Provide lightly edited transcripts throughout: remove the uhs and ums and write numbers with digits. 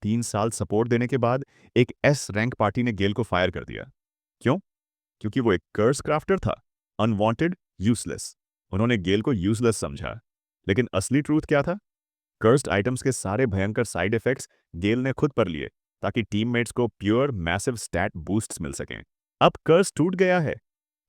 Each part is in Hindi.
3 साल सपोर्ट देने के बाद एक एस रैंक पार्टी ने गेल को फायर कर दिया। क्यों? क्योंकि वो एक कर्स क्राफ्टर था, अनवांटेड, यूजलेस। उन्होंने गेल को यूजलेस समझा। लेकिन असली ट्रूथ क्या था? कर्स्ड आइटम्स के सारे भयंकर साइड इफेक्ट्स गेल ने खुद पर लिए ताकि टीममेट्स को प्योर मैसिव स्टैट बूस्ट्स मिल सकें। अब कर्स टूट गया है।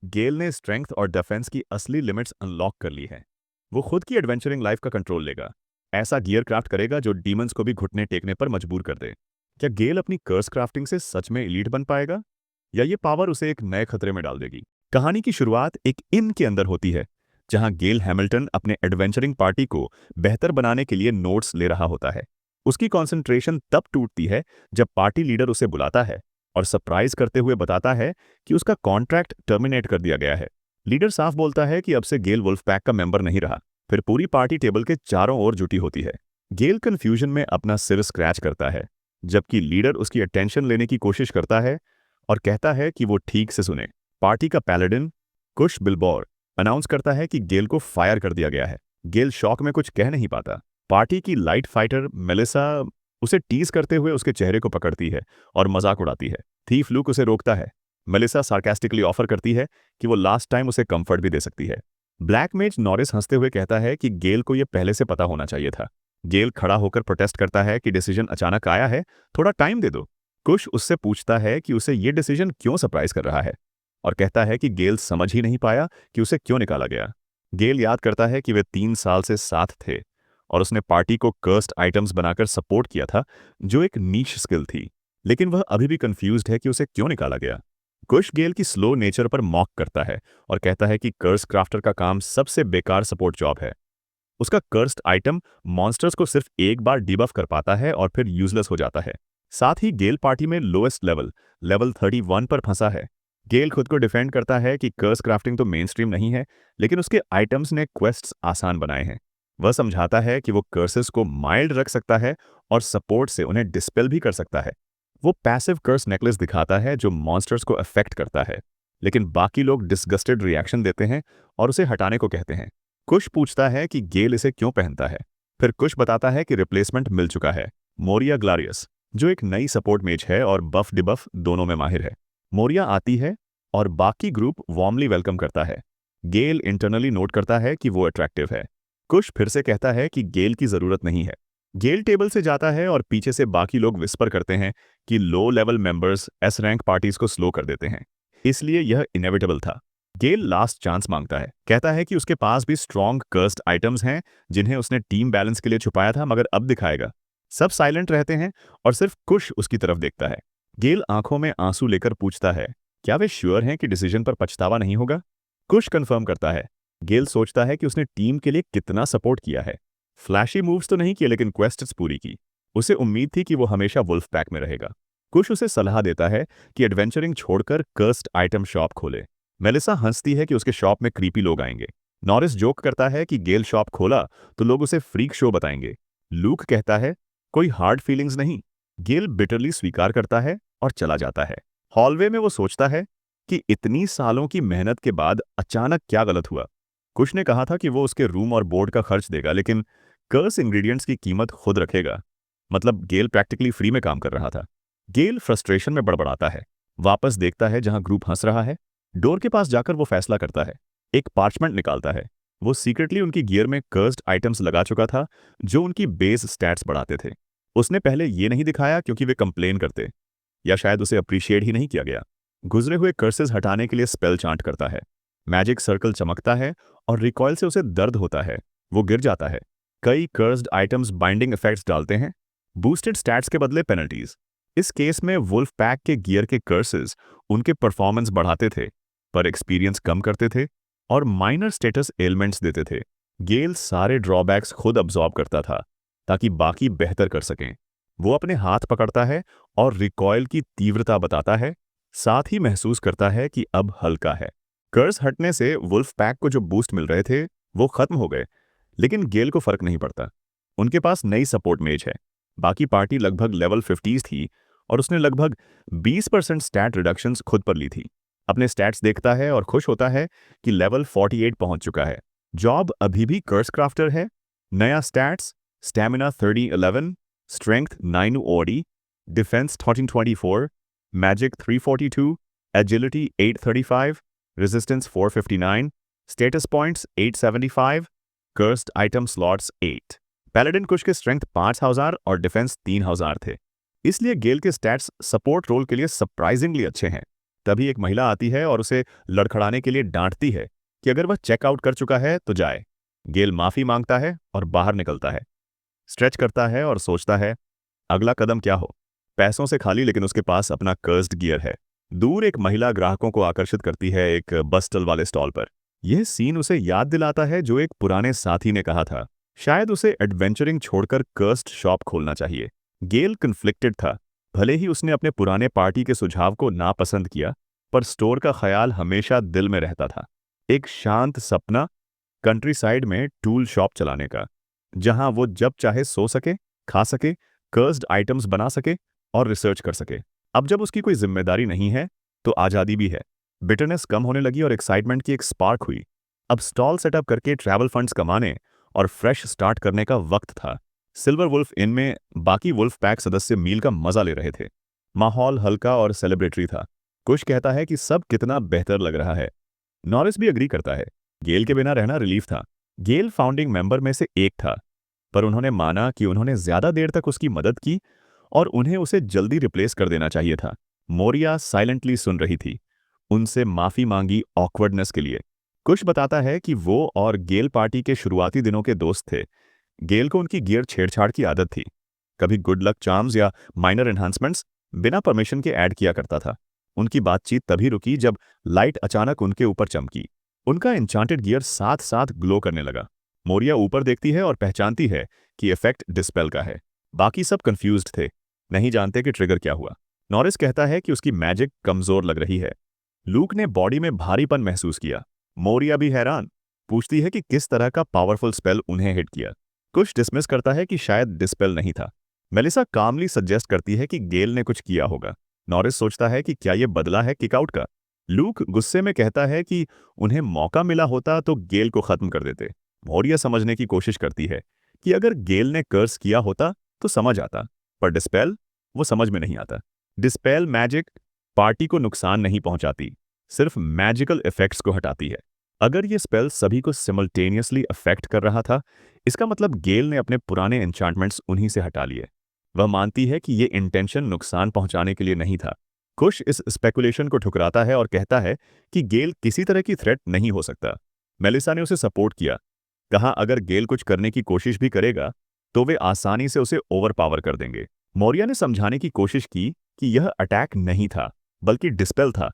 गेल ने स्ट्रेंथ और डिफेंस की असली लिमिट्स अनलॉक कर ली है। वो खुद की एडवेंचरिंग लाइफ का कंट्रोल लेगा। ऐसा गियर क्राफ्ट करेगा जो डीमंस को भी घुटने टेकने पर मजबूर कर दे। क्या गेल अपनी कर्स क्राफ्टिंग से सच में एलीट बन पाएगा, या ये पावर उसे एक नए खतरे में डाल देगी? कहानी की शुरुआत एक इन के अंदर होती है, जहां गेल हैमिल्टन अपने एडवेंचरिंग पार्टी को बेहतर बनाने के लिए नोट्स ले रहा होता है। उसकी कंसंट्रेशन तब टूटती है जब पार्टी लीडर उसे बुलाता है और सरप्राइज करते हुए बताता है कि उसका कॉन्ट्रैक्ट टर्मिनेट कर दिया गया है। लीडर साफ बोलता है कि अब से गेल वुल्फ पैक का मेंबर नहीं रहा। फिर पूरी पार्टी टेबल के चारों ओर जुटी होती है। गेल कंफ्यूजन में अपना सिर स्क्रैच करता है, जबकि लीडर उसकी अटेंशन लेने की कोशिश करता है और कहता है कि वो ठीक से सुने। पार्टी का पैलेडिन कुश बिल्बौर अनाउंस करता है कि गेल को फायर कर दिया गया है। गेल शॉक में कुछ कह नहीं पाता। पार्टी की लाइट फाइटर मेलिसा उसे टीज करते हुए उसके चेहरे को पकड़ती है और मजाक उड़ाती है। थीफ लूक उसे रोकता है। मेलिसा सार्कास्टिकली ऑफर करती है कि वो लास्ट टाइम उसे कंफर्ट भी दे सकती है। ब्लैक मेज नॉरिस हंसते हुए कहता है कि गेल को यह पहले से पता होना चाहिए था। गेल खड़ा होकर प्रोटेस्ट करता है कि डिसीजन अचानक आया है, थोड़ा टाइम दे दो। कुश उससे पूछता है कि उसे ये डिसीजन क्यों सरप्राइज कर रहा है, और कहता है कि गेल समझ ही नहीं पाया कि उसे क्यों निकाला गया। गेल याद करता है कि वे 3 साल से साथ थे और उसने पार्टी को कर्स्ड आइटम्स बनाकर सपोर्ट किया था, जो एक नीश स्किल थी। लेकिन वह अभी भी कंफ्यूज्ड है कि उसे क्यों निकाला गया। कुश गेल की स्लो नेचर पर मॉक करता है और कहता है कि कर्स क्राफ्टर का काम सबसे बेकार सपोर्ट जॉब है। उसका कर्स्ड आइटम मॉन्स्टर्स को सिर्फ एक बार डिबफ कर पाता है और फिर यूजलेस हो जाता है। साथ ही गेल पार्टी में लोएस्ट लेवल 31 पर फंसा है। गेल खुद को डिफेंड करता है कि कर्स क्राफ्टिंग तो मेन स्ट्रीम नहीं है, लेकिन उसके आइटम्स ने क्वेस्ट्स आसान बनाए हैं। वह समझाता है कि वो कर्सेस को माइल्ड रख सकता है और सपोर्ट से उन्हें डिस्पेल भी कर सकता है। वो पैसिव कर्स नेकलेस दिखाता है जो मॉन्स्टर्स को अफेक्ट करता है, लेकिन बाकी लोग डिसगस्टेड रिएक्शन देते हैं और उसे हटाने को कहते हैं। कुश पूछता है कि गेल इसे क्यों पहनता है। फिर कुश बताता है कि रिप्लेसमेंट मिल चुका है, मोरिया ग्लारियस, जो एक नई सपोर्ट मेज है और बफ डिबफ दोनों में माहिर है। मोरिया आती है और बाकी ग्रुप वार्मली वेलकम करता है। गेल इंटरनली नोट करता है कि वो अट्रैक्टिव है। कुश फिर से कहता है कि गेल की जरूरत नहीं है। गेल टेबल से जाता है और पीछे से बाकी लोग विस्पर करते हैं कि low level members S rank parties को स्लो कर देते हैं, इसलिए यह इनएविटेबल था। गेल लास्ट चांस मांगता है, कहता है कि उसके पास भी स्ट्रॉन्ग कर्स्ड आइटम्स हैं जिन्हें उसने टीम बैलेंस के लिए छुपाया था, मगर अब दिखाएगा। सब साइलेंट रहते हैं और सिर्फ कुश उसकी तरफ देखता है। गेल आंखों में आंसू लेकर पूछता है, क्या वे श्योर हैं कि डिसीजन पर पछतावा नहीं होगा? कुश कंफर्म करता है। गेल सोचता है कि उसने टीम के लिए कितना सपोर्ट किया है। फ्लैशी मूव्स तो नहीं किए, लेकिन क्वेस्ट्स पूरी की। उसे उम्मीद थी कि वो हमेशा वुल्फ पैक में रहेगा। कुश उसे सलाह देता है कि एडवेंचरिंग छोड़कर कर्स्ड आइटम शॉप खोले। मेलिसा हंसती है कि उसके शॉप में क्रीपी लोग आएंगे। नॉरिस जोक करता है कि गेल शॉप खोला तो लोग उसे फ्रीक शो बताएंगे। लूक कहता है, कोई हार्ड फीलिंग्स नहीं। गेल बिटरली स्वीकार करता है और चला जाता है। हॉलवे में वो सोचता है कि इतनी सालों की मेहनत के बाद अचानक क्या गलत हुआ। कुश ने कहा था कि वो उसके रूम और बोर्ड का खर्च देगा, लेकिन कर्स इंग्रेडिएंट्स की कीमत खुद रखेगा। मतलब गेल प्रैक्टिकली फ्री में काम कर रहा था। गेल फ्रस्ट्रेशन में बड़बड़ाता है, वापस देखता है जहां ग्रुप हंस रहा है। डोर के पास जाकर वो फैसला करता है। एक पार्चमेंट निकालता है। वो सीक्रेटली उनकी गियर में कर्स्ड आइटम्स लगा चुका था जो उनकी बेस स्टैट्स बढ़ाते थे। उसने पहले ये नहीं दिखाया क्योंकि वे कंप्लेन करते, या शायद उसे अप्रिशिएट ही नहीं किया गया। गुजरे हुए कर्सेस हटाने के लिए स्पेल चांट करता है। मैजिक सर्कल चमकता है और रिकॉइल से उसे दर्द होता है। वो गिर जाता है। कई कर्स्ड आइटम्स बाइंडिंग इफेक्ट्स डालते हैं, बूस्टेड स्टैट्स के बदले पेनल्टीज। इस केस में वुल्फ पैक के गियर के कर्सेस उनके परफॉर्मेंस बढ़ाते थे, पर एक्सपीरियंस कम करते थे और माइनर स्टेटस एलिमेंट्स देते थे। गेल सारे ड्रॉबैक्स खुद अब्सॉर्ब करता था ताकि बाकी बेहतर कर सकें। वो अपने हाथ पकड़ता है और रिकॉइल की तीव्रता बताता है, साथ ही महसूस करता है कि अब हल्का है। कर्स हटने से वुल्फ पैक को जो बूस्ट मिल रहे थे वो खत्म हो गए, लेकिन गेल को फर्क नहीं पड़ता। उनके पास नई सपोर्ट मेज है। बाकी पार्टी लगभग लेवल 50 थी और उसने लगभग 20% स्टैट रिडक्शंस खुद पर ली थी। अपने स्टैट्स देखता है और खुश होता है कि लेवल 48 पहुंच चुका है। जॉब अभी भी कर्स क्राफ्टर है। नया स्टैट्स स्टैमिना 3011, स्ट्रेंथ 9 ओडी, defence 1324, magic 342, agility 835, resistance 459, status points 875, cursed item slots 8। Paladin कुश के स्ट्रेंथ 5000 और डिफेंस 3000 थे, इसलिए गेल के स्टैट्स सपोर्ट रोल के लिए सरप्राइजिंगली अच्छे हैं। तभी एक महिला आती है और उसे लड़खड़ाने के लिए डांटती है कि अगर वह चेकआउट कर चुका है तो जाए। गेल माफी मांगता है और बाहर निकलता है, स्ट्रेच करता है और सोचता है अगला कदम क्या हो। पैसों से खाली, लेकिन उसके पास अपना कर्स्ड गियर है। दूर एक महिला ग्राहकों को आकर्षित करती है एक बस्टल वाले स्टॉल पर। यह सीन उसे याद दिलाता है जो एक पुराने साथी ने कहा था, शायद उसे एडवेंचरिंग छोड़कर कर्स्ड शॉप खोलना चाहिए। गेल कन्फ्लिक्टेड था। भले ही उसने अपने पुराने पार्टी के सुझाव को नापसंद किया, पर स्टोर का ख्याल हमेशा दिल में रहता था। एक शांत सपना कंट्री साइड में टूल शॉप चलाने का, जहां वो जब चाहे सो सके, खा सके, कर्स्ड आइटम्स बना सके और रिसर्च कर सके। अब जब उसकी कोई जिम्मेदारी नहीं है तो आज़ादी भी है। बिटरनेस कम होने लगी और एक्साइटमेंट की एक स्पार्क हुई। अब स्टॉल सेटअप करके ट्रैवल फंड्स कमाने और फ्रेश स्टार्ट करने का वक्त था। सिल्वर वुल्फ इन में बाकी वुल्फ पैक सदस्य मील का मजा ले रहे थे। माहौल हल्का और सेलिब्रेटरी था। कुश कहता है कि सब कितना बेहतर लग रहा है। नॉरिस भी अग्री करता है। गेल के बिना रहना रिलीफ था। गेल फाउंडिंग मेंबर में से एक था, पर उन्होंने माना कि उन्होंने ज्यादा देर तक उसकी मदद की और उन्हें उसे जल्दी रिप्लेस कर देना चाहिए था। मोरिया साइलेंटली सुन रही थी, उनसे माफी मांगी ऑकवर्डनेस के लिए। कुश बताता है कि वो और गेल पार्टी के शुरुआती दिनों के दोस्त थे। गेल को उनकी गियर छेड़छाड़ की आदत थी। कभी गुड लक चार्म्स या माइनर एनहांसमेंट्स बिना परमिशन के ऐड किया करता था। उनकी बातचीत तभी रुकी जब लाइट अचानक उनके ऊपर चमकी। उनका एन्चांटेड गियर साथ साथ ग्लो करने लगा। मोरिया ऊपर देखती है और पहचानती है कि इफेक्ट डिस्पेल का है। बाकी सब कंफ्यूज्ड थे, नहीं जानते कि ट्रिगर क्या हुआ। नॉरिस कहता है कि उसकी मैजिक कमजोर लग रही है। लूक ने बॉडी में भारीपन महसूस किया। मोरिया भी हैरान, पूछती है कि किस तरह का पावरफुल स्पेल उन्हें हिट किया। कुछ डिसमिस करता है कि शायद डिस्पेल नहीं था। मेलिसा कामली सजेस्ट करती है कि गेल ने कुछ किया होगा। नॉरिस सोचता है कि क्या यह बदला है किकआउट का। लूक गुस्से में कहता है कि उन्हें मौका मिला होता तो गेल को खत्म कर देते। मोरिया समझने की कोशिश करती है कि अगर गेल ने कर्स किया होता तो समझ आता, पर डिस्पेल वो समझ में नहीं आता। डिस्पेल मैजिक पार्टी को नुकसान नहीं पहुंचाती, सिर्फ मैजिकल इफेक्ट्स को हटाती है। अगर ये स्पेल सभी को सिमल्टेनियसली अफेक्ट कर रहा था, इसका मतलब गेल ने अपने पुराने एन्चांटमेंट्स उन्हीं से हटा लिए। वह मानती है कि ये इंटेंशन नुकसान पहुंचाने के लिए नहीं था। कुश इस स्पेकुलेशन को ठुकराता है और कहता है कि गेल किसी तरह की थ्रेट नहीं हो सकता। मेलिसा ने उसे सपोर्ट किया, कहा अगर गेल कुछ करने की कोशिश भी करेगा तो वे आसानी से उसे ओवरपावर कर देंगे। मोरिया ने समझाने की कोशिश की कि यह अटैक नहीं था, बल्कि डिस्पेल था,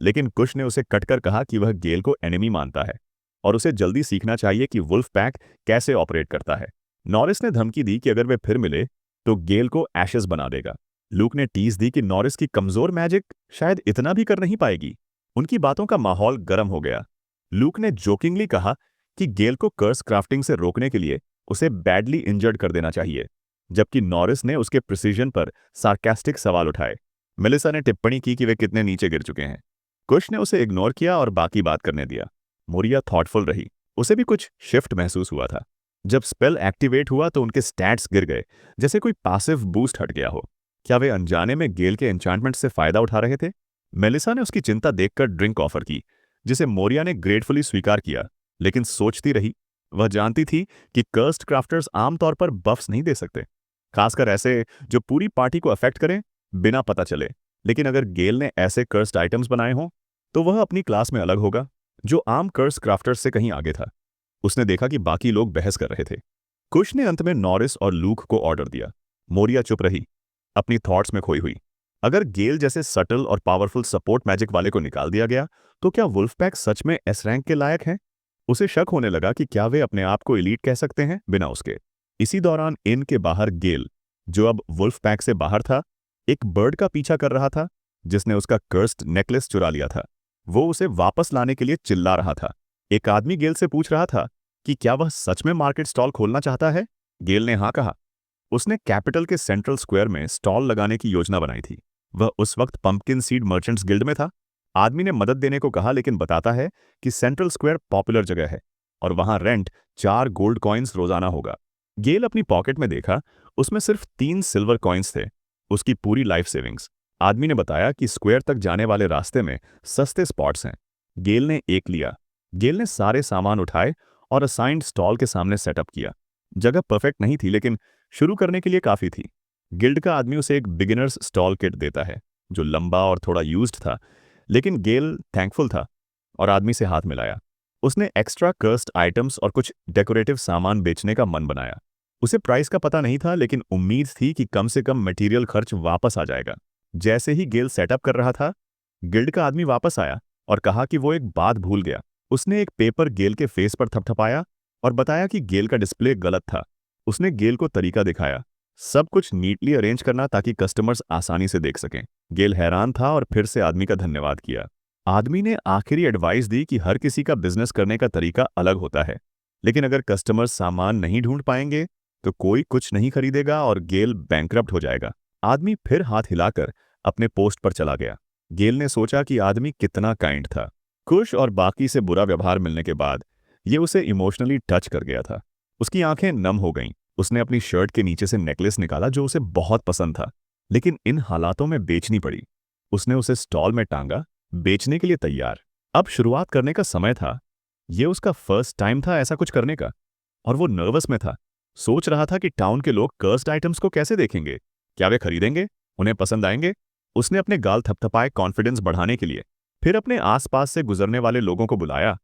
लेकिन कुश ने उसे कटकर कहा कि वह गेल को एनिमी मानता है और उसे जल्दी सीखना चाहिए कि वुल्फ पैक कैसे ऑपरेट करता है। नॉरिस ने धमकी दी कि अगर वे फिर मिले तो गेल को एशेस बना देगा। लूक ने टीज दी कि नॉरिस की कमजोर मैजिक शायद इतना भी कर नहीं पाएगी। उनकी बातों का माहौल गर्म हो गया। लूक ने जोकिंगली कहा कि गेल को कर्स क्राफ्टिंग से रोकने के लिए उसे बैडली इंजर्ड कर देना चाहिए, जबकि नॉरिस ने उसके प्रिसीजन पर सार्कास्टिक सवाल उठाए। मेलिसा ने टिप्पणी की कि वे कितने नीचे गिर चुके हैं। कुश ने उसे इग्नोर किया और बाकी बात करने दिया। मोरिया थॉटफुल रही, उसे भी कुछ शिफ्ट महसूस हुआ था। जब स्पेल एक्टिवेट हुआ तो उनके स्टैट्स गिर गए, जैसे कोई पैसिव बूस्ट हट गया हो। क्या वे अनजाने में गेल के एन्चांटमेंट से फायदा उठा रहे थे? मेलिसा ने उसकी चिंता देखकर ड्रिंक ऑफर की, जिसे मोरिया ने ग्रेटफुली स्वीकार किया, लेकिन सोचती रही। वह जानती थी कि कर्स्ड क्राफ्टर्स आमतौर पर बफ्स नहीं दे सकते, खासकर ऐसे जो पूरी पार्टी को अफेक्ट करें बिना पता चले। लेकिन अगर गेल ने ऐसे कर्स्ड आइटम्स बनाए हों तो वह अपनी क्लास में अलग होगा, जो आम कर्स क्राफ्टर्स से कहीं आगे था। उसने देखा कि बाकी लोग बहस कर रहे थे। कुश ने अंत में नॉरिस और लूक को ऑर्डर दिया। मोरिया चुप रही, अपनी थॉट्स में खोई हुई। अगर गेल जैसे सटल और पावरफुल सपोर्ट मैजिक वाले को निकाल दिया गया तो क्या वुल्फ पैक सच में एस रैंक के लायक हैं? उसे शक होने लगा कि क्या वे अपने आप को एलीट कह सकते हैं बिना उसके। इसी दौरान इन के बाहर गेल, जो अब वुल्फ पैक से बाहर था, एक बर्ड का पीछा कर रहा था जिसने उसका कर्स्ड नेकलेस चुरा लिया था। वो उसे वापस लाने के लिए चिल्ला रहा था। एक आदमी गेल से पूछ रहा था कि क्या वह सच में मार्केट स्टॉल खोलना चाहता है। गेल ने हाँ कहा। उसने कैपिटल के सेंट्रल स्क्वायर में स्टॉल लगाने की योजना बनाई थी। वह उस वक्त पंपकिन सीड मर्चेंट्स गिल्ड में था। आदमी ने मदद देने को कहा, लेकिन बताता है कि सेंट्रल स्क्वायर पॉपुलर जगह है और वहां रेंट 4 गोल्ड कॉइन्स रोजाना होगा। गेल अपनी पॉकेट में देखा, उसमें सिर्फ 3 सिल्वर कॉइन्स थे, उसकी पूरी लाइफ सेविंग्स। आदमी ने बताया कि स्क्वायर तक जाने वाले रास्ते में सस्ते स्पॉट्स हैं। गेल ने एक लिया। गेल ने सारे सामान उठाए और असाइंड स्टॉल के सामने सेटअप किया। जगह परफेक्ट नहीं थी, लेकिन शुरू करने के लिए काफ़ी थी। गिल्ड का आदमी उसे एक बिगिनर्स स्टॉल किट देता है, जो लंबा और थोड़ा यूज्ड था, लेकिन गेल थैंकफुल था और आदमी से हाथ मिलाया। उसने एक्स्ट्रा कर्स्ड आइटम्स और कुछ डेकोरेटिव सामान बेचने का मन बनाया। उसे प्राइस का पता नहीं था, लेकिन उम्मीद थी कि कम से कम मटेरियल खर्च वापस आ जाएगा। जैसे ही गेल सेटअप कर रहा था, गिल्ड का आदमी वापस आया और कहा कि वो एक बात भूल गया। उसने एक पेपर गेल के फेस पर थपथपाया और बताया कि गेल का डिस्प्ले गलत था। उसने गेल को तरीका दिखाया, सब कुछ नीटली अरेंज करना ताकि कस्टमर्स आसानी से देख सकें। गेल हैरान था और फिर से आदमी का धन्यवाद किया। आदमी ने आखिरी एडवाइस दी कि हर किसी का बिजनेस करने का तरीका अलग होता है, लेकिन अगर कस्टमर्स सामान नहीं ढूंढ पाएंगे तो कोई कुछ नहीं खरीदेगा और गेल बैंकरप्ट हो जाएगा। आदमी फिर हाथ हिलाकर अपने पोस्ट पर चला गया। गेल ने सोचा कि आदमी कितना काइंड था। खुश और बाकी से बुरा व्यवहार मिलने के बाद ये उसे इमोशनली टच कर गया था। उसकी आंखें नम हो गईं। उसने अपनी शर्ट के नीचे से नेकलेस निकाला जो उसे बहुत पसंद था, लेकिन इन हालातों में बेचनी पड़ी। उसने उसे स्टॉल में टांगा, बेचने के लिए तैयार। अब शुरुआत करने का समय था। ये उसका फर्स्ट टाइम था ऐसा कुछ करने का, और वो नर्वस में था। सोच रहा था कि टाउन के लोग कर्स्ड आइटम्स को कैसे देखेंगे, क्या वे खरीदेंगे, उन्हें पसंद आएंगे। उसने अपने गाल थपथपाए कॉन्फिडेंस बढ़ाने के लिए, फिर अपने आसपास से गुजरने वाले लोगों को बुलाया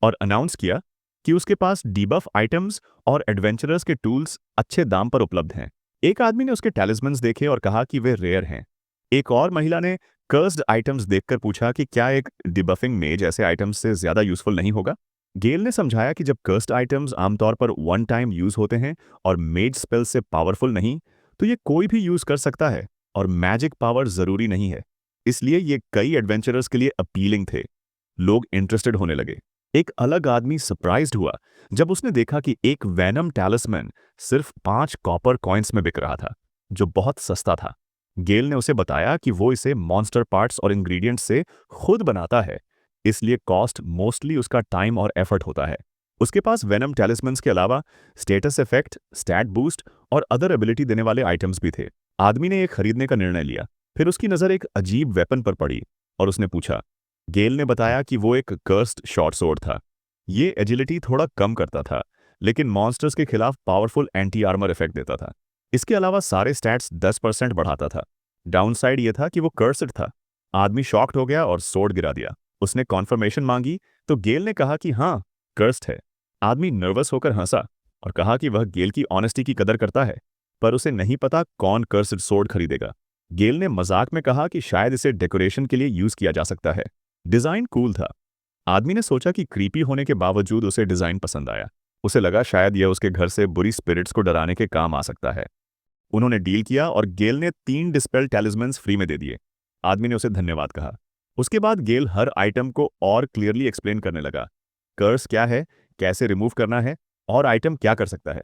और अनाउंस किया कि उसके पास डीबफ आइटम्स और एडवेंचरर्स के टूल्स अच्छे दाम पर उपलब्ध हैं। एक आदमी ने उसके टैलिस्मन्स देखे और कहा कि वे रेयर हैं। एक और महिला ने कर्स्ड आइटम्स देखकर पूछा कि क्या एक डिबफिंग मेज ऐसे आइटम्स से ज्यादा यूजफुल नहीं होगा। गेल ने समझाया कि जब कर्स्ड आइटम्स आमतौर पर वन टाइम यूज होते हैं और मेज स्पेल से पावरफुल नहीं, तो ये कोई भी यूज कर सकता है और मैजिक पावर जरूरी नहीं है। इसलिए ये कई एडवेंचरर्स के लिए अपीलिंग थे। लोग इंटरेस्टेड होने लगे। एक अलग आदमी सरप्राइज्ड हुआ जब उसने देखा कि एक वैनम टैलिस्मैन सिर्फ 5 कॉपर कॉइन्स में बिक रहा था, जो बहुत सस्ता था। गेल ने उसे बताया कि वो इसे मॉन्स्टर पार्ट्स और इंग्रेडिएंट्स से खुद बनाता है, इसलिए कॉस्ट मोस्टली उसका टाइम और एफर्ट होता है। उसके पास वेनम टैलिस्मन्स के अलावा स्टेटस इफेक्ट, स्टैट बूस्ट और अदर एबिलिटी देने वाले आइटम्स भी थे। आदमी ने ये खरीदने का निर्णय लिया। फिर उसकी नज़र एक अजीब वेपन पर पड़ी और उसने पूछा। गेल ने बताया कि वो एक कर्स्ड शॉर्ट सोर्ड था। ये एजिलिटी थोड़ा कम करता था, लेकिन मॉन्स्टर्स के खिलाफ पावरफुल एंटी आर्मर इफेक्ट देता था। इसके अलावा सारे स्टैट्स 10% बढ़ाता था। डाउनसाइड ये था कि वो कर्स्ड था। आदमी शॉक्ड हो गया और सोर्ड गिरा दिया। उसने कॉन्फर्मेशन मांगी तो गेल ने कहा कि हाँ, कर्स्ड है। आदमी नर्वस होकर हंसा और कहा कि वह गेल की ऑनेस्टी की कदर करता है, पर उसे नहीं पता कौन कर्स्ड सोर्ड खरीदेगा। गेल ने मजाक में कहा कि शायद इसे डेकोरेशन के लिए यूज किया जा सकता है। डिजाइन कूल था। आदमी ने सोचा कि क्रीपी होने के बावजूद उसे डिजाइन पसंद आया। उसे लगा शायद यह उसके घर से बुरी स्पिरिट्स को डराने के काम आ सकता है। उन्होंने डील किया और गेल ने 3 डिस्पेल टैलिस्मन्स फ्री में दे दिए। आदमी ने उसे धन्यवाद कहा। उसके बाद गेल हर आइटम को और क्लियरली एक्सप्लेन करने लगा। कर्स क्या है, कैसे रिमूव करना है और आइटम क्या कर सकता है।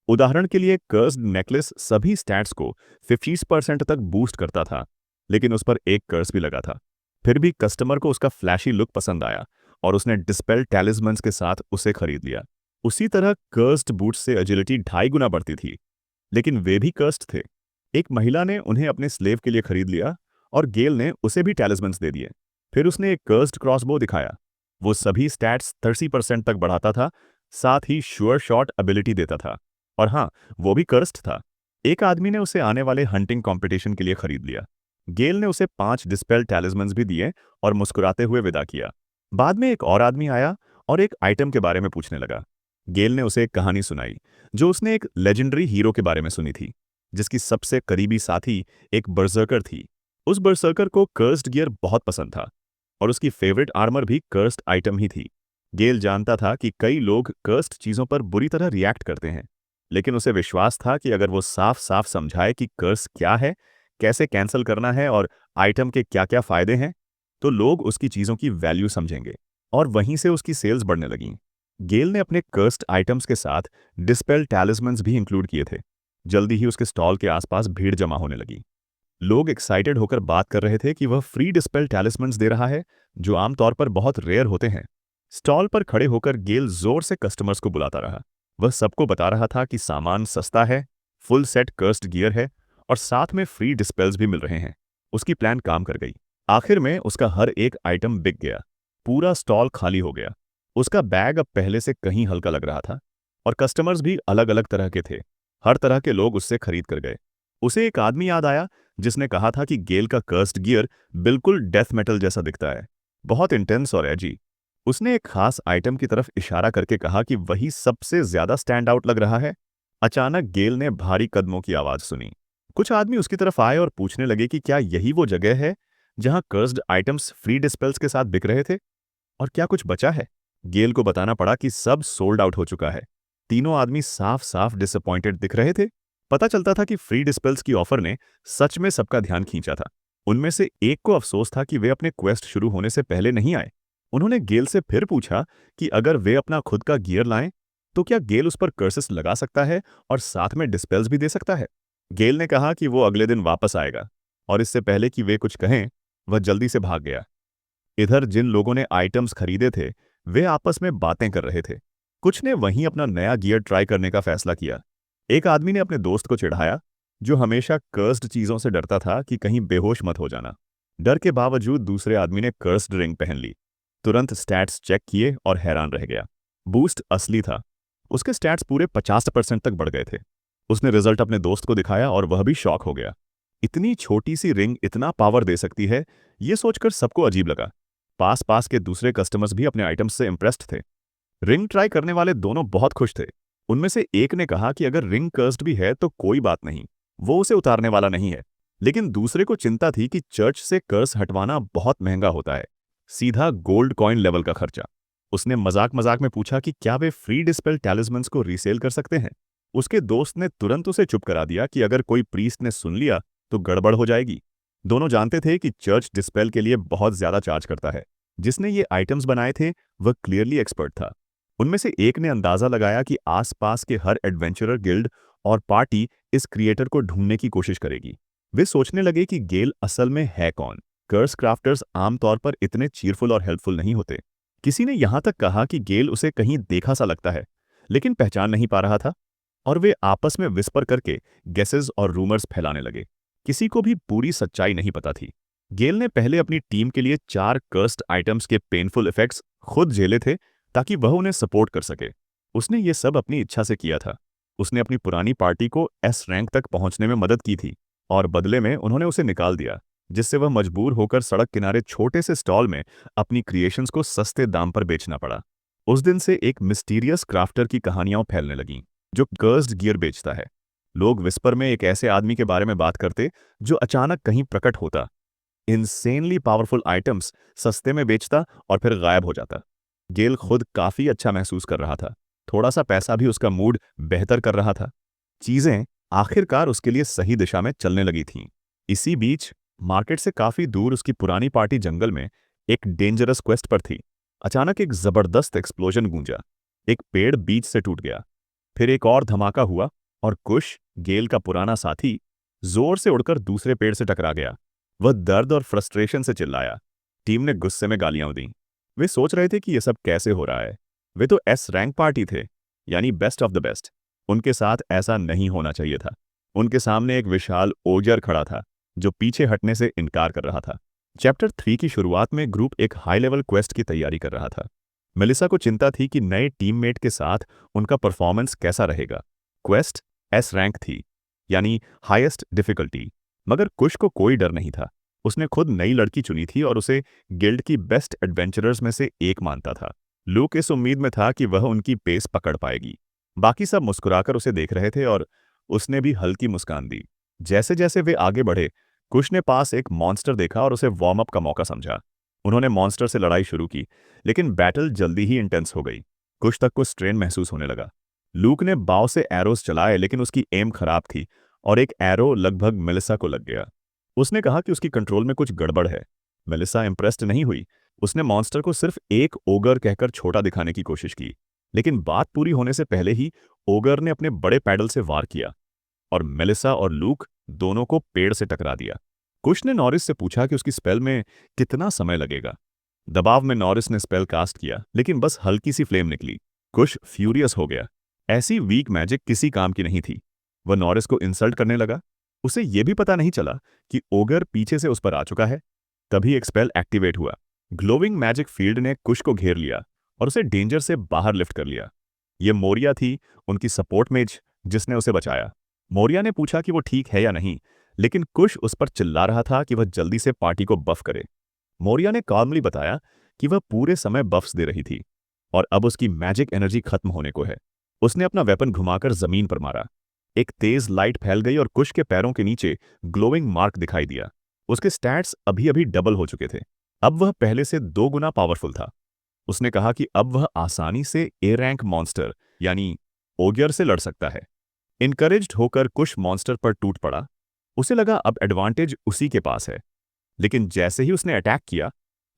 उदाहरण के लिए कर्स्ड नेकलेस सभी स्टैट्स को 50% तक बूस्ट करता था, लेकिन उस पर एक कर्स भी लगा था। फिर भी कस्टमर को उसका फ्लैशी लुक पसंद आया और उसने डिस्पेल टैलिस्मन्स के साथ उसे खरीद लिया। उसी तरह कर्स्ड बूट्स से एजिलिटी 2.5 गुना बढ़ती थी, लेकिन वे भी कर्स्ड थे। एक महिला ने उन्हें अपने स्लेव के लिए खरीद लिया और गेल ने उसे भी टैलिस्मन्स दे दिए। फिर उसने एक कर्स्ड क्रॉसबो दिखाया। वो सभी स्टैट्स 30% तक बढ़ाता था, साथ ही श्योर शॉट एबिलिटी देता था, और हाँ, वो भी कर्स्ड था। एक आदमी ने उसे आने वाले हंटिंग कॉम्पिटिशन के लिए खरीद लिया। गेल ने उसे 5 डिस्पेल टैलिस्मन्स भी दिए और मुस्कुराते हुए विदा किया। बाद में एक और आदमी आया और एक आइटम के बारे में पूछने लगा। गेल ने उसे एक कहानी सुनाई जो उसने एक लेजेंडरी हीरो के बारे में सुनी थी, जिसकी सबसे करीबी साथी एक बर्जर्कर थी। उस बर्जर्कर को कर्स्ड गियर बहुत पसंद था और उसकी फेवरेट आर्मर भी कर्स्ड आइटम ही थी। गेल जानता था कि कई लोग कर्स्ड चीजों पर बुरी तरह रिएक्ट करते हैं, लेकिन उसे विश्वास था कि अगर वो साफ साफ समझाए कि कर्स क्या है, कैसे कैंसिल करना है और आइटम के क्या क्या फायदे हैं, तो लोग उसकी चीजों की वैल्यू समझेंगे, और वहीं से उसकी सेल्स बढ़ने लगीं। गेल ने अपने कर्स्ड आइटम्स के साथ डिस्पेल टैलिस्मन्स भी इंक्लूड किए थे। जल्दी ही उसके स्टॉल के आसपास भीड़ जमा होने लगी। लोग एक्साइटेड होकर बात कर रहे थे कि वह फ्री डिस्पेल टैलिस्मन्स दे रहा है, जो आमतौर पर बहुत रेयर होते हैं। स्टॉल पर खड़े होकर गेल जोर से कस्टमर्स को बुलाता रहा। वह सबको बता रहा था कि सामान सस्ता है, फुल सेट कर्स्ड गियर है और साथ में फ्री डिस्पेल्स भी मिल रहे हैं। उसकी प्लान काम कर गई। आखिर में उसका हर एक आइटम बिक गया। पूरा स्टॉल खाली हो गया। उसका बैग अब पहले से कहीं हल्का लग रहा था और कस्टमर्स भी अलग अलग तरह के थे। हर तरह के लोग उससे खरीद कर गए। उसे एक आदमी याद आया जिसने कहा था कि गेल का कर्स्ड गियर बिल्कुल डेथ मेटल जैसा दिखता है, बहुत इंटेंस और एजी। उसने एक खास आइटम की तरफ इशारा करके कहा कि वही सबसे ज्यादा स्टैंड आउट लग रहा है। अचानक गेल ने भारी कदमों की आवाज सुनी। कुछ आदमी उसकी तरफ आए और पूछने लगे कि क्या यही वो जगह है जहां कर्स्ड आइटम्स फ्री डिस्पेल्स के साथ बिक रहे थे और क्या कुछ बचा है। गेल को बताना पड़ा कि सब सोल्ड आउट हो चुका है। तीनों आदमी साफ साफ डिसअपॉइंटेड दिख रहे थे। पता चलता था कि फ्री डिस्पेल्स की ऑफर ने सच में सबका ध्यान खींचा था। उनमें से एक को अफसोस था कि वे अपने क्वेस्ट शुरू होने से पहले नहीं आए। उन्होंने गेल से फिर पूछा कि अगर वे अपना खुद का गियर लाएं तो क्या गेल उस पर कर्सेस लगा सकता है और साथ में डिस्पेल्स भी दे सकता है। गेल ने कहा कि वो अगले दिन वापस आएगा और इससे पहले कि वे कुछ कहें वह जल्दी से भाग गया। इधर जिन लोगों ने आइटम्स खरीदे थे वे आपस में बातें कर रहे थे। कुछ ने वहीं अपना नया गियर ट्राई करने का फैसला किया। एक आदमी ने अपने दोस्त को चिढ़ाया जो हमेशा कर्स्ड चीजों से डरता था कि कहीं बेहोश मत हो जाना। डर के बावजूद दूसरे आदमी ने कर्स्ड रिंग पहन ली। तुरंत स्टैट्स चेक किए और हैरान रह गया। बूस्ट असली था। उसके स्टैट्स पूरे 50% तक बढ़ गए थे। उसने रिजल्ट अपने दोस्त को दिखाया और वह भी शॉक हो गया। इतनी छोटी सी रिंग इतना पावर दे सकती है, ये सोचकर सबको अजीब लगा। पास पास के दूसरे कस्टमर्स भी अपने आइटम्स से इम्प्रेस्ड थे। रिंग ट्राई करने वाले दोनों बहुत खुश थे। उनमें से एक ने कहा कि अगर रिंग कर्स्ड भी है तो कोई बात नहीं, वो उसे उतारने वाला नहीं है। लेकिन दूसरे को चिंता थी कि चर्च से कर्स हटवाना बहुत महंगा होता है, सीधा गोल्ड कॉइन लेवल का खर्चा। उसने मजाक मजाक में पूछा कि क्या वे फ्री डिस्पेल टैलिस्मन्स को रीसेल कर सकते हैं। उसके दोस्त ने तुरंत उसे चुप करा दिया कि अगर कोई प्रीस्ट ने सुन लिया तो गड़बड़ हो जाएगी। दोनों जानते थे कि चर्च डिस्पेल के लिए बहुत ज्यादा चार्ज करता है। जिसने ये आइटम्स बनाए थे वह क्लियरली एक्सपर्ट था। उनमें से एक ने अंदाजा लगाया कि आसपास के हर एडवेंचरर गिल्ड और पार्टी इस क्रिएटर को ढूंढने की कोशिश करेगी। वे सोचने लगे कि गेल असल में है कौन। कर्स क्राफ्टर्स आमतौर पर इतने चीरफुल और हेल्पफुल नहीं होते। किसी ने यहां तक कहा कि गेल उसे कहीं देखा सा लगता है लेकिन पहचान नहीं पा रहा था। और वे आपस में विस्पर करके गेसेस और रूमर्स फैलाने लगे। किसी को भी पूरी सच्चाई नहीं पता थी। गेल ने पहले अपनी टीम के लिए 4 कर्स्ड आइटम्स के पेनफुल इफेक्ट्स खुद झेले थे ताकि वह उन्हें सपोर्ट कर सके। उसने ये सब अपनी इच्छा से किया था। उसने अपनी पुरानी पार्टी को एस रैंक तक पहुंचने में मदद की थी और बदले में उन्होंने उसे निकाल दिया, जिससे वह मजबूर होकर सड़क किनारे छोटे से स्टॉल में अपनी क्रिएशंस को सस्ते दाम पर बेचना पड़ा। उस दिन से एक मिस्टीरियस क्राफ्टर की कहानियां फैलने लगीं जो कर्स्ड गियर बेचता है। लोग विस्पर में एक ऐसे आदमी के बारे में बात करते जो अचानक कहीं प्रकट होता, इनसेनली पावरफुल आइटम्स सस्ते में बेचता और फिर गायब हो जाता। गेल खुद काफी अच्छा महसूस कर रहा था। थोड़ा सा पैसा भी उसका मूड बेहतर कर रहा था। चीजें आखिरकार उसके लिए सही दिशा में चलने लगी थीं। इसी बीच मार्केट से काफी दूर उसकी पुरानी पार्टी जंगल में एक डेंजरस क्वेस्ट पर थी। अचानक एक जबरदस्त एक्सप्लोजन गूंजा। एक पेड़ बीच से टूट गया। फिर एक और धमाका हुआ और कुश, गेल का पुराना साथी, जोर से उड़कर दूसरे पेड़ से टकरा गया। वह दर्द और फ्रस्ट्रेशन से चिल्लाया। टीम ने गुस्से में गालियां दी। वे सोच रहे थे कि यह सब कैसे हो रहा है। वे तो एस रैंक पार्टी थे, यानी बेस्ट ऑफ द बेस्ट। उनके साथ ऐसा नहीं होना चाहिए था। उनके सामने एक विशाल ओजर खड़ा था जो पीछे हटने से इनकार कर रहा था। चैप्टर 3 की शुरुआत में ग्रुप एक हाई लेवल क्वेस्ट की तैयारी कर रहा था। मेलिसा को चिंता थी कि नए टीममेट के साथ उनका परफॉर्मेंस कैसा रहेगा। क्वेस्ट एस रैंक थी, यानी हाईएस्ट डिफिकल्टी। मगर कुश को कोई डर नहीं था। उसने खुद नई लड़की चुनी थी और उसे गिल्ड की बेस्ट एडवेंचरर्स में से एक मानता था। लूक इस उम्मीद में था कि वह उनकी पेस पकड़ पाएगी। बाकी सब मुस्कुराकर उसे देख रहे थे और उसने भी हल्की मुस्कान दी। जैसे जैसे वे आगे बढ़े, कुश ने पास एक मॉन्स्टर देखा और उसे वार्म अप का मौका समझा। उन्होंने मॉन्स्टर से लड़ाई शुरू की, लेकिन बैटल जल्दी ही इंटेंस हो गई। कुश तक को स्ट्रेन महसूस होने लगा। लूक ने बाव से एरोस चलाए, लेकिन उसकी एम खराब थी और एक एरो लगभग मेलिसा को लग गया। उसने कहा कि उसकी कंट्रोल में कुछ गड़बड़ है। मेलिसा इंप्रेस्ड नहीं हुई। उसने मॉन्स्टर को सिर्फ एक ओगर कहकर छोटा दिखाने की कोशिश की, लेकिन बात पूरी होने से पहले ही ओगर ने अपने बड़े पैडल से वार किया और मेलिसा और लूक दोनों को पेड़ से टकरा दिया। कुश ने नॉरिस से पूछा कि उसकी स्पेल में कितना समय लगेगा। दबाव में नॉरिस ने स्पेल कास्ट किया, लेकिन बस हल्की सी फ्लेम निकली। कुश फ्यूरियस हो गया। ऐसी वीक मैजिक किसी काम की नहीं थी। वह नॉरिस को इंसल्ट करने लगा। उसे यह भी पता नहीं चला कि ओगर पीछे से उस पर आ चुका है। तभी एक स्पेल एक्टिवेट हुआ। ग्लोविंग मैजिक फील्ड ने कुश को घेर लिया और उसे डेंजर से बाहर लिफ्ट कर लिया। ये मोरिया थी, उनकी सपोर्ट मेज, जिसने उसे बचाया। मोरिया ने पूछा कि वो ठीक है या नहीं, लेकिन कुश उस पर चिल्ला रहा था कि वह जल्दी से पार्टी को बफ करे। मोरिया ने कॉल्मली बताया कि वह पूरे समय बफ्स दे रही थी और अब उसकी मैजिक एनर्जी खत्म होने को है। उसने अपना वेपन घुमाकर जमीन पर मारा। एक तेज लाइट फैल गई और कुश के पैरों के नीचे ग्लोइंग मार्क दिखाई दिया। उसके स्टैट्स अभी अभी डबल हो चुके थे। अब वह पहले से 2 गुना पावरफुल था। उसने कहा कि अब वह आसानी से ए रैंक मॉन्स्टर यानी ओगियर से लड़ सकता है। इनकरेज्ड होकर कुश मॉन्स्टर पर टूट पड़ा। उसे लगा अब एडवांटेज उसी के पास है। लेकिन जैसे ही उसने अटैक किया,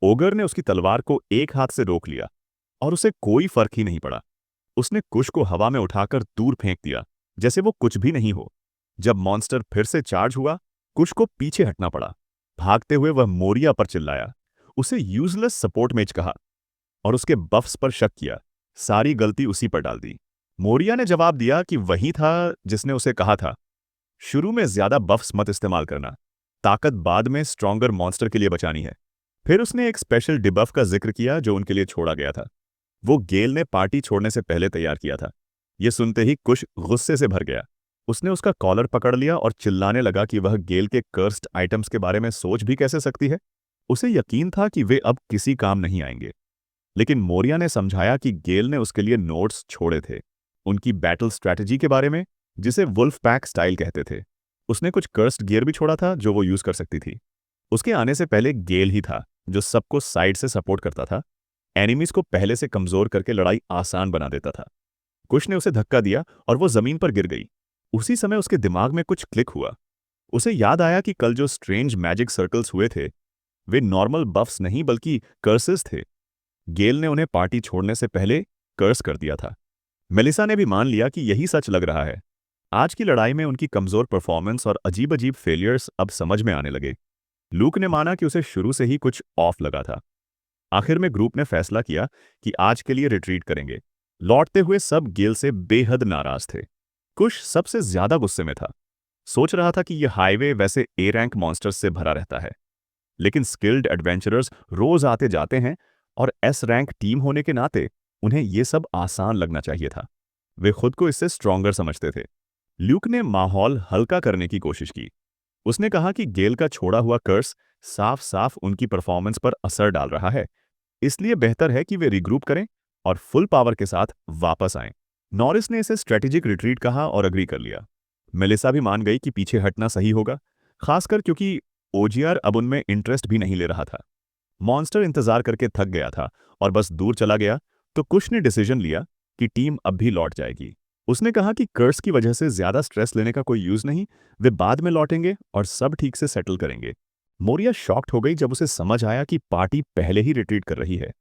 ओगर ने उसकी तलवार को एक हाथ से रोक लिया और उसे कोई फर्क ही नहीं पड़ा। उसने कुश को हवा में उठाकर दूर फेंक दिया, जैसे वो कुछ भी नहीं हो। जब मॉन्स्टर फिर से चार्ज हुआ, कुश को पीछे हटना पड़ा। भागते हुए वह मोरिया पर चिल्लाया, उसे यूजलेस सपोर्ट मेज कहा और उसके बफ्स पर शक किया। सारी गलती उसी पर डाल दी। मोरिया ने जवाब दिया कि वही था जिसने उसे कहा था, शुरू में ज्यादा बफ्स मत इस्तेमाल करना, ताकत बाद में स्ट्रॉन्गर मॉन्स्टर के लिए बचानी है। फिर उसने एक स्पेशल डिबफ का जिक्र किया जो उनके लिए छोड़ा गया था। वो गेल ने पार्टी छोड़ने से पहले तैयार किया था। ये सुनते ही कुश गुस्से से भर गया। उसने उसका कॉलर पकड़ लिया और चिल्लाने लगा कि वह गेल के कर्स्ड आइटम्स के बारे में सोच भी कैसे सकती है। उसे यकीन था कि वे अब किसी काम नहीं आएंगे। लेकिन मोरिया ने समझाया कि गेल ने उसके लिए नोट्स छोड़े थे, उनकी बैटल स्ट्रैटेजी के बारे में, जिसे वुल्फ पैक स्टाइल कहते थे। उसने कुछ कर्स्ड गियर भी छोड़ा था जो वो यूज कर सकती थी। उसके आने से पहले गेल ही था जो सबको साइड से सपोर्ट करता था, एनिमीज को पहले से कमजोर करके लड़ाई आसान बना देता था। कुश ने उसे धक्का दिया और वो जमीन पर गिर गई। उसी समय उसके दिमाग में कुछ क्लिक हुआ। उसे याद आया कि कल जो स्ट्रेंज मैजिक सर्कल्स हुए थे, वे नॉर्मल बफ्स नहीं बल्कि कर्सेस थे। गेल ने उन्हें पार्टी छोड़ने से पहले कर्स कर दिया था। मेलिसा ने भी मान लिया कि यही सच लग रहा है। आज की लड़ाई में उनकी कमजोर परफॉर्मेंस और अजीब अजीब फेलियर्स अब समझ में आने लगे। लूक ने माना कि उसे शुरू से ही कुछ ऑफ लगा था। आखिर में ग्रुप ने फैसला किया कि आज के लिए रिट्रीट करेंगे। लौटते हुए सब गेल से बेहद नाराज थे। कुश सबसे ज्यादा गुस्से में था। सोच रहा था कि यह हाईवे वैसे ए रैंक मॉन्स्टर्स से भरा रहता है, लेकिन स्किल्ड एडवेंचरर्स रोज आते जाते हैं और एस रैंक टीम होने के नाते उन्हें यह सब आसान लगना चाहिए था। वे खुद को इससे स्ट्रॉन्गर समझते थे। ल्यूक ने माहौल हल्का करने की कोशिश की। उसने कहा कि गेल का छोड़ा हुआ कर्स साफ साफ उनकी परफॉर्मेंस पर असर डाल रहा है, इसलिए बेहतर है कि वे रिग्रुप करें और फुल पावर के साथ वापस आएं। नॉरिस ने इसे स्ट्रेटेजिक रिट्रीट कहा और अग्री कर लिया। मेलिसा भी मान गई कि पीछे हटना सही होगा, खासकर क्योंकि ओजीआर अब उनमें इंटरेस्ट भी नहीं ले रहा था। मॉन्स्टर इंतजार करके थक गया था और बस दूर चला गया, तो कुश ने डिसीजन लिया कि टीम अब भी लौट जाएगी। उसने कहा कि कर्स की वजह से ज्यादा स्ट्रेस लेने का कोई यूज नहीं, वे बाद में लौटेंगे और सब ठीक से सेटल करेंगे। मोरिया शॉक्ड हो गई जब उसे समझ आया कि पार्टी पहले ही रिट्रीट कर रही है।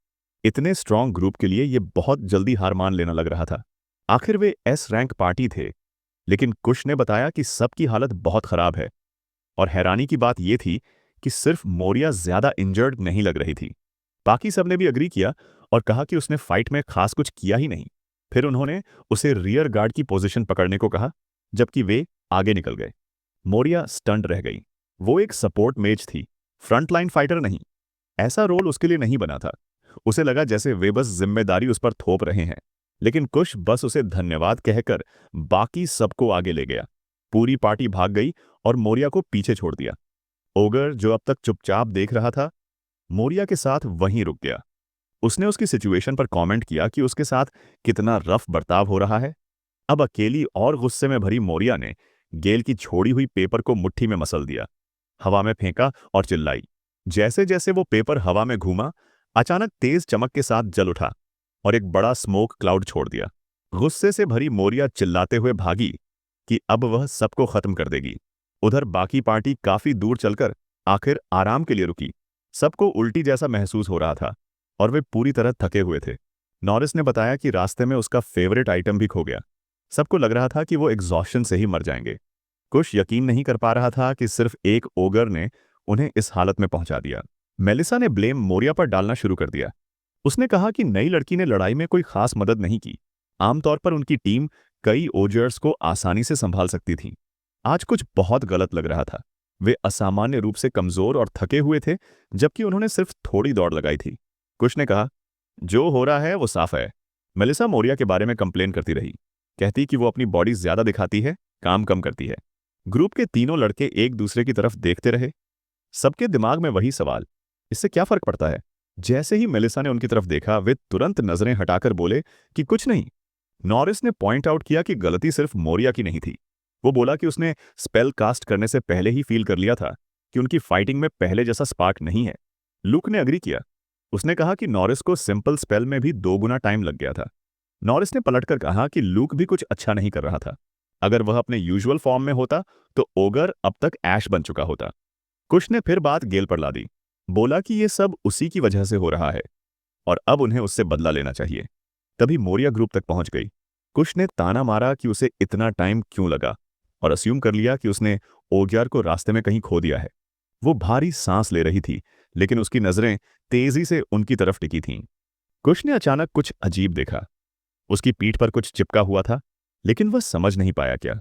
इतने स्ट्रांग ग्रुप के लिए यह बहुत जल्दी हार मान लेना लग रहा था। आखिर वे एस रैंक पार्टी थे, लेकिन कुश ने बताया कि सबकी हालत बहुत खराब है। और हैरानी की बात यह थी कि सिर्फ मोरिया ज्यादा इंजर्ड नहीं लग रही थी। बाकी सबने भी अग्री किया और कहा कि उसने फाइट में खास कुछ किया ही नहीं। फिर उन्होंने उसे रियर गार्ड की पोजीशन पकड़ने को कहा, जबकि वे आगे निकल गए। मोरिया स्टंड रह गई। वो एक सपोर्ट मेज थी, फ्रंटलाइन फाइटर नहीं। ऐसा रोल उसके लिए नहीं बना था। उसे लगा जैसे वे बस जिम्मेदारी उस पर थोप रहे हैं। लेकिन कुश बस उसे धन्यवाद कहकर बाकी सबको आगे ले गया। पूरी पार्टी भाग गई और मोरिया को पीछे छोड़ दिया। ओगर, जो अब तक चुपचाप देख रहा था, मोरिया के साथ वहीं रुक गया। उसने उसकी सिचुएशन पर कमेंट किया कि उसके साथ कितना रफ बर्ताव हो रहा है। अब अकेली और गुस्से में भरी मोरिया ने गेल की छोड़ी हुई पेपर को मुट्ठी में मसल दिया, हवा में फेंका और चिल्लाई। जैसे जैसे वो पेपर हवा में घूमा, अचानक तेज चमक के साथ जल उठा और एक बड़ा स्मोक क्लाउड छोड़ दिया। गुस्से से भरी मोरिया चिल्लाते हुए भागी कि अब वह सबको खत्म कर देगी। उधर बाकी पार्टी काफी दूर चलकर आखिर आराम के लिए रुकी। सबको उल्टी जैसा महसूस हो रहा था और वे पूरी तरह थके हुए थे। नॉरिस ने बताया कि रास्ते में उसका फेवरेट आइटम भी खो गया। सबको लग रहा था कि वो एग्जॉस्शन से ही मर जाएंगे। कुश यकीन नहीं कर पा रहा था कि सिर्फ एक ओगर ने उन्हें इस हालत में पहुंचा दिया। मेलिसा ने ब्लेम मोरिया पर डालना शुरू कर दिया। उसने कहा कि नई लड़की ने लड़ाई में कोई खास मदद नहीं की, आमतौर पर उनकी टीम कई ओजर्स को आसानी से संभाल सकती थी। आज कुछ बहुत गलत लग रहा था। वे असामान्य रूप से कमजोर और थके हुए थे, जबकि उन्होंने सिर्फ थोड़ी दौड़ लगाई थी। कुश ने कहा, जो हो रहा है वो साफ है। मेलिसा मोरिया के बारे में कंप्लेन करती रही, कहती कि वो अपनी बॉडी ज्यादा दिखाती है, काम कम करती है। ग्रुप के तीनों लड़के एक दूसरे की तरफ देखते रहे। सबके दिमाग में वही सवाल, इससे क्या फर्क पड़ता है? जैसे ही मेलिसा ने उनकी तरफ देखा, वे तुरंत नजरें हटाकर बोले कि कुछ नहीं। नॉरिस ने पॉइंट आउट किया कि गलती सिर्फ मोरिया की नहीं थी। वो बोला कि उसने स्पेल कास्ट करने से पहले ही फील कर लिया था कि उनकी फाइटिंग में पहले जैसा स्पार्क नहीं है। लूक ने अग्री किया। उसने कहा कि नॉरिस को सिंपल स्पेल में भी 2 गुना टाइम लग गया था। नॉरिस ने पलटकर कहा कि लूक भी कुछ अच्छा नहीं कर रहा था। अगर वह अपने यूजुअल फॉर्म में होता तो ओगर अब तक ऐश बन चुका होता। कुश ने फिर बात गेल पर ला दी। बोला कि ये सब उसी की वजह से हो रहा है और अब उन्हें उससे बदला लेना चाहिए। तभी मोरिया ग्रुप तक पहुंच गई। कुश ने ताना मारा कि उसे इतना टाइम क्यों लगा और अस्यूम कर लिया कि उसने ओग्यार को रास्ते में कहीं खो दिया है। वो भारी सांस ले रही थी, लेकिन उसकी नजरें तेजी से उनकी तरफ टिकी थीं। कुश ने अचानक कुछ अजीब देखा। उसकी पीठ पर कुछ चिपका हुआ था, लेकिन वह समझ नहीं पाया क्या।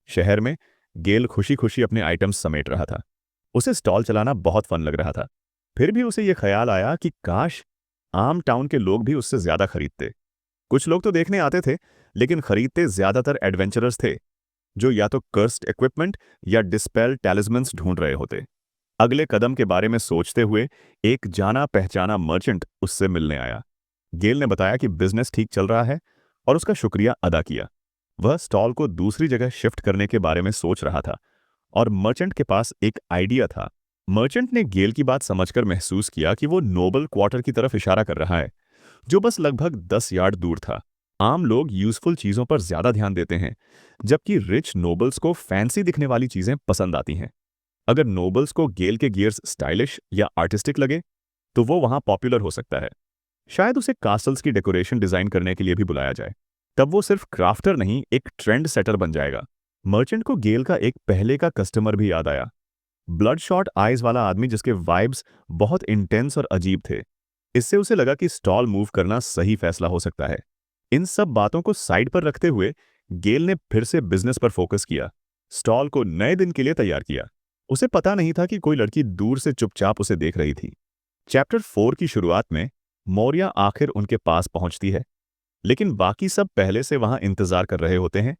शहर में गेल खुशी खुशी अपने आइटम्स समेट रहा था। उसे स्टॉल चलाना बहुत फन लग रहा था। फिर भी उसे यह ख्याल आया कि काश आम टाउन के लोग भी उससे ज्यादा खरीदते। कुछ लोग तो देखने आते थे, लेकिन खरीदते ज्यादातर एडवेंचरर्स थे, जो या तो कर्स्ड इक्विपमेंट या डिस्पेल टैलिस्मन्स ढूंढ रहे होते। अगले कदम के बारे में सोचते हुए एक जाना पहचाना मर्चेंट उससे मिलने आया। गेल ने बताया कि बिजनेस ठीक चल रहा है और उसका शुक्रिया अदा किया। वह स्टॉल को दूसरी जगह शिफ्ट करने के बारे में सोच रहा था और मर्चेंट के पास एक आइडिया था। मर्चेंट ने गेल की बात समझकर महसूस किया कि वो नोबल क्वार्टर की तरफ इशारा कर रहा है, जो बस लगभग 10 यार्ड दूर था। आम लोग यूजफुल चीजों पर ज्यादा ध्यान देते हैं, जबकि रिच नोबल्स को फैंसी दिखने वाली चीजें पसंद आती हैं। अगर नोबल्स को गेल के गियर्स स्टाइलिश या आर्टिस्टिक लगे, तो वो वहां पॉपुलर हो सकता है। शायद उसे कास्टल्स की डेकोरेशन डिजाइन करने के लिए भी बुलाया जाए। तब वो सिर्फ क्राफ्टर नहीं, एक ट्रेंड सेटर बन जाएगा। मर्चेंट को गेल का एक पहले का कस्टमर भी याद आया। ब्लड शॉट आइज वाला आदमी जिसके वाइब्स बहुत इंटेंस और अजीब थे। इससे उसे लगा कि स्टॉल मूव करना सही फैसला हो सकता है। इन सब बातों को साइड पर रखते हुए गेल ने फिर से बिजनेस पर फोकस किया। स्टॉल को नए दिन के लिए तैयार किया। उसे पता नहीं था कि कोई लड़की दूर से चुपचाप उसे देख रही थी। चैप्टर 4 की शुरुआत में मौर्या आखिर उनके पास पहुंचती है, लेकिन बाकी सब पहले से वहां इंतजार कर रहे होते हैं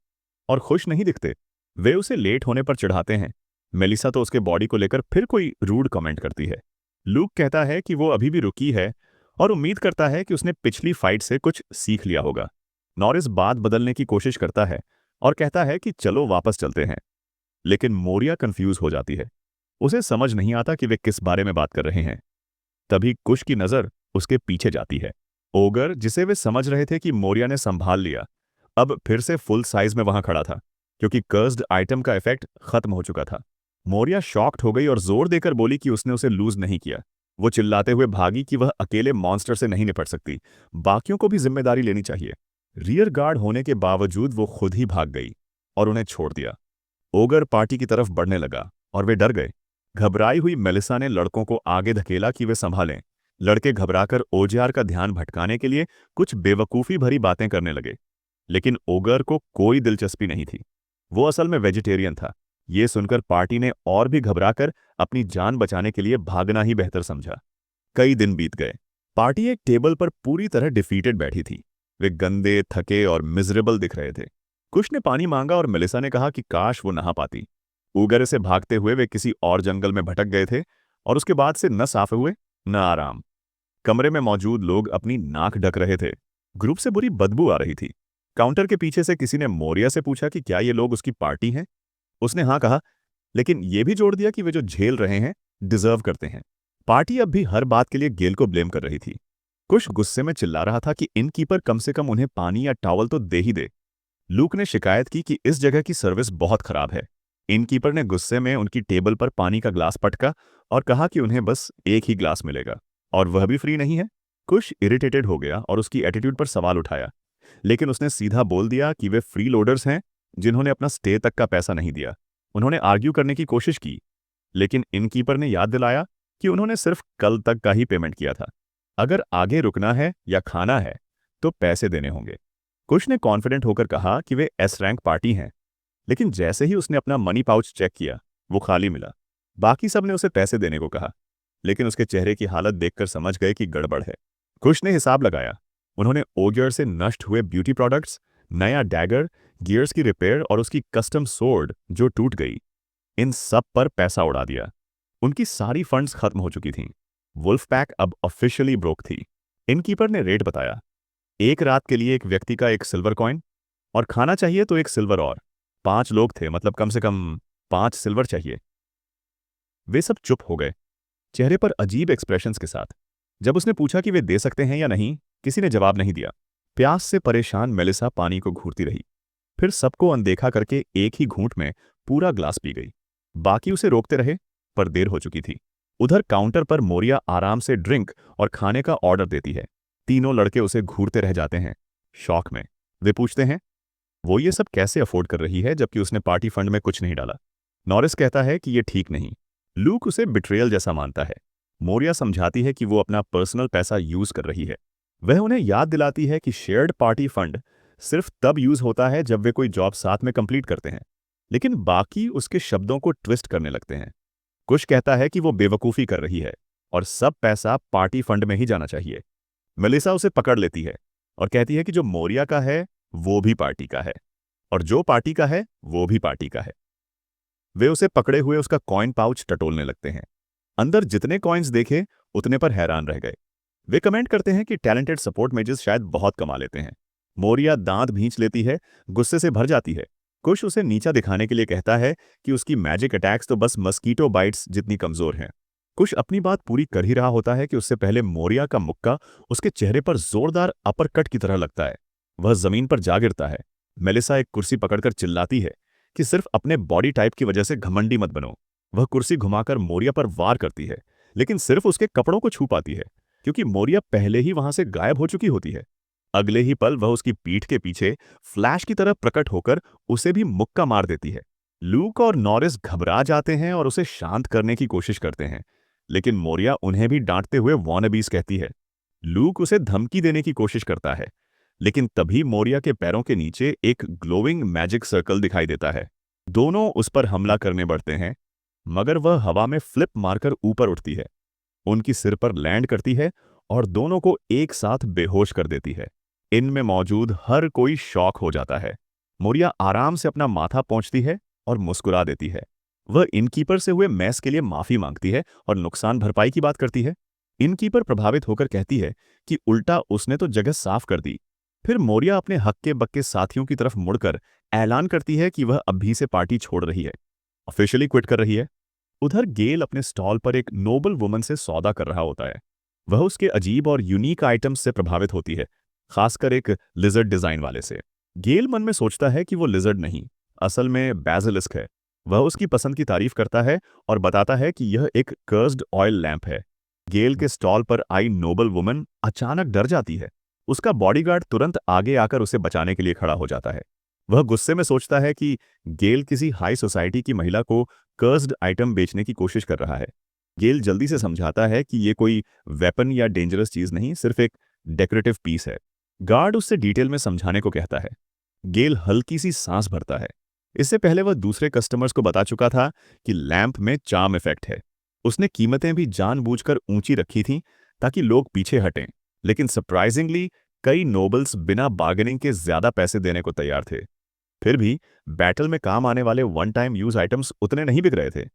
और खुश नहीं दिखते। वे उसे लेट होने पर चिढ़ाते हैं। मेलिसा तो उसके बॉडी को लेकर फिर कोई रूड कमेंट करती है। लूक कहता है कि वो अभी भी रुकी है और उम्मीद करता है कि उसने पिछली फाइट से कुछ सीख लिया होगा। नॉरिस बात बदलने की कोशिश करता है और कहता है कि चलो वापस चलते हैं, लेकिन मोरिया कंफ्यूज हो जाती है। उसे समझ नहीं आता कि वे किस बारे में बात कर रहे हैं। तभी कुश की नजर उसके पीछे जाती है। ओगर, जिसे वे समझ रहे थे कि मोरिया ने संभाल लिया, अब फिर से फुल साइज में वहां खड़ा था, क्योंकि कर्स्ड आइटम का इफेक्ट खत्म हो चुका था। मोरिया शॉक्ड हो गई और जोर देकर बोली कि उसने उसे लूज नहीं किया। वो चिल्लाते हुए भागी कि वह अकेले मॉन्स्टर से नहीं निपट सकती, बाकियों को भी जिम्मेदारी लेनी चाहिए। रियर गार्ड होने के बावजूद वो खुद ही भाग गई और उन्हें छोड़ दिया। ओगर पार्टी की तरफ बढ़ने लगा और वे डर गए। घबराई हुई मेलिसा ने लड़कों को आगे धकेला कि वे संभालें। लड़के घबराकर ओजियार का ध्यान भटकाने के लिए कुछ बेवकूफ़ी भरी बातें करने लगे, लेकिन ओगर को कोई दिलचस्पी नहीं थी। वो असल में वेजिटेरियन था। ये सुनकर पार्टी ने और भी घबराकर अपनी जान बचाने के लिए भागना ही बेहतर समझा। कई दिन बीत गए। पार्टी एक टेबल पर पूरी तरह डिफीटेड बैठी थी। वे गंदे, थके और मिजरेबल दिख रहे थे। कुश ने पानी मांगा और मेलिसा ने कहा कि काश वो नहा पाती। उगर से भागते हुए वे किसी और जंगल में भटक गए थे और उसके बाद से न साफ हुए न आराम। कमरे में मौजूद लोग अपनी नाक ढक रहे थे। ग्रुप से बुरी बदबू आ रही थी। काउंटर के पीछे से किसी ने मोरिया से पूछा कि क्या ये लोग उसकी पार्टी हैं। उसने हाँ कहा, लेकिन यह भी जोड़ दिया कि वे जो झेल रहे हैं डिजर्व करते हैं। पार्टी अब भी हर बात के लिए गेल को ब्लेम कर रही थी। कुछ गुस्से में चिल्ला रहा था कि इनकीपर कम से कम उन्हें पानी या टॉवल तो दे ही दे। लूक ने शिकायत की कि इस जगह की सर्विस बहुत खराब है। इनकीपर ने गुस्से में उनकी टेबल पर पानी का ग्लास पटका और कहा कि उन्हें बस एक ही ग्लास मिलेगा और वह भी फ्री नहीं है। कुछ इरिटेटेड हो गया और उसकी एटीट्यूड पर सवाल उठाया, लेकिन उसने सीधा बोल दिया कि वे फ्री लोडर्स हैं जिन्होंने अपना स्टे तक का पैसा नहीं दिया। उन्होंने आर्ग्यू करने की कोशिश की, लेकिन इनकीपर ने याद दिलाया कि उन्होंने सिर्फ कल तक का ही पेमेंट किया था। अगर आगे रुकना है या खाना है तो पैसे देने होंगे। कुश ने कॉन्फिडेंट होकर कहा कि वे एस रैंक पार्टी हैं, लेकिन जैसे ही उसने अपना मनी पाउच चेक किया, वो खाली मिला। बाकी सब ने उसे पैसे देने को कहा, लेकिन उसके चेहरे की हालत देखकर समझ गए कि गड़बड़ है। कुश ने हिसाब लगाया। उन्होंने ओगियर से नष्ट हुए ब्यूटी प्रोडक्ट्स, नया डैगर, गियर्स की रिपेयर और उसकी कस्टम सोर्ड जो टूट गई, इन सब पर पैसा उड़ा दिया। उनकी सारी फंड्स खत्म हो चुकी थीं। वुल्फ पैक अब ऑफिशियली ब्रोक थी। इनकीपर ने रेट बताया, एक रात के लिए एक व्यक्ति का एक सिल्वर कॉइन, और खाना चाहिए तो एक सिल्वर और। 5 लोग थे, मतलब कम से कम 5 सिल्वर चाहिए। वे सब चुप हो गए, चेहरे पर अजीब एक्सप्रेशंस के साथ। जब उसने पूछा कि वे दे सकते हैं या नहीं, किसी ने जवाब नहीं दिया। प्यास से परेशान मेलिसा पानी को घूरती रही, फिर सबको अनदेखा करके एक ही घूंट में पूरा ग्लास पी गई। बाकी उसे रोकते रहे, पर देर हो चुकी थी। उधर काउंटर पर मोरिया आराम से ड्रिंक और खाने का ऑर्डर देती है। तीनों लड़के उसे घूरते रह जाते हैं, शौक में। वे पूछते हैं वो ये सब कैसे अफोर्ड कर रही है जबकि उसने पार्टी फंड में कुछ नहीं डाला। नॉरिस कहता है कि ये ठीक नहीं। लूक उसे बिट्रेयल जैसा मानता है। मोरिया समझाती है कि वो अपना पर्सनल पैसा यूज कर रही है। वह उन्हें याद दिलाती है कि शेयर्ड पार्टी फंड सिर्फ तब यूज होता है जब वे कोई जॉब साथ में कंप्लीट करते हैं, लेकिन बाकी उसके शब्दों को ट्विस्ट करने लगते हैं। कुश कहता है कि वो बेवकूफ़ी कर रही है और सब पैसा पार्टी फंड में ही जाना चाहिए। मेलिसा उसे पकड़ लेती है और कहती है कि जो मोरिया का है वो भी पार्टी का है, और जो पार्टी का है वो भी पार्टी का है। वे उसे पकड़े हुए उसका कॉइन पाउच टटोलने लगते हैं। अंदर जितने कॉइन्स देखे उतने पर हैरान रह गए। वे कमेंट करते हैं कि टैलेंटेड सपोर्ट मेजेस शायद बहुत कमा लेते हैं। मोरिया दांत भींच लेती है, गुस्से से भर जाती है। कुश उसे नीचा दिखाने के लिए कहता है कि उसकी मैजिक अटैक्स तो बस मस्कीटो बाइट्स जितनी कमजोर हैं। कुश अपनी बात पूरी कर ही रहा होता है कि उससे पहले मोरिया का मुक्का उसके चेहरे पर जोरदार अपर कट की तरह लगता है। वह जमीन पर जा गिरता है। मेलिसा एक कुर्सी पकड़कर चिल्लाती है कि सिर्फ अपने बॉडी टाइप की वजह से घमंडी मत बनो। वह कुर्सी घुमाकर मोरिया पर वार करती है, लेकिन सिर्फ उसके कपड़ों को छू पाती है, क्योंकि मोरिया पहले ही वहां से गायब हो चुकी होती है। अगले ही पल वह उसकी पीठ के पीछे फ्लैश की तरह प्रकट होकर उसे भी मुक्का मार देती है। लूक और नॉरिस घबरा जाते हैं और उसे शांत करने की कोशिश करते हैं, लेकिन मोरिया उन्हें भी डांटते हुए वॉनबीज कहती है। लूक उसे धमकी देने की कोशिश करता है, लेकिन तभी मोरिया के पैरों के नीचे एक ग्लोइंग मैजिक सर्कल दिखाई देता है। दोनों उस पर हमला करने बढ़ते हैं, मगर वह हवा में फ्लिप मारकर ऊपर उठती है, उनकी सिर पर लैंड करती है और दोनों को एक साथ बेहोश कर देती है। इनमें मौजूद हर कोई शॉक हो जाता है। मोरिया आराम से अपना माथा पोंछती है और मुस्कुरा देती है। वह इनकीपर से हुए मैस के लिए माफी मांगती है और नुकसान भरपाई की बात करती है। इनकीपर प्रभावित होकर कहती है कि उल्टा उसने तो जगह साफ कर दी। फिर मोरिया अपने हक्के बक्के साथियों की तरफ मुड़कर ऐलान करती है कि वह अभी से पार्टी छोड़ रही है, ऑफिशियली क्विट कर रही है। उधर गेल अपने स्टॉल पर एक नोबल वुमन से सौदा कर रहा होता है। वह उसके अजीब और यूनिक आइटम्स से प्रभावित होती है, खासकर एक लिजर्ड डिजाइन वाले से। गेल मन में सोचता है कि वो लिजर्ड नहीं, असल में बैजिलिस्क है। वह उसकी पसंद की तारीफ करता है और बताता है कि यह एक कर्स्ड ऑयल लैंप है। गेल के स्टॉल पर आई नोबल वुमन अचानक डर जाती है। उसका बॉडीगार्ड तुरंत आगे आकर उसे बचाने के लिए खड़ा हो जाता है। वह गुस्से में सोचता है कि गेल किसी हाई सोसाइटी की महिला को कर्स्ड आइटम बेचने की कोशिश कर रहा है। गेल जल्दी से समझाता है कि ये कोई वेपन या डेंजरस चीज नहीं, सिर्फ एक डेकोरेटिव पीस है। गार्ड उससे डिटेल में समझाने को कहता है। गेल हल्की सी सांस भरता है। इससे पहले वह दूसरे कस्टमर्स को बता चुका था कि लैंप में चार्म इफेक्ट है। उसने कीमतें भी जानबूझकर ऊंची रखी थीं ताकि लोग पीछे हटें, लेकिन सरप्राइजिंगली कई नोबल्स बिना बार्गेनिंग के ज्यादा पैसे देने को तैयार थे। फिर भी बैटल में काम आने वाले वन टाइम यूज आइटम्स उतने नहीं बिक रहे थे।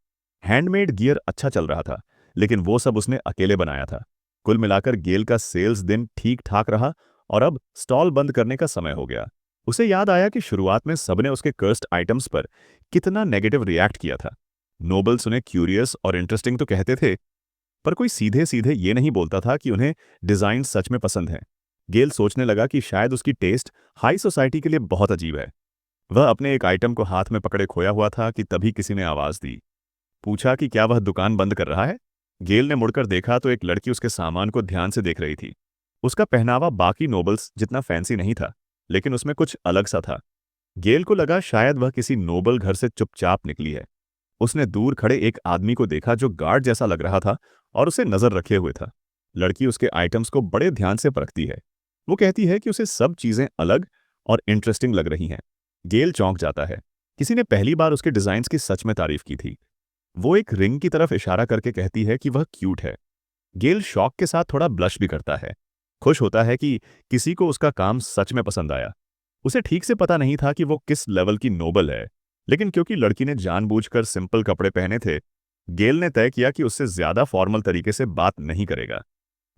हैंडमेड गियर अच्छा चल रहा था, लेकिन वो सब उसने अकेले बनाया था। कुल मिलाकर गेल का सेल्स दिन ठीक ठाक रहा और अब स्टॉल बंद करने का समय हो गया। उसे याद आया कि शुरुआत में सबने उसके कर्स्ड आइटम्स पर कितना नेगेटिव रिएक्ट किया था। नोबल्स उन्हें क्यूरियस और इंटरेस्टिंग तो कहते थे, पर कोई सीधे सीधे ये नहीं बोलता था कि उन्हें डिजाइन सच में पसंद है। गेल सोचने लगा कि शायद उसकी टेस्ट हाई सोसाइटी के लिए बहुत अजीब है। वह अपने एक आइटम को हाथ में पकड़े खोया हुआ था कि तभी किसी ने आवाज दी। पूछा कि क्या वह दुकान बंद कर रहा है। गेल ने मुड़कर देखा तो एक लड़की उसके सामान को ध्यान से देख रही थी। उसका पहनावा बाकी नोबल्स जितना फैंसी नहीं था, लेकिन उसमें कुछ अलग सा था। गेल को लगा शायद वह किसी नोबल घर से चुपचाप निकली है। उसने दूर खड़े एक आदमी को देखा जो गार्ड जैसा लग रहा था और उसे नजर रखे हुए था। लड़की उसके आइटम्स को बड़े ध्यान से परखती है। वो कहती है कि उसे सब चीजें अलग और इंटरेस्टिंग लग रही हैं। गेल चौंक जाता है। किसी ने पहली बार उसके डिजाइन्स की सच में तारीफ की थी। वो एक रिंग की तरफ इशारा करके कहती है कि वह क्यूट है। गेल शौक के साथ थोड़ा ब्लश भी करता है। खुश होता है कि किसी को उसका काम सच में पसंद आया। उसे ठीक से पता नहीं था कि वो किस लेवल की नोबल है, लेकिन क्योंकि लड़की ने जानबूझकर सिंपल कपड़े पहने थे, गेल ने तय किया कि उससे ज्यादा फॉर्मल तरीके से बात नहीं करेगा।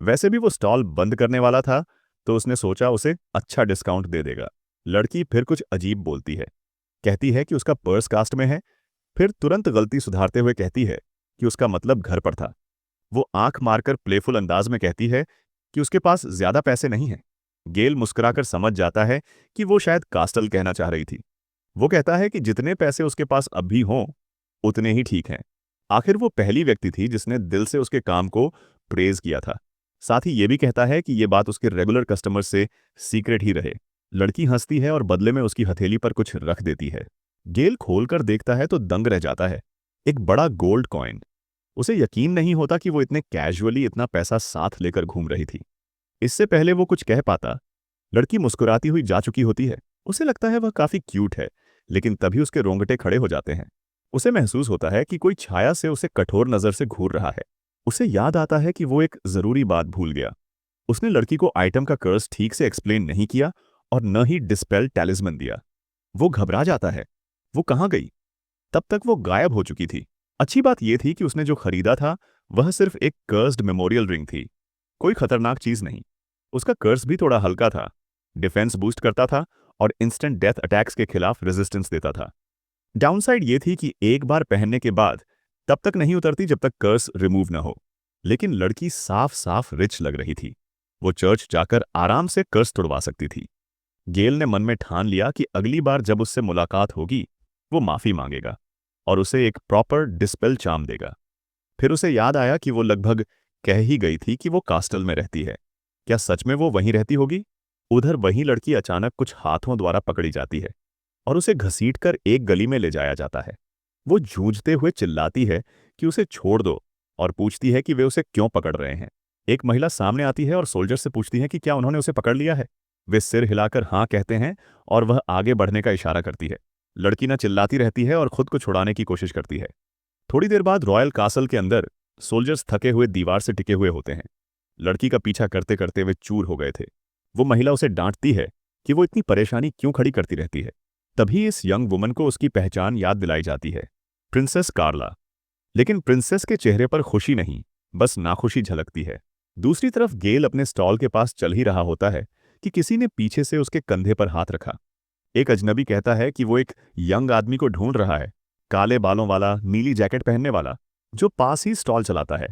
वैसे भी वो स्टॉल बंद करने वाला था, तो उसने सोचा उसे अच्छा डिस्काउंट दे देगा। लड़की फिर कुछ अजीब बोलती है। कहती है कि उसका पर्स कास्ट में है, फिर तुरंत गलती सुधारते हुए कहती है कि उसका मतलब घर पर था। वो आंख मारकर प्लेफुल अंदाज में कहती है कि उसके पास ज्यादा पैसे नहीं हैं। गेल मुस्कुराकर समझ जाता है कि वो शायद कास्टल कहना चाह रही थी। वो कहता है कि जितने पैसे उसके पास अभी हों, उतने ही ठीक हैं। आखिर वो पहली व्यक्ति थी जिसने दिल से उसके काम को प्रेज किया था। साथ ही ये भी कहता है कि ये बात उसके रेगुलर कस्टमर से सीक्रेट ही रहे। लड़की हंसती है और बदले में उसकी हथेली पर कुछ रख देती है। गेल खोलकर देखता है तो दंग रह जाता है। एक बड़ा गोल्ड कॉइन। उसे यकीन नहीं होता कि वो इतने कैजुअली इतना पैसा साथ लेकर घूम रही थी। इससे पहले वो कुछ कह पाता, लड़की मुस्कुराती हुई जा चुकी होती है। उसे लगता है वह काफी क्यूट है, लेकिन तभी उसके रोंगटे खड़े हो जाते हैं। उसे महसूस होता है कि कोई छाया से उसे कठोर नजर से घूर रहा है। उसे याद आता है कि वो एक जरूरी बात भूल गया। उसने लड़की को आइटम का कर्स ठीक से एक्सप्लेन नहीं किया और न ही डिस्पेल टैलिस्मन दिया। वो घबरा जाता है। वो कहाँ गई? तब तक वो गायब हो चुकी थी। अच्छी बात यह थी कि उसने जो खरीदा था वह सिर्फ एक कर्स्ड मेमोरियल रिंग थी, कोई खतरनाक चीज नहीं। उसका कर्स भी थोड़ा हल्का था, डिफेंस बूस्ट करता था और इंस्टेंट डेथ अटैक्स के खिलाफ रेजिस्टेंस देता था। डाउनसाइड ये थी कि एक बार पहनने के बाद तब तक नहीं उतरती जब तक कर्स रिमूव ना हो। लेकिन लड़की साफ साफ रिच लग रही थी। वो चर्च जाकर आराम से कर्स तुड़वा सकती थी। गेल ने मन में ठान लिया कि अगली बार जब उससे मुलाकात होगी, वो माफी मांगेगा और उसे एक प्रॉपर डिस्पेल चार्म देगा। फिर उसे याद आया कि वो लगभग कह ही गई थी कि वो कास्टल में रहती है। क्या सच में वो वहीं रहती होगी? उधर वहीं लड़की अचानक कुछ हाथों द्वारा पकड़ी जाती है और उसे घसीटकर एक गली में ले जाया जाता है। वो जूझते हुए चिल्लाती है कि उसे छोड़ दो और पूछती है कि वे उसे क्यों पकड़ रहे हैं। एक महिला सामने आती है और सोल्जर से पूछती है कि क्या उन्होंने उसे पकड़ लिया है। वे सिर हिलाकर हाँ कहते हैं और वह आगे बढ़ने का इशारा करती है। लड़की ना चिल्लाती रहती है और खुद को छुड़ाने की कोशिश करती है। थोड़ी देर बाद रॉयल कासल के अंदर सोल्जर्स थके हुए दीवार से टिके हुए होते हैं। लड़की का पीछा करते करते वे चूर हो गए थे। वो महिला उसे डांटती है कि वो इतनी परेशानी क्यों खड़ी करती रहती है। तभी इस यंग वुमन को उसकी पहचान याद दिलाई जाती है, प्रिंसेस कार्ला। लेकिन प्रिंसेस के चेहरे पर खुशी नहीं, बस नाखुशी झलकती है। दूसरी तरफ गेल अपने स्टॉल के पास चल ही रहा होता है कि किसी ने पीछे से उसके कंधे पर हाथ रखा। एक अजनबी कहता है कि वो एक यंग आदमी को ढूंढ रहा है, काले बालों वाला, नीली जैकेट पहनने वाला, जो पास ही स्टॉल चलाता है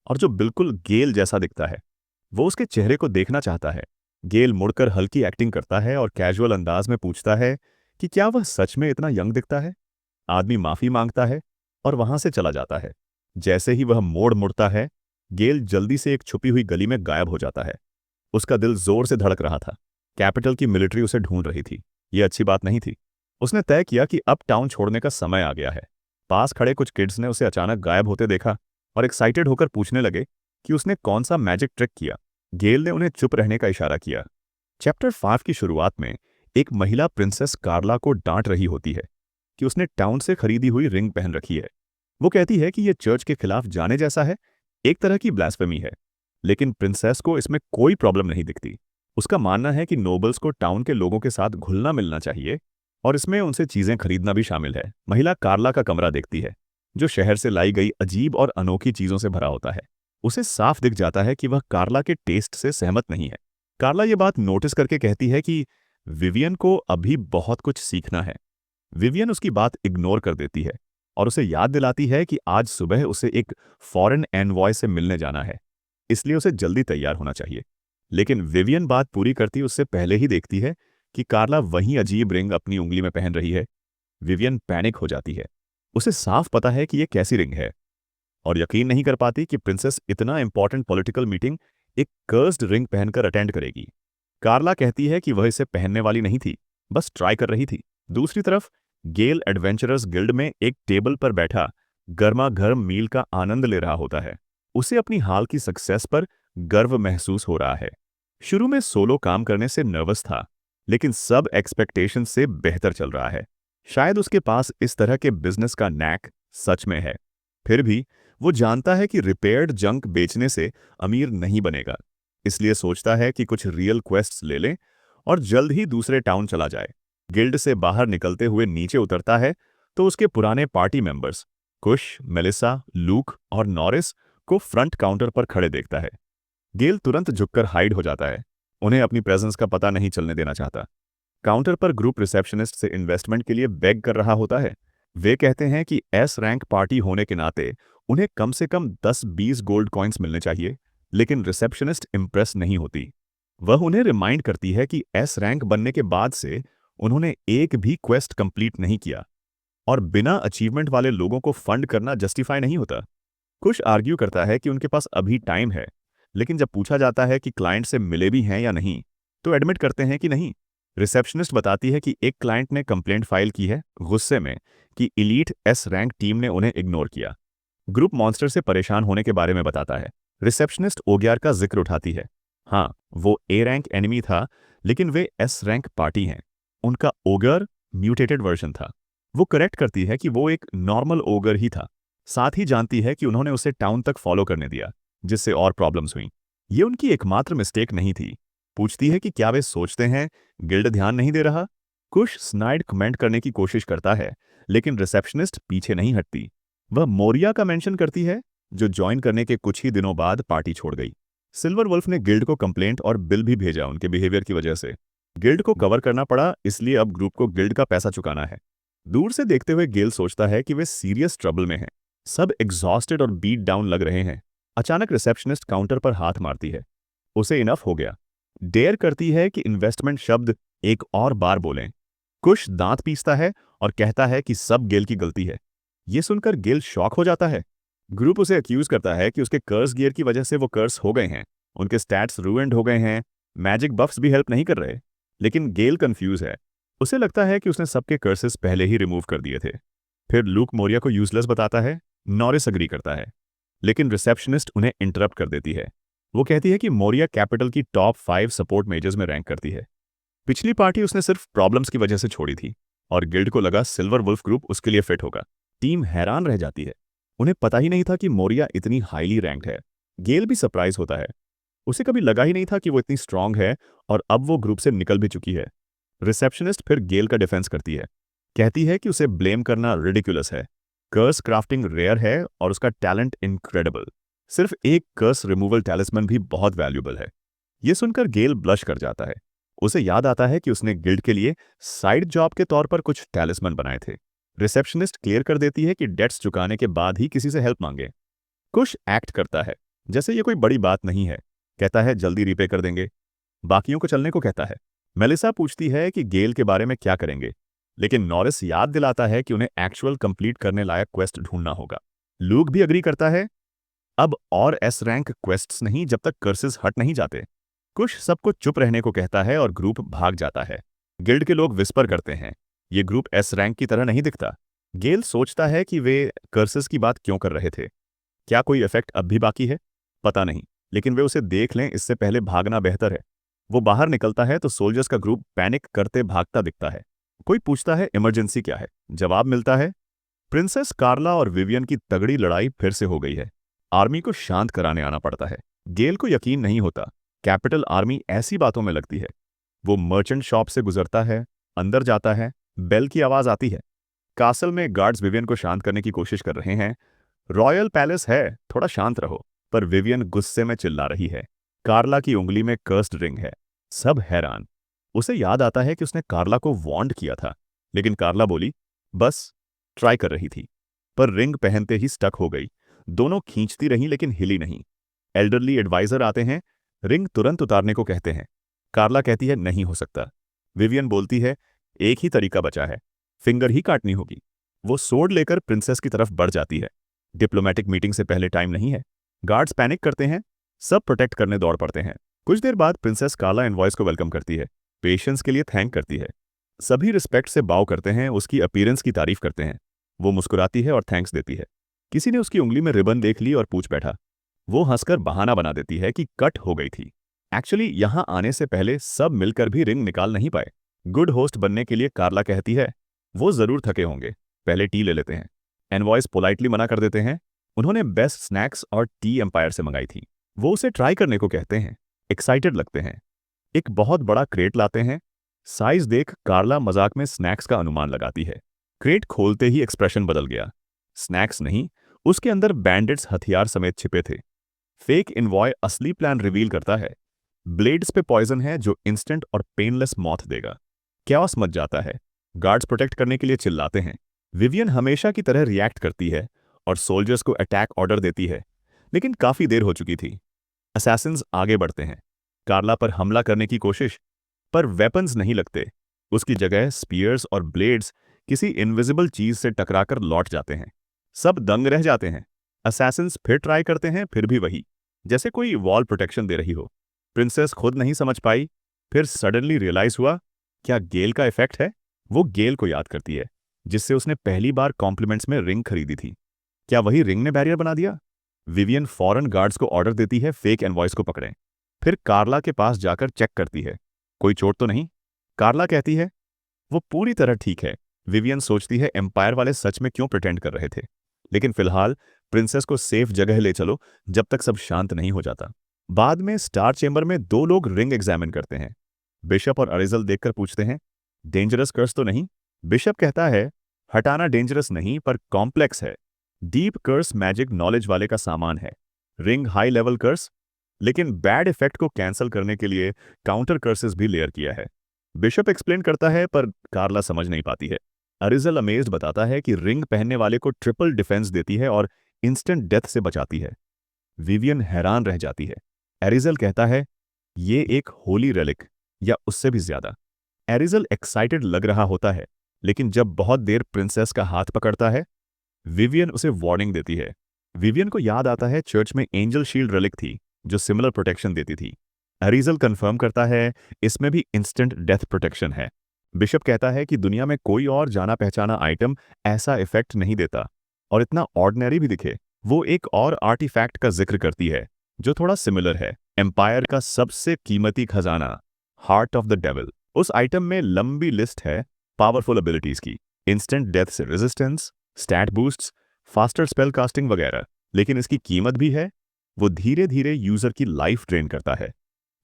और जो बिल्कुल गेल जैसा दिखता है। वो उसके चेहरे को देखना चाहता है। गेल मुड़कर हल्की एक्टिंग करता है और कैजुअल अंदाज में पूछता है कि क्या वह सच में इतना यंग दिखता है। आदमी माफी मांगता है और वहां से चला जाता है। जैसे ही वह मोड़ मुड़ता है, गेल जल्दी से एक छुपी हुई गली में गायब हो जाता है। उसका दिल जोर से धड़क रहा था। कैपिटल की मिलिट्री उसे ढूंढ रही थी। यह अच्छी बात नहीं थी। उसने तय किया कि अब टाउन छोड़ने का समय आ गया है। पास खड़े कुछ किड्स ने उसे अचानक गायब होते देखा और एक्साइटेड होकर पूछने लगे कि उसने कौन सा मैजिक ट्रिक किया। गेल ने उन्हें चुप रहने का इशारा किया। चैप्टर 5 की शुरुआत में एक महिला प्रिंसेस कार्ला को डांट रही होती है कि उसने टाउन से खरीदी हुई रिंग पहन रखी है। वो कहती है कि यह चर्च के खिलाफ जाने जैसा है, एक तरह की ब्लास्फेमी है। लेकिन प्रिंसेस को इसमें कोई प्रॉब्लम नहीं दिखती। उसका मानना है कि नोबल्स को टाउन के लोगों के साथ घुलना मिलना चाहिए और इसमें उनसे चीजें खरीदना भी शामिल है। महिला कार्ला का कमरा देखती है, जो शहर से लाई गई अजीब और अनोखी चीजों से भरा होता है। उसे साफ दिख जाता है कि वह कार्ला के टेस्ट से सहमत नहीं है। कार्ला ये बात नोटिस करके कहती है कि विवियन को अभी बहुत कुछ सीखना है। विवियन उसकी बात इग्नोर कर देती है और उसे याद दिलाती है कि आज सुबह उसे एक फॉरेन एनवॉय से मिलने जाना है, इसलिए उसे जल्दी तैयार होना चाहिए। लेकिन विवियन बात पूरी करती उससे पहले ही देखती है कि कार्ला वही अजीब रिंग अपनी उंगली में पहन रही है। विवियन पैनिक हो जाती है। उसे साफ पता है कि यह कैसी रिंग है और यकीन नहीं कर पाती कि प्रिंसेस इतना इंपॉर्टेंट पॉलिटिकल मीटिंग एक कर्स्ड रिंग पहनकर अटेंड करेगी। कार्ला कहती है कि वह इसे पहनने वाली नहीं थी, बस ट्राई कर रही थी। दूसरी तरफ गेल एडवेंचरर्स गिल्ड में एक टेबल पर बैठा गर्मा गर्म मील का आनंद ले रहा होता है। उसे अपनी हाल की सक्सेस पर गर्व महसूस हो रहा है। शुरू में सोलो काम करने से नर्वस था, लेकिन सब एक्सपेक्टेशन से बेहतर चल रहा है। शायद उसके पास इस तरह के बिजनेस का नैक सच में है। फिर भी वो जानता है कि रिपेयर्ड जंक बेचने से अमीर नहीं बनेगा, इसलिए सोचता है कि कुछ रियल क्वेस्ट्स ले लें और जल्द ही दूसरे टाउन चला जाए। गिल्ड से बाहर निकलते हुए नीचे उतरता है तो उसके पुराने पार्टी मेंबर्स कुश, मेलिसा, लूक और नॉरिस को फ्रंट काउंटर पर खड़े देखता है। गेल तुरंत झुककर हाइड हो जाता है। उन्हें अपनी प्रेजेंस का पता नहीं चलने देना चाहता। काउंटर पर ग्रुप रिसेप्शनिस्ट से इन्वेस्टमेंट के लिए बेग कर रहा होता है। वे कहते हैं कि एस रैंक पार्टी होने के नाते उन्हें कम से कम 10-20 गोल्ड कॉइन्स मिलने चाहिए, लेकिन रिसेप्शनिस्ट इम्प्रेस नहीं होती। वह उन्हें रिमाइंड करती है कि एस रैंक बनने के बाद से उन्होंने एक भी क्वेस्ट कंप्लीट नहीं किया और बिना अचीवमेंट वाले लोगों को फंड करना जस्टिफाई नहीं होता। कुछ आर्ग्यू करता है कि उनके पास अभी टाइम है, लेकिन जब पूछा जाता है कि क्लाइंट से मिले भी हैं या नहीं, तो एडमिट करते हैं कि नहीं। रिसेप्शनिस्ट बताती है कि एक क्लाइंट ने कंप्लेंट फाइल की है गुस्से में कि इलीट एस रैंक टीम ने उन्हें इग्नोर किया। ग्रुप मॉन्स्टर से परेशान होने के बारे में बताता है। रिसेप्शनिस्ट ओग्यार का जिक्र उठाती है। हाँ, वो ए रैंक एनिमी था, लेकिन वे एस रैंक पार्टी हैं। उनका ओगर म्यूटेटेड वर्जन था। वो करेक्ट करती है कि वो एक नॉर्मल ओगर ही था। साथ ही जानती है कि उन्होंने उसे टाउन तक फॉलो करने दिया, जिससे और प्रॉब्लम्स हुई। ये उनकी एकमात्र मिस्टेक नहीं थी। पूछती है कि क्या वे सोचते हैं गिल्ड ध्यान नहीं दे रहा। कुछ स्नाइड कमेंट करने की कोशिश करता है, लेकिन रिसेप्शनिस्ट पीछे नहीं हटती। वह मोरिया का मेंशन करती है, जो ज्वाइन करने के कुछ ही दिनों बाद पार्टी छोड़ गई। सिल्वर वुल्फ ने गिल्ड को कंप्लेंट और बिल भी भेजा उनके बिहेवियर की वजह से। गिल्ड को कवर करना पड़ा, इसलिए अब ग्रुप को गिल्ड का पैसा चुकाना है। दूर से देखते हुए गेल सोचता है कि वे सीरियस ट्रबल में हैं। सब एग्जॉस्टेड और बीट डाउन लग रहे हैं। अचानक रिसेप्शनिस्ट काउंटर पर हाथ मारती है। उसे इनफ हो गया। डेयर करती है कि इन्वेस्टमेंट शब्द एक और बार बोलें। कुश दांत पीसता है और कहता है कि सब गेल की गलती है। यह सुनकर गेल शॉक हो जाता है। ग्रुप उसे अक्यूज करता है कि उसके कर्स गियर की वजह से वो कर्स हो गए हैं। उनके स्टैट्स रूएंड हो गए हैं। मैजिक बफ्स भी हेल्प नहीं कर रहे। लेकिन गेल कंफ्यूज है। उसे लगता है कि उसने सबके कर्सेस पहले ही रिमूव कर दिए थे। फिर लूक मोरिया को यूजलेस बताता है। नॉरिस अग्री करता है, लेकिन रिसेप्शनिस्ट उन्हें इंटरप्ट कर देती है। वो कहती है कि मोरिया कैपिटल की टॉप 5 सपोर्ट मेजर्स में रैंक करती है। पिछली पार्टी उसने सिर्फ प्रॉब्लम्स की वजह से छोड़ी थी और गिल्ड को लगा सिल्वर वुल्फ ग्रुप उसके लिए फिट होगा। टीम हैरान रह जाती है। उन्हें पता ही नहीं था कि मोरिया इतनी हाईली रैंक्ड है। गेल भी सरप्राइज होता है। उसे कभी लगा ही नहीं था कि वो इतनी स्ट्रांग है और अब वो ग्रुप से निकल भी चुकी है। रिसेप्शनिस्ट फिर गेल का डिफेंस करती है। कहती है कि उसे ब्लेम करना रिडिकुलस है। कर्स क्राफ्टिंग रेयर है और उसका टैलेंट इनक्रेडिबल। सिर्फ एक कर्स रिमूवल टैलिस्मन भी बहुत वैल्यूबल है। यह सुनकर गेल ब्लश कर जाता है। उसे याद आता है कि उसने गिल्ड के लिए साइड जॉब के तौर पर कुछ टैलिस्मन बनाए थे। रिसेप्शनिस्ट क्लियर कर देती है कि डेट्स चुकाने के बाद ही किसी से हेल्प मांगे। कुश एक्ट करता है जैसे ये कोई बड़ी बात नहीं है। कहता है जल्दी रीपे कर देंगे। बाकियों को चलने को कहता है। मेलिसा पूछती है कि गेल के बारे में क्या करेंगे, लेकिन नॉरिस याद दिलाता है कि उन्हें एक्चुअल कंप्लीट करने लायक क्वेस्ट ढूंढना होगा। लूक भी अग्री करता है। अब और एस रैंक क्वेस्ट्स नहीं जब तक कर्सेस हट नहीं जाते। कुश सबको चुप रहने को कहता है और ग्रुप भाग जाता है। गिल्ड के लोग विस्पर करते हैं, ये ग्रुप एस रैंक की तरह नहीं दिखता। गेल सोचता है कि वे कर्सेस की बात क्यों कर रहे थे। क्या कोई इफेक्ट अब भी बाकी है? पता नहीं, लेकिन वे उसे देख लें इससे पहले भागना बेहतर है। वो बाहर निकलता है तो सोल्जर्स का ग्रुप पैनिक करते भागता दिखता है। कोई पूछता है इमरजेंसी क्या है। जवाब मिलता है प्रिंसेस कार्ला और विवियन की तगड़ी लड़ाई फिर से हो गई है। आर्मी को शांत कराने आना पड़ता है। गेल को यकीन नहीं होता कैपिटल आर्मी ऐसी बातों में लगती है। वो मर्चेंट शॉप से गुजरता है, अंदर जाता है, बेल की आवाज आती है। कासल में गार्ड्स विवियन को शांत करने की कोशिश कर रहे हैं। रॉयल पैलेस है, थोड़ा शांत रहो। पर विवियन गुस्से में चिल्ला रही है। कार्ला की उंगली में कर्स्ड रिंग है। सब हैरान। उसे याद आता है कि उसने कार्ला को वार्न किया था, लेकिन कार्ला बोली बस ट्राई कर रही थी। पर रिंग पहनते ही स्टक हो गई। दोनों खींचती रहीं लेकिन हिली नहीं। एल्डरली एडवाइजर आते हैं, रिंग तुरंत उतारने को कहते हैं। कार्ला कहती है नहीं हो सकता। विवियन बोलती है एक ही तरीका बचा है, फिंगर ही काटनी होगी। वो सोर्ड लेकर प्रिंसेस की तरफ बढ़ जाती है। डिप्लोमेटिक मीटिंग से पहले टाइम नहीं है। गार्ड्स पैनिक करते हैं, सब प्रोटेक्ट करने दौड़ पड़ते हैं। कुछ देर बाद प्रिंसेस कार्ला इनवॉइस को वेलकम करती है, पेशेंस के लिए थैंक करती है। सभी रिस्पेक्ट से बाव करते हैं, उसकी अपीयरेंस की तारीफ करते हैं। वो मुस्कुराती है और थैंक्स देती है। किसी ने उसकी उंगली में रिबन देख ली और पूछ बैठा। वो हंसकर बहाना बना देती है कि कट हो गई थी। एक्चुअली यहां आने से पहले सब मिलकर भी रिंग निकाल नहीं पाए। गुड होस्ट बनने के लिए कार्ला कहती है, वो जरूर थके होंगे, पहले टी ले लेते हैं। एनवॉयस पोलाइटली मना कर देते हैं। उन्होंने बेस्ट स्नैक्स और टी एम्पायर से मंगाई थी। वो उसे ट्राई करने को कहते हैं, एक्साइटेड लगते हैं। एक बहुत बड़ा क्रेट लाते हैं। साइज देख कार्ला मजाक में स्नैक्स का अनुमान लगाती है। क्रेट खोलते ही एक्सप्रेशन बदल गया। स्नैक्स नहीं, उसके अंदर बैंडेड्स हथियार समेत छिपे थे। फेक इनवॉय असली प्लान रिवील करता है। ब्लेड्स पे पॉइजन है जो इंस्टेंट और पेनलेस मौत देगा। क्याओस मच जाता है। गार्ड्स प्रोटेक्ट करने के लिए चिल्लाते हैं। विवियन हमेशा की तरह रिएक्ट करती है और सोल्जर्स को अटैक ऑर्डर देती है, लेकिन काफी देर हो चुकी थी। असैसिन्स आगे बढ़ते हैं। कार्ला पर हमला करने की कोशिश, पर वेपन्स नहीं लगते। उसकी जगह स्पीयर्स और ब्लेड्स किसी इनविजिबल चीज से टकराकर लौट जाते हैं। सब दंग रह जाते हैं। असैसिन्स फिर ट्राई करते हैं, फिर भी वही, जैसे कोई वॉल प्रोटेक्शन दे रही हो। प्रिंसेस खुद नहीं समझ पाई। फिर सडनली रियलाइज हुआ, क्या गेल का इफेक्ट है? वो गेल को याद करती है, जिससे उसने पहली बार कॉम्प्लीमेंट्स में रिंग खरीदी थी। क्या वही रिंग ने बैरियर बना दिया? विवियन फौरन गार्ड्स को ऑर्डर देती है फेक एनवॉइस को पकड़ें। फिर कार्ला के पास जाकर चेक करती है, कोई चोट तो नहीं? कार्ला कहती है वो पूरी तरह ठीक है। विवियन सोचती है एम्पायर वाले सच में क्यों प्रिटेंड कर रहे थे, लेकिन फिलहाल प्रिंसेस को सेफ जगह ले चलो जब तक सब शांत नहीं हो जाता। बाद में स्टार चेंबर में दो लोग रिंग एग्जामिन करते हैं। बिशप और अरिजल देखकर पूछते हैं, डेंजरस कर्स तो नहीं? बिशप कहता है, हटाना डेंजरस नहीं पर कॉम्प्लेक्स है। डीप कर्स मैजिक नॉलेज वाले का सामान है। रिंग हाई लेवल कर्स, लेकिन बैड इफेक्ट को कैंसिल करने के लिए काउंटर कर्सेस भी लेयर किया है। बिशप एक्सप्लेन करता है पर कार्ला समझ नहीं पाती है। अरिजल अमेज्ड बताता है कि रिंग पहनने वाले को ट्रिपल डिफेंस देती है और इंस्टेंट डेथ से बचाती है। विवियन हैरान रह जाती है। एरिजल कहता है, ये एक होली रेलिक, या उससे भी ज्यादा। एरिजल एक्साइटेड लग रहा होता है, लेकिन जब बहुत देर प्रिंसेस का हाथ पकड़ता है, विवियन उसे वार्निंग देती है। विवियन को याद आता है चर्च में एंजल शील्ड रेलिक थी जो सिमिलर प्रोटेक्शन देती थी। एरिजल कंफर्म करता है इसमें भी इंस्टेंट डेथ प्रोटेक्शन है। बिशप कहता है कि दुनिया में कोई और जाना पहचाना आइटम ऐसा इफेक्ट नहीं देता, और इतना ऑर्डिनरी भी दिखे। वो एक और आर्टिफैक्ट का जिक्र करती है जो थोड़ा सिमिलर है, एम्पायर का सबसे कीमती खजाना, हार्ट ऑफ द डेविल। उस आइटम में लंबी लिस्ट है पावरफुल एबिलिटीज की, इंस्टेंट डेथ से resistance, stat boosts, faster spell casting वगैरह। लेकिन इसकी कीमत भी है। वो धीरे धीरे यूजर की लाइफ ड्रेन करता है,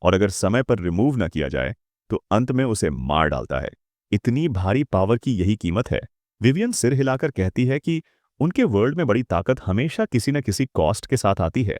और अगर समय पर रिमूव न किया जाए तो अंत में उसे मार डालता है। इतनी भारी पावर की यही कीमत है। विवियन सिर हिलाकर कहती है कि उनके वर्ल्ड में बड़ी ताकत हमेशा किसी न किसी कॉस्ट के साथ आती है।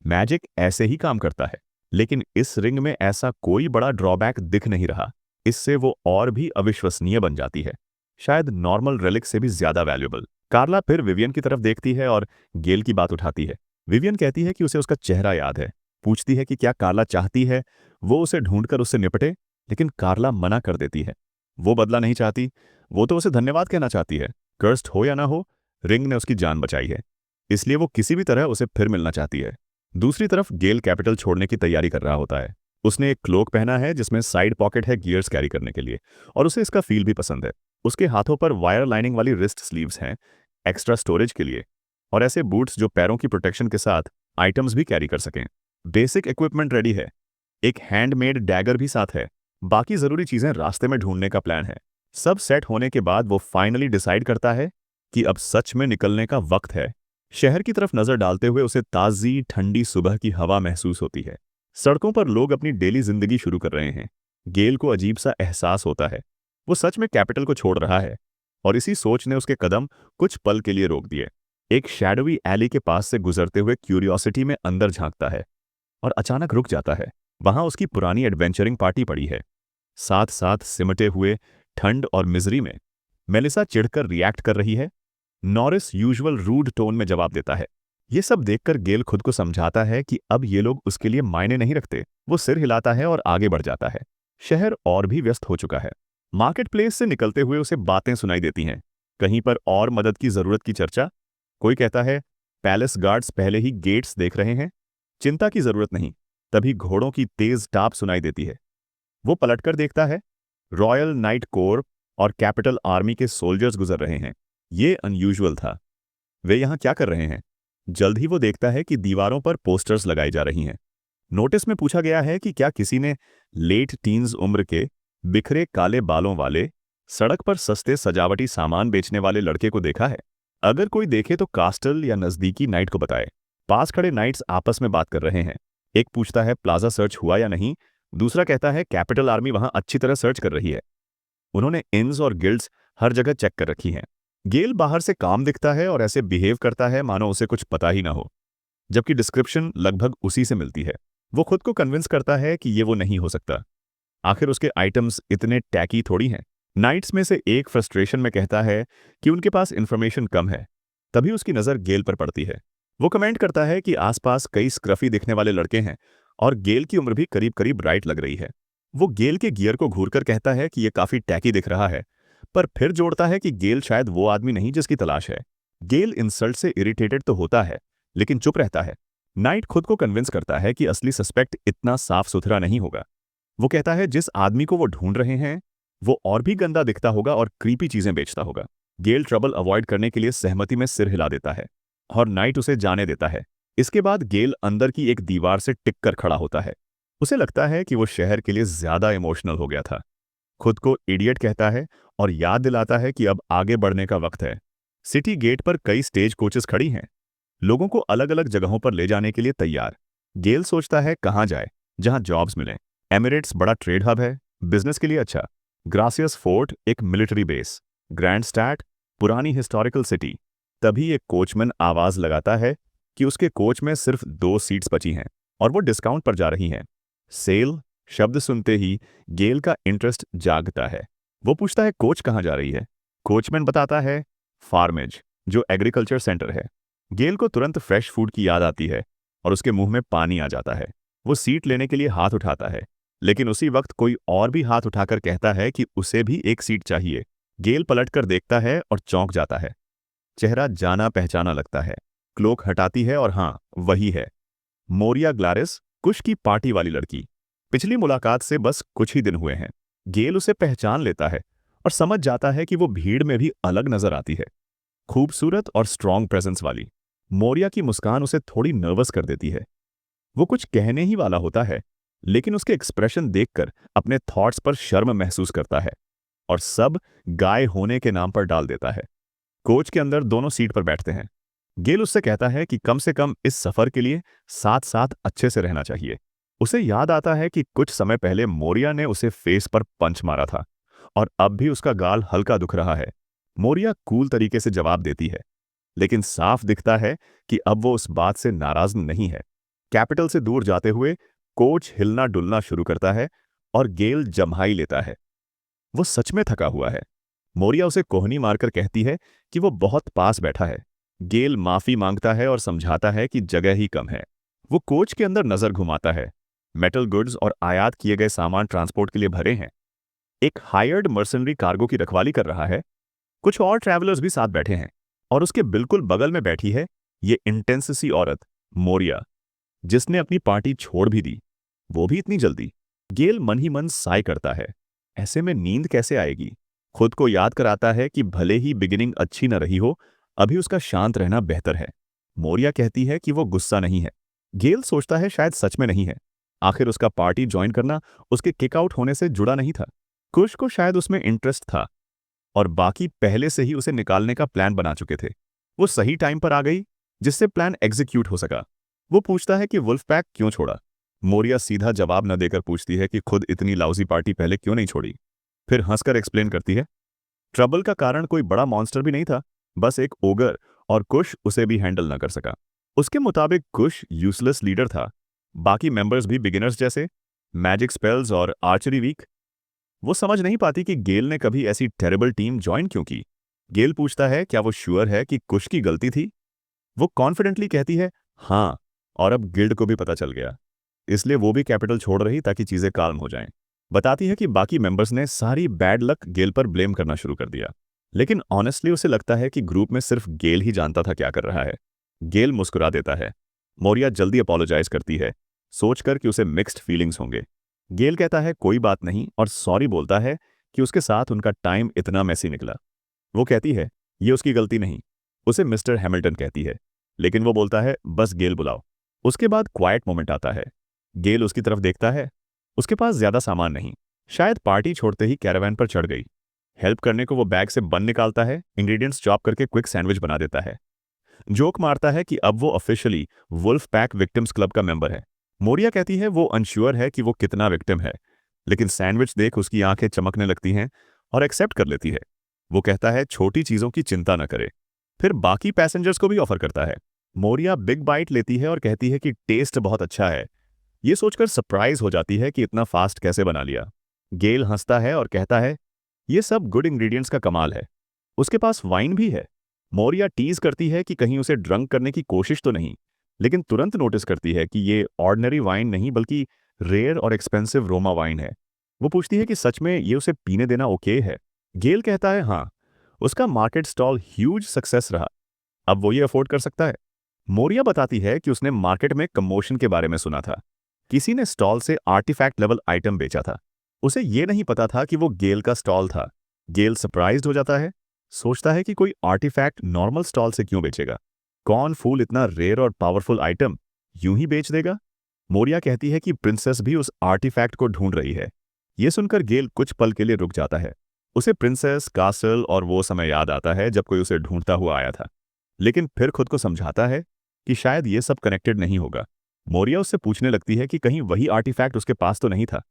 मैजिक ऐसे ही काम करता है, लेकिन इस रिंग में ऐसा कोई बड़ा ड्रॉबैक दिख नहीं रहा। इससे वो और भी अविश्वसनीय बन जाती है, शायद नॉर्मल रेलिक से भी ज्यादा वैल्यूएबल। कार्ला फिर विवियन की तरफ देखती है और गेल की बात उठाती है। विवियन कहती है कि उसे उसका चेहरा याद है। पूछती है कि क्या कार्ला चाहती है वो उसे ढूंढकर उससे निपटे, लेकिन कार्ला मना कर देती है। वो बदला नहीं चाहती, वो तो उसे धन्यवाद कहना चाहती है। कर्स्ड हो या ना हो, रिंग ने उसकी जान बचाई है, इसलिए वो किसी भी तरह उसे फिर मिलना चाहती है। दूसरी तरफ गेल कैपिटल छोड़ने की तैयारी कर रहा होता है। उसने एक क्लोक पहना है जिसमें साइड पॉकेट है गियर्स कैरी करने के लिए, और उसे इसका फील भी पसंद है। उसके हाथों पर वायर लाइनिंग वाली रिस्ट स्लीव्स हैं, एक्स्ट्रा स्टोरेज के लिए, और ऐसे बूट्स जो पैरों की प्रोटेक्शन के साथ आइटम्स भी कैरी कर सकें। बेसिक इक्विपमेंट रेडी है। एक हैंडमेड डैगर भी साथ है। बाकी जरूरी चीजें रास्ते में ढूंढने का प्लान है। सब सेट होने के बाद वो फाइनली डिसाइड करता है कि अब सच में निकलने का वक्त है। शहर की तरफ नजर डालते हुए उसे ताजी ठंडी सुबह की हवा महसूस होती है। सड़कों पर लोग अपनी डेली जिंदगी शुरू कर रहे हैं। गेल को अजीब सा एहसास होता है, वो सच में कैपिटल को छोड़ रहा है, और इसी सोच ने उसके कदम कुछ पल के लिए रोक दिए। एक शैडोवी एली के पास से गुजरते हुए क्यूरियोसिटी में अंदर झांकता है, और अचानक रुक जाता है। वहां उसकी पुरानी एडवेंचरिंग पार्टी पड़ी है, साथ साथ सिमटे हुए ठंड और मिजरी में। मेलिसा चिढ़कर रिएक्ट कर रही है। नॉरिस यूजुअल रूड टोन में जवाब देता है। ये सब देखकर गेल खुद को समझाता है कि अब ये लोग उसके लिए मायने नहीं रखते। वो सिर हिलाता है और आगे बढ़ जाता है। शहर और भी व्यस्त हो चुका है। मार्केट प्लेस से निकलते हुए उसे बातें सुनाई देती हैं। कहीं पर और मदद की जरूरत की चर्चा। कोई कहता है पैलेस गार्ड्स पहले ही गेट्स देख रहे हैं, चिंता की जरूरत नहीं। तभी घोड़ों की तेज टाप सुनाई देती है। वो पलटकर देखता है, रॉयल नाइट कोर और कैपिटल आर्मी के सोल्जर्स गुजर रहे हैं। ये अनयूजुअल था। वे यहां क्या कर रहे हैं? जल्द ही वो देखता है कि दीवारों पर पोस्टर्स लगाई जा रही हैं। नोटिस में पूछा गया है कि क्या किसी ने लेट टीन्स उम्र के बिखरे काले बालों वाले, सड़क पर सस्ते सजावटी सामान बेचने वाले लड़के को देखा है? अगर कोई देखे तो कास्टल या नजदीकी नाइट को बताए। पास खड़े नाइट्स आपस में बात कर रहे हैं। एक पूछता है प्लाजा सर्च हुआ या नहीं, दूसरा कहता है कैपिटल आर्मी वहां अच्छी तरह सर्च कर रही है। उन्होंने इन्स और गिल्ड्स हर जगह चेक कर रखी हैं। गेल बाहर से काम दिखता है और ऐसे बिहेव करता है मानो उसे कुछ पता ही ना हो, जबकि डिस्क्रिप्शन लगभग उसी से मिलती है। वो खुद को कन्विंस करता है कि ये वो नहीं हो सकता। आखिर उसके आइटम्स इतने टैकी थोड़ी हैं। नाइट्स में से एक फ्रस्ट्रेशन में कहता है कि उनके पास इंफॉर्मेशन कम है। तभी उसकी नज़र गेल पर पड़ती है। वो कमेंट करता है कि आसपास कई स्क्रफी दिखने वाले लड़के हैं और गेल की उम्र भी करीब करीब राइट लग रही है। वो गेल के गियर को घूरकर कहता है कि ये काफ़ी टैकी दिख रहा है, पर फिर जोड़ता है कि गेल शायद वो आदमी नहीं जिसकी तलाश है। गेल इंसल्ट से इरिटेटेड तो होता है, लेकिन चुप रहता है। नाइट खुद को कन्विंस करता है कि असली सस्पेक्ट इतना साफ सुथरा नहीं होगा। वो कहता है जिस आदमी को वो ढूंढ रहे हैं वो और भी गंदा दिखता होगा और क्रीपी चीजें बेचता होगा। गेल ट्रबल अवॉइड करने के लिए सहमति में सिर हिला देता है और नाइट उसे जाने देता है। इसके बाद गेल अंदर की एक दीवार से टिक कर खड़ा होता है। उसे लगता है कि वो शहर के लिए ज्यादा इमोशनल हो गया था। खुद को इडियट कहता है और याद दिलाता है कि अब आगे बढ़ने का वक्त है। सिटी गेट पर कई स्टेज कोचेस खड़ी हैं, लोगों को अलग अलग जगहों पर ले जाने के लिए तैयार। गेल सोचता है कहाँ जाए जहां जॉब्स मिलें। एमिरेट्स बड़ा ट्रेड हब है, बिजनेस के लिए अच्छा। ग्रासियस फोर्ट एक मिलिट्री बेस। ग्रैंड स्टैट पुरानी हिस्टोरिकल सिटी। तभी एक कोचमैन आवाज लगाता है कि उसके कोच में सिर्फ 2 सीट्स बची हैं और वो डिस्काउंट पर जा रही हैं। सेल शब्द सुनते ही गेल का इंटरेस्ट जागता है। वो पूछता है कोच कहाँ जा रही है? कोचमैन बताता है फार्मेज, जो एग्रीकल्चर सेंटर है। गेल को तुरंत फ्रेश फूड की याद आती है और उसके मुंह में पानी आ जाता है। वो सीट लेने के लिए हाथ उठाता है, लेकिन उसी वक्त कोई और भी हाथ उठाकर कहता है कि उसे भी एक सीट चाहिए। गेल पलटकर देखता है और चौंक जाता है। चेहरा जाना पहचाना लगता है। क्लोक हटाती है और हाँ, वही है मोरिया ग्लारिस, कुश की पार्टी वाली लड़की। पिछली मुलाकात से बस कुछ ही दिन हुए हैं। गेल उसे पहचान लेता है और समझ जाता है कि वो भीड़ में भी अलग नजर आती है, खूबसूरत और स्ट्रॉन्ग प्रेजेंस वाली। मोरिया की मुस्कान उसे थोड़ी नर्वस कर देती है। वो कुछ कहने ही वाला होता है, लेकिन उसके एक्सप्रेशन देखकर अपने थॉट्स पर शर्म महसूस करता है और सब गाय होने के नाम पर डाल देता है। कोच के अंदर दोनों सीट पर बैठते हैं। गेल उससे कहता है कि कम से कम इस सफर के लिए साथ साथ अच्छे से रहना चाहिए। उसे याद आता है कि कुछ समय पहले मोरिया ने उसे फेस पर पंच मारा था और अब भी उसका गाल हल्का दुख रहा है। मोरिया कूल तरीके से जवाब देती है, लेकिन साफ दिखता है कि अब वो उस बात से नाराज नहीं है। कैपिटल से दूर जाते हुए कोच हिलना डुलना शुरू करता है और गेल जम्हाई लेता है। वो सच में थका हुआ है। मोरिया उसे कोहनी मारकर कहती है कि वो बहुत पास बैठा है। गेल माफी मांगता है और समझाता है कि जगह ही कम है। वो कोच के अंदर नजर घुमाता है। मेटल गुड्स और आयात किए गए सामान ट्रांसपोर्ट के लिए भरे हैं। एक हायर्ड मर्सनरी कार्गो की रखवाली कर रहा है। कुछ और ट्रैवलर्स भी साथ बैठे हैं और उसके बिल्कुल बगल में बैठी है ये इंटेंस सी औरत मोरिया, जिसने अपनी पार्टी छोड़ भी दी, वो भी इतनी जल्दी। गेल मन ही मन साय करता है। ऐसे में नींद कैसे आएगी? खुद को याद कराता है कि भले ही बिगिनिंग अच्छी न रही हो, अभी उसका शांत रहना बेहतर है। मोरिया कहती है कि वो गुस्सा नहीं है। गेल सोचता है शायद सच में नहीं है। आखिर उसका पार्टी ज्वाइन करना उसके किक आउट होने से जुड़ा नहीं था। कुश को शायद उसमें इंटरेस्ट था और बाकी पहले से ही उसे निकालने का प्लान बना चुके थे। वो सही टाइम पर आ गई, जिससे प्लान एग्जीक्यूट हो सका। वो पूछता है कि वुल्फ पैक क्यों छोड़ा। मोरिया सीधा जवाब न देकर पूछती है कि खुद इतनी लाउजी पार्टी पहले क्यों नहीं छोड़ी। फिर हंसकर एक्सप्लेन करती है ट्रबल का कारण कोई बड़ा मॉन्स्टर भी नहीं था, बस एक ओगर, और कुश उसे भी हैंडल न कर सका। उसके मुताबिक कुश यूजलेस लीडर था, बाकी मेंबर्स भी बिगिनर्स जैसे, मैजिक स्पेल्स और आर्चरी वीक। वो समझ नहीं पाती कि गेल ने कभी ऐसी टेरेबल टीम ज्वाइन क्यों की। गेल पूछता है क्या वो श्योर है कि कुश की गलती थी। वो कॉन्फिडेंटली कहती है हाँ, और अब गिल्ड को भी पता चल गया, इसलिए वो भी कैपिटल छोड़ रही ताकि चीजें काल्म हो जाएं। बताती है कि बाकी मेंबर्स ने सारी बैड लक गेल पर ब्लेम करना शुरू कर दिया, लेकिन ऑनेस्टली उसे लगता है कि ग्रुप में सिर्फ गेल ही जानता था क्या कर रहा है। गेल मुस्कुरा देता है। मोरिया जल्दी अपोलोजाइज करती है, सोचकर कि उसे मिक्स्ड फीलिंग्स होंगे। गेल कहता है कोई बात नहीं और सॉरी बोलता है कि उसके साथ उनका टाइम इतना मैसी निकला। वो कहती है ये उसकी गलती नहीं, उसे मिस्टर हैमिल्टन कहती है, लेकिन वो बोलता है बस गेल बुलाओ। उसके बाद क्वाइट मोमेंट आता है। गेल उसकी तरफ देखता है। उसके पास ज्यादा सामान नहीं, शायद पार्टी छोड़ते ही कैरावैन पर चढ़ गई। हेल्प करने को वो बैग से बन निकालता है, इंग्रेडिएंट्स चॉप करके क्विक सैंडविच बना देता है। जोक मारता है कि अब वो officially wolf pack victims club का मेंबर है। मोरिया कहती है वो अनश्योर है कि वो कितना विक्टिम है, लेकिन सैंडविच देख उसकी आंखें चमकने लगती हैं और एक्सेप्ट कर लेती है। वो कहता है छोटी चीजों की चिंता न करे। फिर बाकी पैसेंजर्स को भी ऑफर करता है। मोरिया बिग बाइट लेती है और कहती है कि टेस्ट बहुत अच्छा है। ये सोचकर सरप्राइज हो जाती है कि इतना फास्ट कैसे बना लिया। गेल हंसता है और कहता है ये सब गुड इंग्रेडिएंट्स का कमाल है। उसके पास वाइन भी है। मोरिया टीज करती है कि कहीं उसे ड्रंक करने की कोशिश तो नहीं, लेकिन तुरंत नोटिस करती है कि ये ऑर्डिनरी वाइन नहीं बल्कि रेयर और एक्सपेंसिव रोमा वाइन है। वो पूछती है कि सच में ये उसे पीने देना ओके है। गेल कहता है हाँ, उसका मार्केट स्टॉल ह्यूज सक्सेस रहा, अब वो ये अफोर्ड कर सकता है। मोरिया बताती है कि उसने मार्केट में कमोशन के बारे में सुना था। किसी ने स्टॉल से आर्टिफैक्ट लेवल आइटम बेचा था। उसे ये नहीं पता था कि वो गेल का स्टॉल था। गेल सरप्राइज्ड हो जाता है, सोचता है कि कोई आर्टिफैक्ट नॉर्मल स्टॉल से क्यों बेचेगा। कौन फूल इतना रेयर और पावरफुल आइटम यूं ही बेच देगा। मोरिया कहती है कि प्रिंसेस भी उस आर्टिफैक्ट को ढूंढ रही है। ये सुनकर गेल कुछ पल के लिए रुक जाता है। उसे प्रिंसेस, कासल और वो समय याद आता है जब कोई उसे ढूंढता हुआ आया था, लेकिन फिर खुद को समझाता है कि शायद ये सब कनेक्टेड नहीं होगा। मोरिया उससे पूछने लगती है कि कहीं वही आर्टिफैक्ट उसके पास तो नहीं था,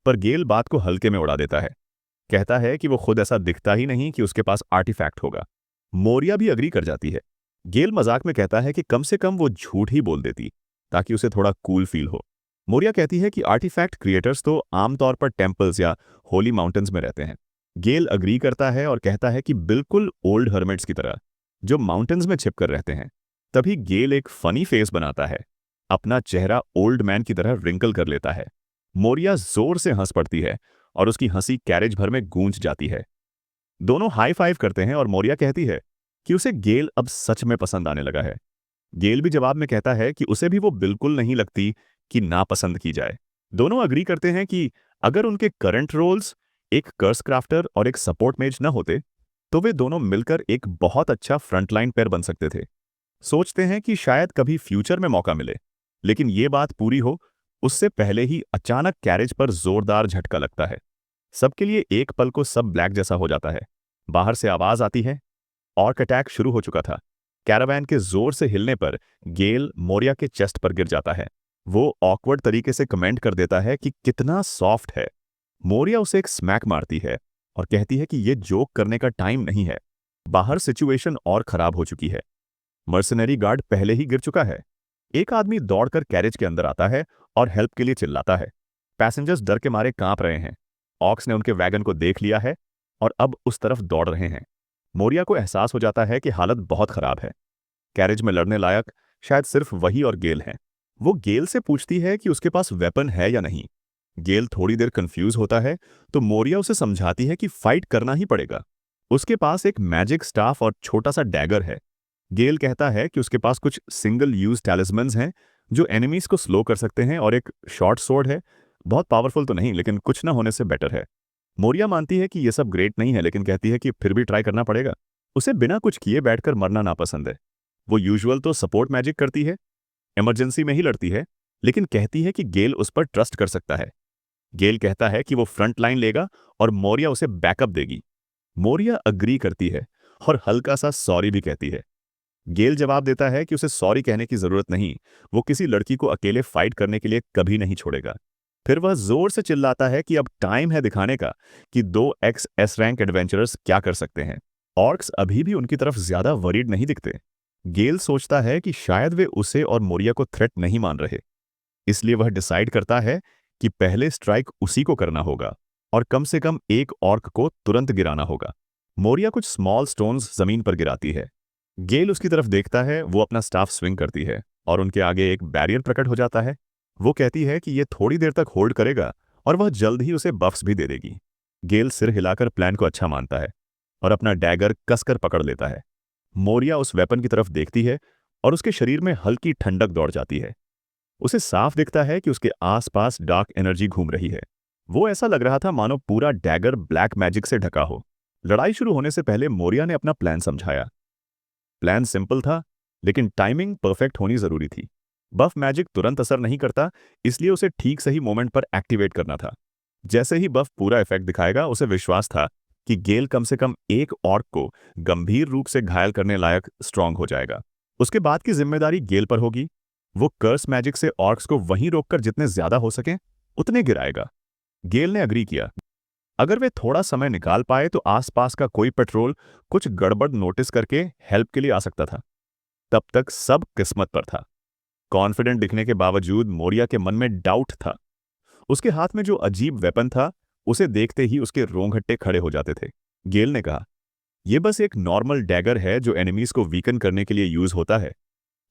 पर गेल बात को हल्के में उड़ा देता है। कहता है कि वो खुद ऐसा दिखता ही नहीं कि उसके पास आर्टिफैक्ट होगा। मोरिया भी अग्री कर जाती है। गेल मजाक में कहता है कि कम से कम वो झूठ ही बोल देती ताकि उसे थोड़ा कूल फील हो। मोरिया कहती है कि आर्टिफैक्ट क्रिएटर्स तो आमतौर पर टेम्पल्स या होली माउंटेन्स में रहते हैं। गेल अग्री करता है और कहता है कि बिल्कुल ओल्ड हर्मिट्स की तरह, जो माउंटेन्स में छिपकर रहते हैं। तभी गेल एक फनी फेस बनाता है, अपना चेहरा ओल्ड मैन की तरह रिंकल कर लेता है। मोरिया जोर से हंस पड़ती है और उसकी हंसी कैरेज भर में गूंज जाती है। दोनों हाई फाइव करते हैं और मोरिया कहती है कि उसे गेल अब सच में पसंद आने लगा है। गेल भी जवाब में कहता है कि उसे भी वो बिल्कुल नहीं लगती कि नापसंद की जाए। दोनों अग्री करते हैं कि अगर उनके करंट रोल्स एक कर्स क्राफ्टर और एक सपोर्ट मेज न होते, तो वे दोनों मिलकर एक बहुत अच्छा फ्रंटलाइन पेयर बन सकते थे। सोचते हैं कि शायद कभी फ्यूचर में मौका मिले, लेकिन ये बात पूरी हो उससे पहले ही अचानक कैरेज पर जोरदार झटका लगता है। सबके लिए एक पल को सब ब्लैक जैसा हो जाता है। बाहर से आवाज आती है, ऑर्क अटैक शुरू हो चुका था। कैरावैन के जोर से हिलने पर गेल मोरिया के चेस्ट पर गिर जाता है। वो ऑकवर्ड तरीके से कमेंट कर देता है कि कितना सॉफ्ट है। मोरिया उसे एक स्मैक मारती है और कहती है कि ये जोक करने का टाइम नहीं है। बाहर सिचुएशन और खराब हो चुकी है। मर्सनरी गार्ड पहले ही गिर चुका है। एक आदमी दौड़कर कैरेज के अंदर आता है और हेल्प के लिए चिल्लाता है। पैसेंजर्स डर के मारे कांप रहे हैं। ऑक्स ने उनके वैगन को देख लिया है और अब उस तरफ दौड़ रहे हैं। मोरिया को एहसास हो जाता है कि हालत बहुत खराब है। कैरेज में लड़ने लायक शायद सिर्फ वही और गेल हैं। वो गेल से पूछती है कि उसके पास वेपन है या नहीं। गेल थोड़ी देर कंफ्यूज होता है, तो मोरिया उसे समझाती है कि फाइट करना ही पड़ेगा। उसके पास एक मैजिक स्टाफ और छोटा सा डैगर है। गेल कहता है कि उसके पास कुछ सिंगल यूज टैलिस्मन्स हैं जो एनिमीज को स्लो कर सकते हैं, और एक शॉर्ट स्वॉर्ड है। बहुत पावरफुल तो नहीं, लेकिन कुछ ना होने से बेटर है। मोरिया मानती है कि यह सब ग्रेट नहीं है, लेकिन कहती है कि फिर भी ट्राई करना पड़ेगा। उसे बिना कुछ किए बैठकर मरना नापसंद है। वो यूजुअल तो सपोर्ट मैजिक करती है, इमरजेंसी में ही लड़ती है, लेकिन कहती है कि गेल उस पर ट्रस्ट कर सकता है। गेल कहता है कि वो फ्रंट लाइन लेगा और मोरिया उसे बैकअप देगी। मोरिया अग्री करती है और हल्का सा सॉरी भी कहती है। गेल जवाब देता है कि उसे सॉरी कहने की जरूरत नहीं, वो किसी लड़की को अकेले फाइट करने के लिए कभी नहीं छोड़ेगा। फिर वह जोर से चिल्लाता है कि अब टाइम है दिखाने का कि दो एक्स एस रैंक एडवेंचरर्स क्या कर सकते हैं। ऑर्क्स अभी भी उनकी तरफ ज्यादा वरीड नहीं दिखते। गेल सोचता है कि शायद वे उसे और मोरिया को थ्रेट नहीं मान रहे, इसलिए वह डिसाइड करता है कि पहले स्ट्राइक उसी को करना होगा और कम से कम एक ऑर्क को तुरंत गिराना होगा। मोरिया कुछ स्मॉल स्टोन्स जमीन पर गिराती है। गेल उसकी तरफ देखता है, वो अपना स्टाफ स्विंग करती है और उनके आगे एक बैरियर प्रकट हो जाता है। वो कहती है कि ये थोड़ी देर तक होल्ड करेगा और वह जल्द ही उसे बफ्स भी दे देगी। गेल सिर हिलाकर प्लान को अच्छा मानता है और अपना डैगर कसकर पकड़ लेता है। मोरिया उस वेपन की तरफ देखती है और उसके शरीर में हल्की ठंडक दौड़ जाती है। उसे साफ दिखता है कि उसके आसपास डार्क एनर्जी घूम रही है। वो ऐसा लग रहा था मानो पूरा डैगर ब्लैक मैजिक से ढका हो। लड़ाई शुरू होने से पहले मोरिया ने अपना प्लान समझाया। प्लान सिंपल था, लेकिन टाइमिंग परफेक्ट होनी जरूरी थी। बफ मैजिक तुरंत असर नहीं करता, इसलिए उसे ठीक सही मोमेंट पर एक्टिवेट करना था। जैसे ही बफ पूरा इफेक्ट दिखाएगा, उसे विश्वास था कि गेल कम से कम एक ऑर्क को गंभीर रूप से घायल करने लायक स्ट्रांग हो जाएगा। उसके बाद की जिम्मेदारी गेल पर होगी। वो कर्स मैजिक से ऑर्क्स को वहीं रोककर जितने ज्यादा हो सके उतने गिराएगा। गेल ने अग्री किया। अगर वे थोड़ा समय निकाल पाए तो आसपास का कोई पेट्रोल कुछ गड़बड़ नोटिस करके हेल्प के लिए आ सकता था। तब तक सब किस्मत पर था। कॉन्फिडेंट दिखने के बावजूद मोरिया के मन में डाउट था। उसके हाथ में जो अजीब वेपन था, उसे देखते ही उसके रोंगटे खड़े हो जाते थे। गेल ने कहा, यह बस एक नॉर्मल डैगर है जो एनिमीज को वीकन करने के लिए यूज होता है।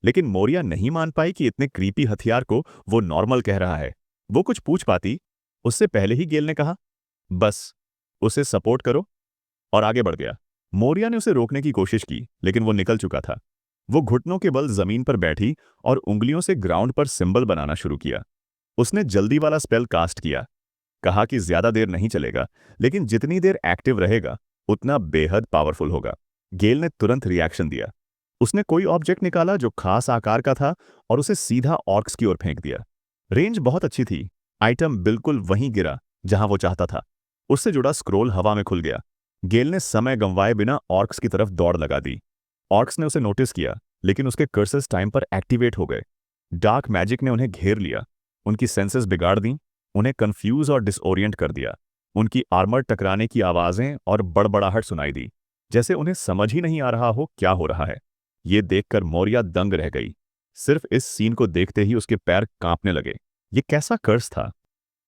लेकिन मोरिया नहीं मान पाई कि इतने क्रीपी हथियार को वो नॉर्मल कह रहा है। वो कुछ पूछ पाती उससे पहले ही गेल ने कहा, बस उसे सपोर्ट करो, और आगे बढ़ गया। मोरिया ने उसे रोकने की कोशिश की, लेकिन वो निकल चुका था। वो घुटनों के बल जमीन पर बैठी और उंगलियों से ग्राउंड पर सिंबल बनाना शुरू किया। उसने जल्दी वाला स्पेल कास्ट किया। कहा कि ज्यादा देर नहीं चलेगा, लेकिन जितनी देर एक्टिव रहेगा उतना बेहद पावरफुल होगा। गेल ने तुरंत रिएक्शन दिया। उसने कोई ऑब्जेक्ट निकाला जो खास आकार का था और उसे सीधा ऑर्क्स की ओर फेंक दिया। रेंज बहुत अच्छी थी। आइटम बिल्कुल वहीं गिरा जहां वो चाहता था। उससे जुड़ा स्क्रोल हवा में खुल गया। गेल ने समय गंवाए बिना ऑर्क्स की तरफ दौड़ लगा दी। ऑर्क्स ने उसे नोटिस किया, लेकिन उसके कर्सेस टाइम पर एक्टिवेट हो गए। डार्क मैजिक ने उन्हें घेर लिया। उनकी सेंसेस बिगाड़ दी, उन्हें कंफ्यूज और डिसओरिएंट कर दिया। उनकी आर्मर टकराने की आवाजें और बड़बड़ाहट सुनाई दी, जैसे उन्हें समझ ही नहीं आ रहा हो क्या हो रहा है। ये देखकर मोरिया दंग रह गई। सिर्फ इस सीन को देखते ही उसके पैर कांपने लगे। ये कैसा कर्स था?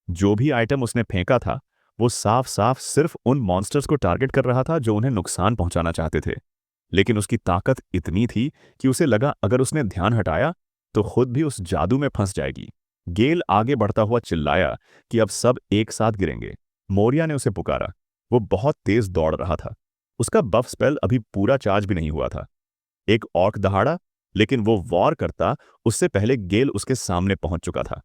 जो भी आइटम उसने फेंका था, वो साफ साफ सिर्फ उन मॉन्स्टर्स को टारगेट कर रहा था जो उन्हें नुकसान पहुंचाना चाहते थे। लेकिन उसकी ताकत इतनी थी कि उसे लगा अगर उसने ध्यान हटाया तो खुद भी उस जादू में फंस जाएगी। गेल आगे बढ़ता हुआ चिल्लाया कि अब सब एक साथ गिरेंगे। मोरिया ने उसे पुकारा। वो बहुत तेज दौड़ रहा था। उसका बफ स्पेल अभी पूरा चार्ज भी नहीं हुआ था। एक ऑर्क दहाड़ा, लेकिन वो वॉर करता उससे पहले गेल उसके सामने पहुंच चुका था।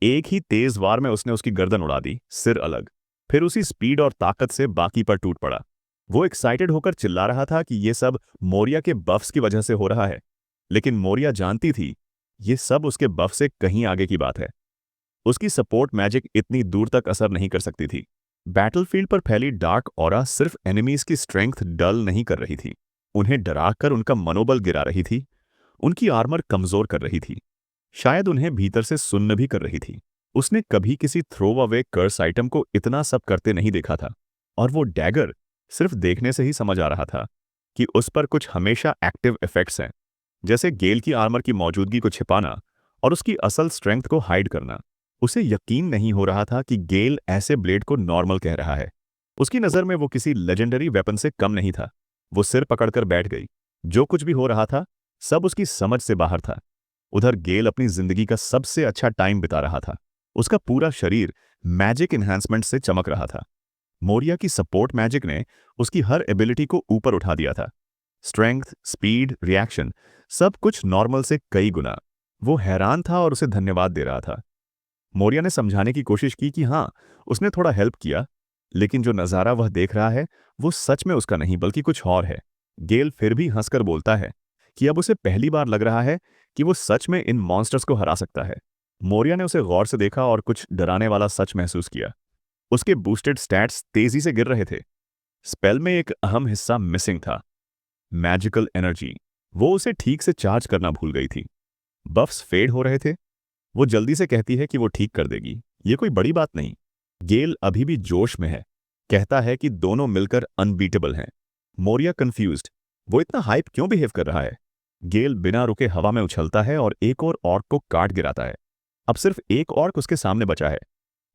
एक ही तेज वार में उसने उसकी गर्दन उड़ा दी, सिर अलग। फिर उसी स्पीड और ताकत से बाकी पर टूट पड़ा। वो एक्साइटेड होकर चिल्ला रहा था कि ये सब मोरिया के बफ्स की वजह से हो रहा है। लेकिन मोरिया जानती थी ये सब उसके बफ से कहीं आगे की बात है। उसकी सपोर्ट मैजिक इतनी दूर तक असर नहीं कर सकती थी। बैटलफील्ड पर फैली डार्क ऑरा सिर्फ एनिमीज की स्ट्रेंथ डल नहीं कर रही थी, उन्हें डराकर उनका मनोबल गिरा रही थी। उनकी आर्मर कमजोर कर रही थी। शायद उन्हें भीतर से सुन्न भी कर रही थी। उसने कभी किसी थ्रो अवे कर्स आइटम को इतना सब करते नहीं देखा था। और वो डैगर सिर्फ देखने से ही समझ आ रहा था कि उस पर कुछ हमेशा एक्टिव इफेक्ट्स हैं, जैसे गेल की आर्मर की मौजूदगी को छिपाना और उसकी असल स्ट्रेंथ को हाइड करना। उसे यकीन नहीं हो रहा था कि गेल ऐसे ब्लेड को नॉर्मल कह रहा है। उसकी नज़र में वो किसी लेजेंडरी वेपन से कम नहीं था। वो सिर पकड़कर बैठ गई। जो कुछ भी हो रहा था सब उसकी समझ से बाहर था। उधर गेल अपनी जिंदगी का सबसे अच्छा टाइम बिता रहा था। उसका पूरा शरीर मैजिक इन्हांसमेंट से चमक रहा था। मोरिया की सपोर्ट मैजिक ने उसकी हर एबिलिटी को ऊपर उठा दिया था। स्ट्रेंथ, स्पीड, रिएक्शन, सब कुछ नॉर्मल से कई गुना। वो हैरान था और उसे धन्यवाद दे रहा था। मोरिया ने समझाने की कोशिश की कि हाँ, उसने थोड़ा हेल्प किया, लेकिन जो नज़ारा वह देख रहा है वो सच में उसका नहीं बल्कि कुछ और है। गेल फिर भी हंसकर बोलता है कि अब उसे पहली बार लग रहा है कि वो सच में इन मॉन्स्टर्स को हरा सकता है। मोरिया ने उसे गौर से देखा और कुछ डराने वाला सच महसूस किया। उसके बूस्टेड स्टैट्स तेजी से गिर रहे थे। स्पेल में एक अहम हिस्सा मिसिंग था, मैजिकल एनर्जी। वो उसे ठीक से चार्ज करना भूल गई थी। बफ्स फेड हो रहे थे। वो जल्दी से कहती है कि वो ठीक कर देगी, ये कोई बड़ी बात नहीं। गेल अभी भी जोश में है, कहता है कि दोनों मिलकर अनबीटेबल हैं। मोरिया कंफ्यूज्ड, वो इतना हाइप क्यों बिहेव कर रहा है? गेल बिना रुके हवा में उछलता है और एक और ऑर्क को काट गिराता है। अब सिर्फ एक ऑर्क उसके सामने बचा है,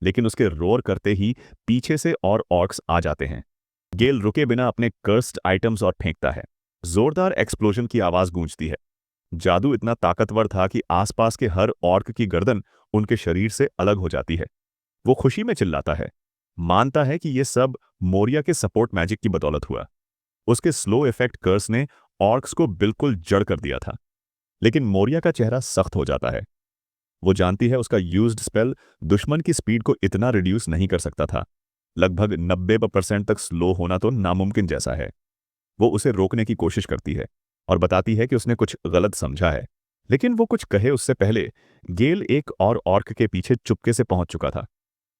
लेकिन उसके रोर करते ही पीछे से और ऑर्क्स आ जाते हैं। गेल रुके बिना अपने कर्स्ड आइटम्स और फेंकता है। जोरदार एक्सप्लोजन की आवाज गूंजती है। जादू इतना ताकतवर था कि आसपास के हर ऑर्क की गर्दन उनके शरीर से अलग हो जाती है। वो खुशी में चिल्लाता है, मानता है कि यह सब मोरिया के सपोर्ट मैजिक की बदौलत हुआ। उसके स्लो इफेक्ट कर्स ने ऑर्क्स को बिल्कुल जड़ कर दिया था। लेकिन मोरिया का चेहरा सख्त हो जाता है। वो जानती है उसका यूज्ड स्पेल दुश्मन की स्पीड को इतना रिड्यूस नहीं कर सकता था। लगभग 90% तक स्लो होना तो नामुमकिन जैसा है। वो उसे रोकने की कोशिश करती है और बताती है कि उसने कुछ गलत समझा है। लेकिन वो कुछ कहे उससे पहले गेल एक और ऑर्क के पीछे चुपके से पहुंच चुका था।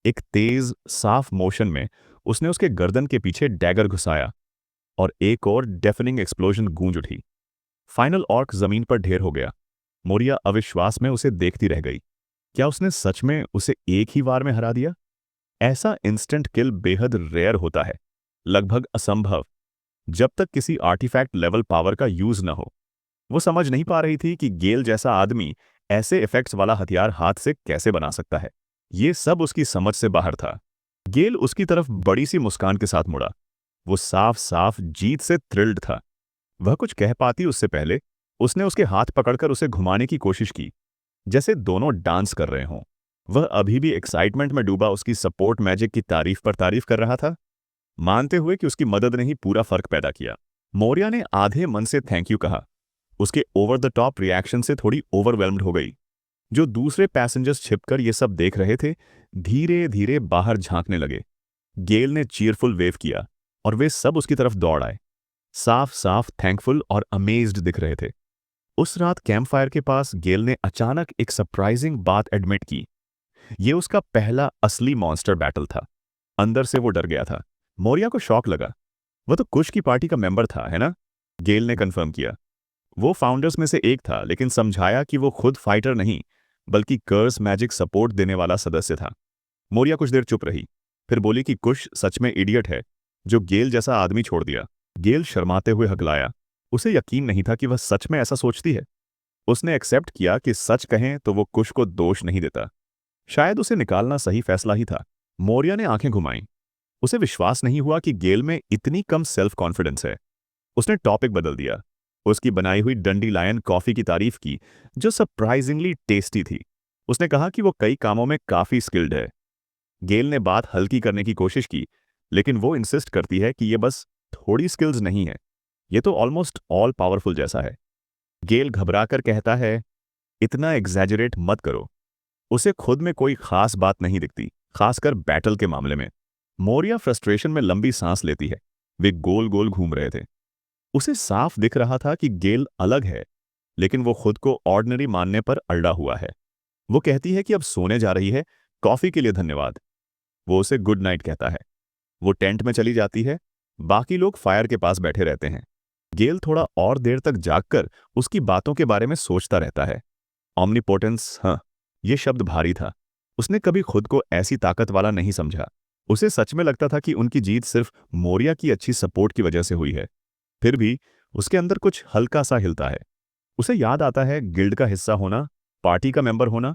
एक तेज साफ मोशन में उसने उसके गर्दन के पीछे डैगर घुसाया और एक और डेफनिंग एक्सप्लोजन गूंज उठी। फाइनल ऑर्क जमीन पर ढेर हो गया। मोरिया अविश्वास में उसे देखती रह गई। क्या उसने सच में उसे एक ही वार में हरा दिया? ऐसा इंस्टेंट किल बेहद रेयर होता है, लगभग असंभव, जब तक किसी आर्टिफैक्ट लेवल पावर का यूज न हो। वो समझ नहीं पा रही थी कि गेल जैसा आदमी ऐसे इफेक्ट्स वाला हथियार हाथ से कैसे बना सकता है। ये सब उसकी समझ से बाहर था। गेल उसकी तरफ बड़ी सी मुस्कान के साथ मुड़ा। वो साफ साफ जीत से थ्रिल्ड था। वह कुछ कह पाती उससे पहले उसने उसके हाथ पकड़कर उसे घुमाने की कोशिश की, जैसे दोनों डांस कर रहे हों। वह अभी भी एक्साइटमेंट में डूबा उसकी सपोर्ट मैजिक की तारीफ पर तारीफ कर रहा था, मानते हुए कि उसकी मदद ने ही पूरा फर्क पैदा किया। मौर्या ने आधे मन से थैंक यू कहा। उसके ओवर द टॉप रिएक्शन से थोड़ी ओवरवेल्म्ड हो गई। जो दूसरे पैसेंजर्स छिपकर ये सब देख रहे थे, धीरे धीरे बाहर झांकने लगे। गेल ने चीयरफुल वेव किया और वे सब उसकी तरफ दौड़ आए, साफ साफ थैंकफुल और अमेज्ड दिख रहे थे। उस रात कैंपफायर के पास गेल ने अचानक एक सरप्राइजिंग बात एडमिट की। ये उसका पहला असली मॉन्स्टर बैटल था। अंदर से वो डर गया था। मौर्या को शॉक लगा। वो तो कुश की पार्टी का मेंबर था, है ना? गेल ने कंफर्म किया। वो फाउंडर्स में से एक था, लेकिन समझाया कि वो खुद फाइटर नहीं, बल्कि कर्स मैजिक सपोर्ट देने वाला सदस्य था। मौर्या कुछ देर चुप रही, फिर बोली कि कुश सच में इडियट है, जो गेल जैसा आदमी छोड़ दिया। गेल शर्माते हुए हकलाया। उसे यकीन नहीं था कि वह सच में ऐसा सोचती है। उसने एक्सेप्ट किया कि सच कहें तो वो कुश को दोष नहीं देता। शायद उसे निकालना सही फैसला ही था। मौर्या ने आंखें घुमाईं। उसे विश्वास नहीं हुआ कि गेल में इतनी कम सेल्फ कॉन्फिडेंस है। उसने टॉपिक बदल दिया। उसकी बनाई हुई डंडी लायन कॉफी की तारीफ की, जो सरप्राइजिंगली टेस्टी थी। उसने कहा कि वो कई कामों में काफी स्किल्ड है। गेल ने बात हल्की करने की कोशिश की, लेकिन वो इंसिस्ट करती है कि ये बस थोड़ी स्किल्स नहीं है, ये तो ऑलमोस्ट ऑल पावरफुल जैसा है। गेल घबराकर कहता है, इतना एग्जैजरेट मत करो। उसे खुद में कोई खास बात नहीं दिखती, खासकर बैटल के मामले में। मौर्या फ्रस्ट्रेशन में लंबी सांस लेती है। वे गोल गोल घूम रहे थे। उसे साफ दिख रहा था कि गेल अलग है, लेकिन वो खुद को ऑर्डिनरी मानने पर अड़ा हुआ है। वो कहती है कि अब सोने जा रही है, कॉफी के लिए धन्यवाद। वो उसे गुड नाइट कहता है। वो टेंट में चली जाती है। बाकी लोग फायर के पास बैठे रहते हैं। गेल थोड़ा और देर तक जागकर उसकी बातों के बारे में सोचता रहता है। ऑमनीपोटेंस, हाँ, ये शब्द भारी था। उसने कभी खुद को ऐसी ताकत वाला नहीं समझा। उसे सच में लगता था कि उनकी जीत सिर्फ मौर्या की अच्छी सपोर्ट की वजह से हुई है। फिर भी उसके अंदर कुछ हल्का सा हिलता है। उसे याद आता है गिल्ड का हिस्सा होना, पार्टी का मेंबर होना,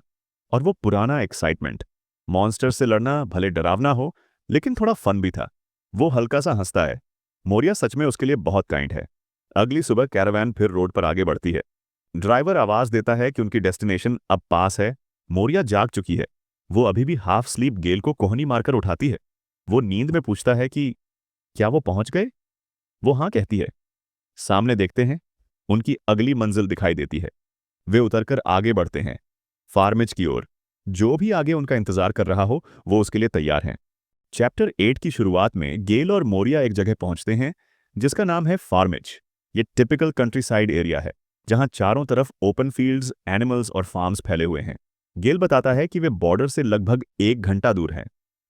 और वो पुराना एक्साइटमेंट। मॉन्स्टर से लड़ना भले डरावना हो, लेकिन थोड़ा फन भी था। वो हल्का सा हंसता है। मौर्या सच में उसके लिए बहुत काइंड है। अगली सुबह कैरावैन फिर रोड पर आगे बढ़ती है। ड्राइवर आवाज देता है कि उनकी डेस्टिनेशन अब पास है। मौर्या जाग चुकी है। वो अभी भी हाफ स्लीप गेल को कोहनी मारकर उठाती है। वो नींद में पूछता है कि क्या वो पहुंच गए? वो हाँ कहती है। सामने देखते हैं, उनकी अगली मंजिल दिखाई देती है। वे उतरकर आगे बढ़ते हैं, फार्मिज की ओर। जो भी आगे उनका इंतजार कर रहा हो, वो उसके लिए तैयार हैं। चैप्टर 8 की शुरुआत में गेल और मौर्या एक जगह पहुंचते हैं जिसका नाम है फार्मिज। ये टिपिकल कंट्री साइड एरिया है, जहां चारों तरफ ओपन फील्ड्स, एनिमल्स और फार्म्स फैले हुए हैं। गेल बताता है कि वे बॉर्डर से लगभग 1 घंटा दूर हैं।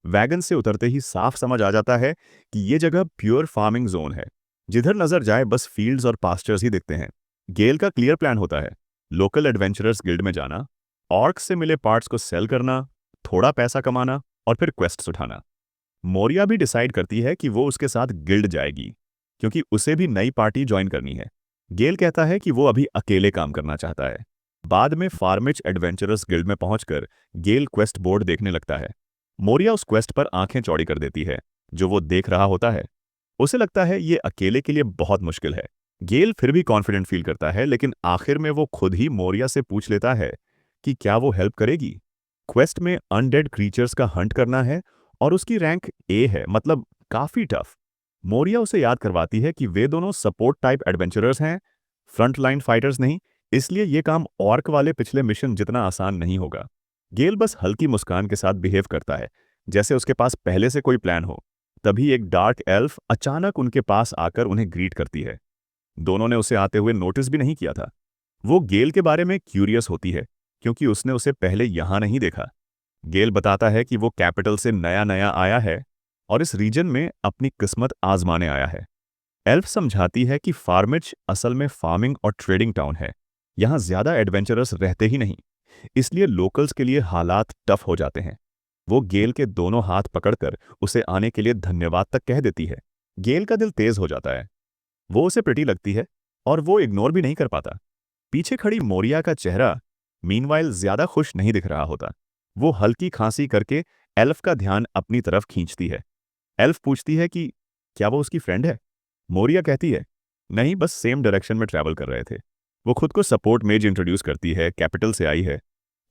वैगन से उतरते ही साफ समझ आ जाता है कि ये जगह प्योर फार्मिंग जोन है। जिधर नजर जाए बस फील्ड्स और पास्चर्स ही दिखते हैं। गेल का क्लियर प्लान होता है, लोकल एडवेंचरर्स गिल्ड में जाना, ऑर्क्स से मिले पार्ट्स को सेल करना, थोड़ा पैसा कमाना और फिर क्वेस्ट्स उठाना। मौर्या भी डिसाइड करती है कि वो उसके साथ गिल्ड जाएगी, क्योंकि उसे भी नई पार्टी ज्वाइन करनी है। गेल कहता है कि वो अभी अकेले काम करना चाहता है। बाद में फार्मिज एडवेंचरर्स गिल्ड में पहुंचकर गेल क्वेस्ट बोर्ड देखने लगता है। मौर्या उस क्वेस्ट पर आंखें चौड़ी कर देती है, जो वो देख रहा होता है। उसे लगता है ये अकेले के लिए बहुत मुश्किल है। गेल फिर भी कॉन्फिडेंट फील करता है, लेकिन आखिर में वो खुद ही मौर्या से पूछ लेता है कि क्या वो हेल्प करेगी। क्वेस्ट में अनडेड क्रीचर्स का हंट करना है और उसकी रैंक ए है, मतलब काफी टफ। मौर्या उसे याद करवाती है कि वे दोनों सपोर्ट टाइप एडवेंचरर्स हैं, फ्रंट लाइन फाइटर्स नहीं, इसलिए ये काम ऑर्क वाले पिछले मिशन जितना आसान नहीं होगा। गेल बस हल्की मुस्कान के साथ बिहेव करता है, जैसे उसके पास पहले से कोई प्लान हो। तभी एक डार्क एल्फ अचानक उनके पास आकर उन्हें ग्रीट करती है। दोनों ने उसे आते हुए नोटिस भी नहीं किया था। वो गेल के बारे में क्यूरियस होती है, क्योंकि उसने उसे पहले यहां नहीं देखा। गेल बताता है कि वो कैपिटल से नया नया आया है और इस रीजन में अपनी किस्मत आजमाने आया है। एल्फ समझाती है कि फार्मिच असल में फार्मिंग और ट्रेडिंग टाउन है। यहाँ ज्यादा एडवेंचरर्स रहते ही नहीं, इसलिए लोकल्स के लिए हालात टफ हो जाते हैं। वो गेल के दोनों हाथ पकड़कर उसे आने के लिए धन्यवाद तक कह देती है। गेल का दिल तेज हो जाता है। वो उसे प्रिटी लगती है और वो इग्नोर भी नहीं कर पाता। पीछे खड़ी मोरिया का चेहरा मीनवाइल ज्यादा खुश नहीं दिख रहा होता। वो हल्की खांसी करके एल्फ का ध्यान अपनी तरफ खींचती है। एल्फ पूछती है कि क्या वो उसकी फ्रेंड है। मोरिया कहती है नहीं, बस सेम डायरेक्शन में ट्रैवल कर रहे थे। वो खुद को सपोर्ट मेज इंट्रोड्यूस करती है, कैपिटल से आई है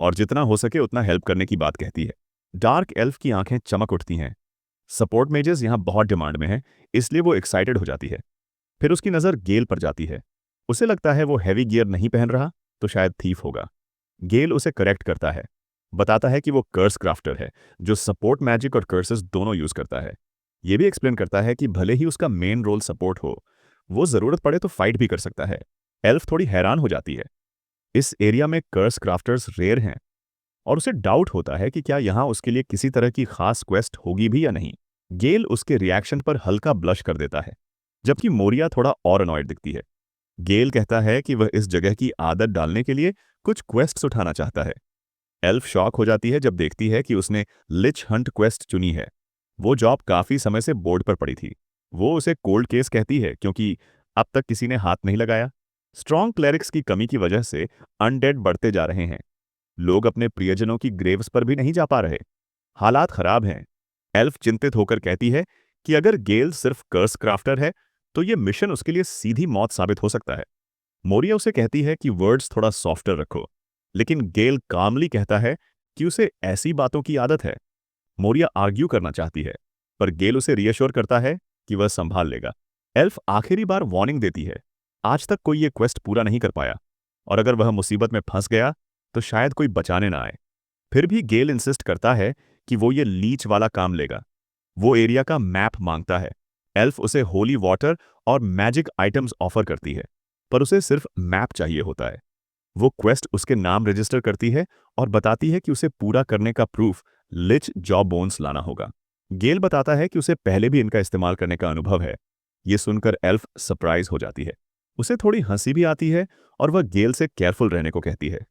और जितना हो सके उतना हेल्प करने की बात कहती है। डार्क एल्फ की आंखें चमक उठती हैं। सपोर्ट मेजेस यहाँ बहुत डिमांड में है, इसलिए वो एक्साइटेड हो जाती है। फिर उसकी नज़र गेल पर जाती है। उसे लगता है वो हैवी गियर नहीं पहन रहा तो शायद थीफ होगा। गेल उसे करेक्ट करता है, बताता है कि वो कर्स क्राफ्टर है जो सपोर्ट मैजिक और कर्सेस दोनों यूज करता है। ये भी एक्सप्लेन करता है कि भले ही उसका मेन रोल सपोर्ट हो, वो जरूरत पड़े तो फाइट भी कर सकता है। एल्फ थोड़ी हैरान हो जाती है। इस एरिया में कर्स क्राफ्टर्स रेयर हैं और उसे डाउट होता है कि क्या यहाँ उसके लिए किसी तरह की खास क्वेस्ट होगी भी या नहीं। गेल उसके रिएक्शन पर हल्का ब्लश कर देता है, जबकि मोरिया थोड़ा और अनॉयड दिखती है। गेल कहता है कि वह इस जगह की आदत डालने के लिए कुछ क्वेस्ट्स उठाना चाहता है। एल्फ शॉक हो जाती है जब देखती है कि उसने लिच हंट क्वेस्ट चुनी है। वो जॉब काफी समय से बोर्ड पर पड़ी थी। वो उसे कोल्ड केस कहती है क्योंकि अब तक किसी ने हाथ नहीं लगाया। स्ट्रॉन्ग क्लेरिक्स की कमी की वजह से अनडेड बढ़ते जा रहे हैं। लोग अपने प्रियजनों की ग्रेव्स पर भी नहीं जा पा रहे। हालात खराब हैं। एल्फ चिंतित होकर कहती है कि अगर गेल सिर्फ कर्स क्राफ्टर है तो ये मिशन उसके लिए सीधी मौत साबित हो सकता है। मोरिया उसे कहती है कि वर्ड्स थोड़ा सॉफ्टर रखो, लेकिन गेल कामली कहता है कि उसे ऐसी बातों की आदत है। मोरिया आर्ग्यू करना चाहती है, पर गेल उसे रियश्योर करता है कि वह संभाल लेगा। एल्फ आखिरी बार वार्निंग देती है, आज तक कोई ये क्वेस्ट पूरा नहीं कर पाया और अगर वह मुसीबत में फंस गया तो शायद कोई बचाने ना आए। फिर भी गेल इंसिस्ट करता है कि वो ये लीच वाला काम लेगा। वो एरिया का मैप मांगता है। एल्फ उसे होली वाटर और मैजिक आइटम्स ऑफर करती है, पर उसे सिर्फ मैप चाहिए होता है। वो क्वेस्ट उसके नाम रजिस्टर करती है और बताती है कि उसे पूरा करने का प्रूफ लिच जॉ बोन्स लाना होगा। गेल बताता है कि उसे पहले भी इनका इस्तेमाल करने का अनुभव है। ये सुनकर एल्फ सरप्राइज हो जाती है। उसे थोड़ी हंसी भी आती है और वह गेल से केयरफुल रहने को कहती है।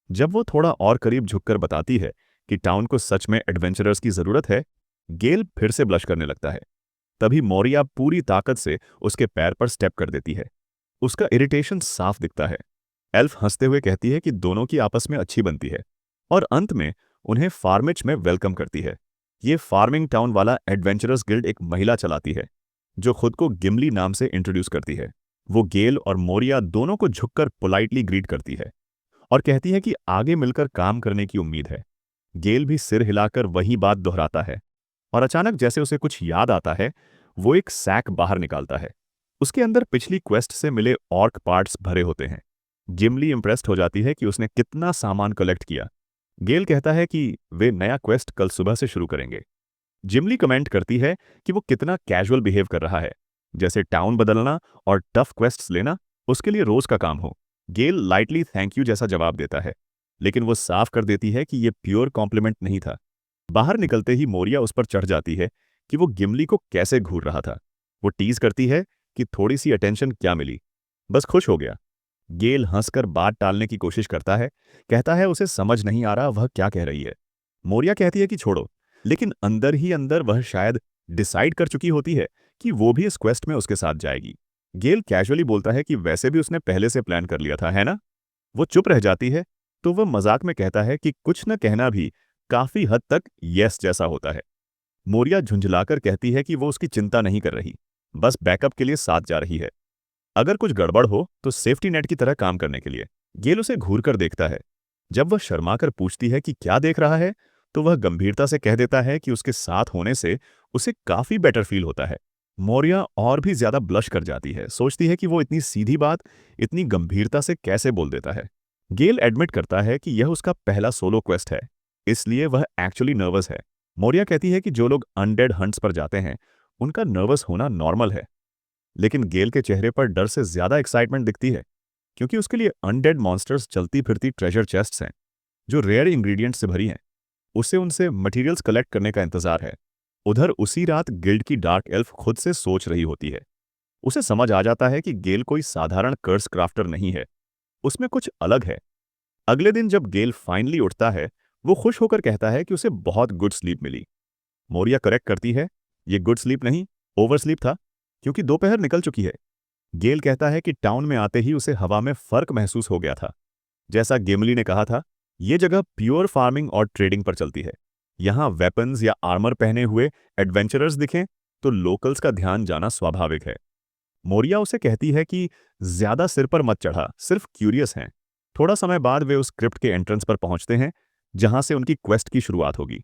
जब वो थोड़ा और करीब झुककर बताती है कि टाउन को सच में एडवेंचरर्स की जरूरत है, गेल फिर से ब्लश करने लगता है। तभी मोरिया पूरी ताकत से उसके पैर पर स्टेप कर देती है। उसका इरिटेशन साफ दिखता है। एल्फ हंसते हुए कहती है कि दोनों की आपस में अच्छी बनती है और अंत में उन्हें फार्मिच में वेलकम करती है। ये फार्मिंग टाउन वाला एडवेंचरर्स गिल्ड एक महिला चलाती है जो खुद को गिमली नाम से इंट्रोड्यूस करती है। वो गेल और मोरिया दोनों को झुककर पोलाइटली ग्रीट करती है और कहती है कि आगे मिलकर काम करने की उम्मीद है। गेल भी सिर हिलाकर वही बात दोहराता है और अचानक जैसे उसे कुछ याद आता है, वो एक सैक बाहर निकालता है। उसके अंदर पिछली क्वेस्ट से मिले ऑर्क पार्ट्स भरे होते हैं। गिमली इंप्रेस्ड हो जाती है कि उसने कितना सामान कलेक्ट किया। गेल कहता है कि वे नया क्वेस्ट कल सुबह से शुरू करेंगे। जिमली कमेंट करती है कि वो कितना कैजुअल बिहेव कर रहा है, जैसे टाउन बदलना और टफ क्वेस्ट्स लेना उसके लिए रोज का काम हो। गेल लाइटली थैंक यू जैसा जवाब देता है, लेकिन वो साफ कर देती है कि ये प्योर कॉम्प्लीमेंट नहीं था। बाहर निकलते ही मोरिया उस पर चढ़ जाती है कि वो गिमली को कैसे घूर रहा था। वो टीज करती है कि थोड़ी सी अटेंशन क्या मिली, बस खुश हो गया। गेल हंसकर बात टालने की कोशिश करता है, कहता है उसे समझ नहीं आ रहा वह क्या कह रही है। मोरिया कहती है कि छोड़ो, लेकिन अंदर ही अंदर वह शायद डिसाइड कर चुकी होती है कि वो भी इस क्वेस्ट में उसके साथ जाएगी। गेल कैजुअली बोलता है कि वैसे भी उसने पहले से प्लान कर लिया था, है ना। वो चुप रह जाती है तो वह मजाक में कहता है कि कुछ न कहना भी काफी हद तक यस जैसा होता है। मोरिया झुंझलाकर कहती है कि वो उसकी चिंता नहीं कर रही, बस बैकअप के लिए साथ जा रही है, अगर कुछ गड़बड़ हो तो सेफ्टी नेट की तरह काम करने के लिए। गेल उसे घूर कर देखता है। जब वह शर्माकर पूछती है कि क्या देख रहा है, तो वह गंभीरता से कह देता है कि उसके साथ होने से उसे काफी बेटर फील होता है। मोरिया और भी ज्यादा ब्लश कर जाती है, सोचती है कि वो इतनी सीधी बात इतनी गंभीरता से कैसे बोल देता है। गेल एडमिट करता है कि यह उसका पहला सोलो क्वेस्ट है, इसलिए वह एक्चुअली नर्वस है। मोरिया कहती है कि जो लोग अनडेड हंट्स पर जाते हैं उनका नर्वस होना नॉर्मल है, लेकिन गेल के चेहरे पर डर से ज्यादा एक्साइटमेंट दिखती है, क्योंकि उसके लिए अनडेड मॉन्स्टर्स चलती फिरती ट्रेजर चेस्ट्स हैं जो रेयर इंग्रेडिएंट्स से भरी हैं। उसे उनसे मटेरियल्स कलेक्ट करने का इंतजार है। उधर उसी रात गिल्ड की डार्क एल्फ खुद से सोच रही होती है। उसे समझ आ जाता है कि गेल कोई साधारण कर्स क्राफ्टर नहीं है, उसमें कुछ अलग है। अगले दिन जब गेल फाइनली उठता है, वो खुश होकर कहता है कि उसे बहुत गुड स्लीप मिली। मोरिया करेक्ट करती है, ये गुड स्लीप नहीं, ओवर स्लीप था, क्योंकि दोपहर निकल चुकी है। गेल कहता है कि टाउन में आते ही उसे हवा में फर्क महसूस हो गया था। जैसा गिमली ने कहा था, ये जगह प्योर फार्मिंग और ट्रेडिंग पर चलती है। यहाँ वेपन्स या आर्मर पहने हुए एडवेंचरर्स दिखें तो लोकल्स का ध्यान जाना स्वाभाविक है। मोरिया उसे कहती है कि ज्यादा सिर पर मत चढ़ा, सिर्फ क्यूरियस हैं। थोड़ा समय बाद वे उस क्रिप्ट के एंट्रेंस पर पहुंचते हैं, जहां से उनकी क्वेस्ट की शुरुआत होगी।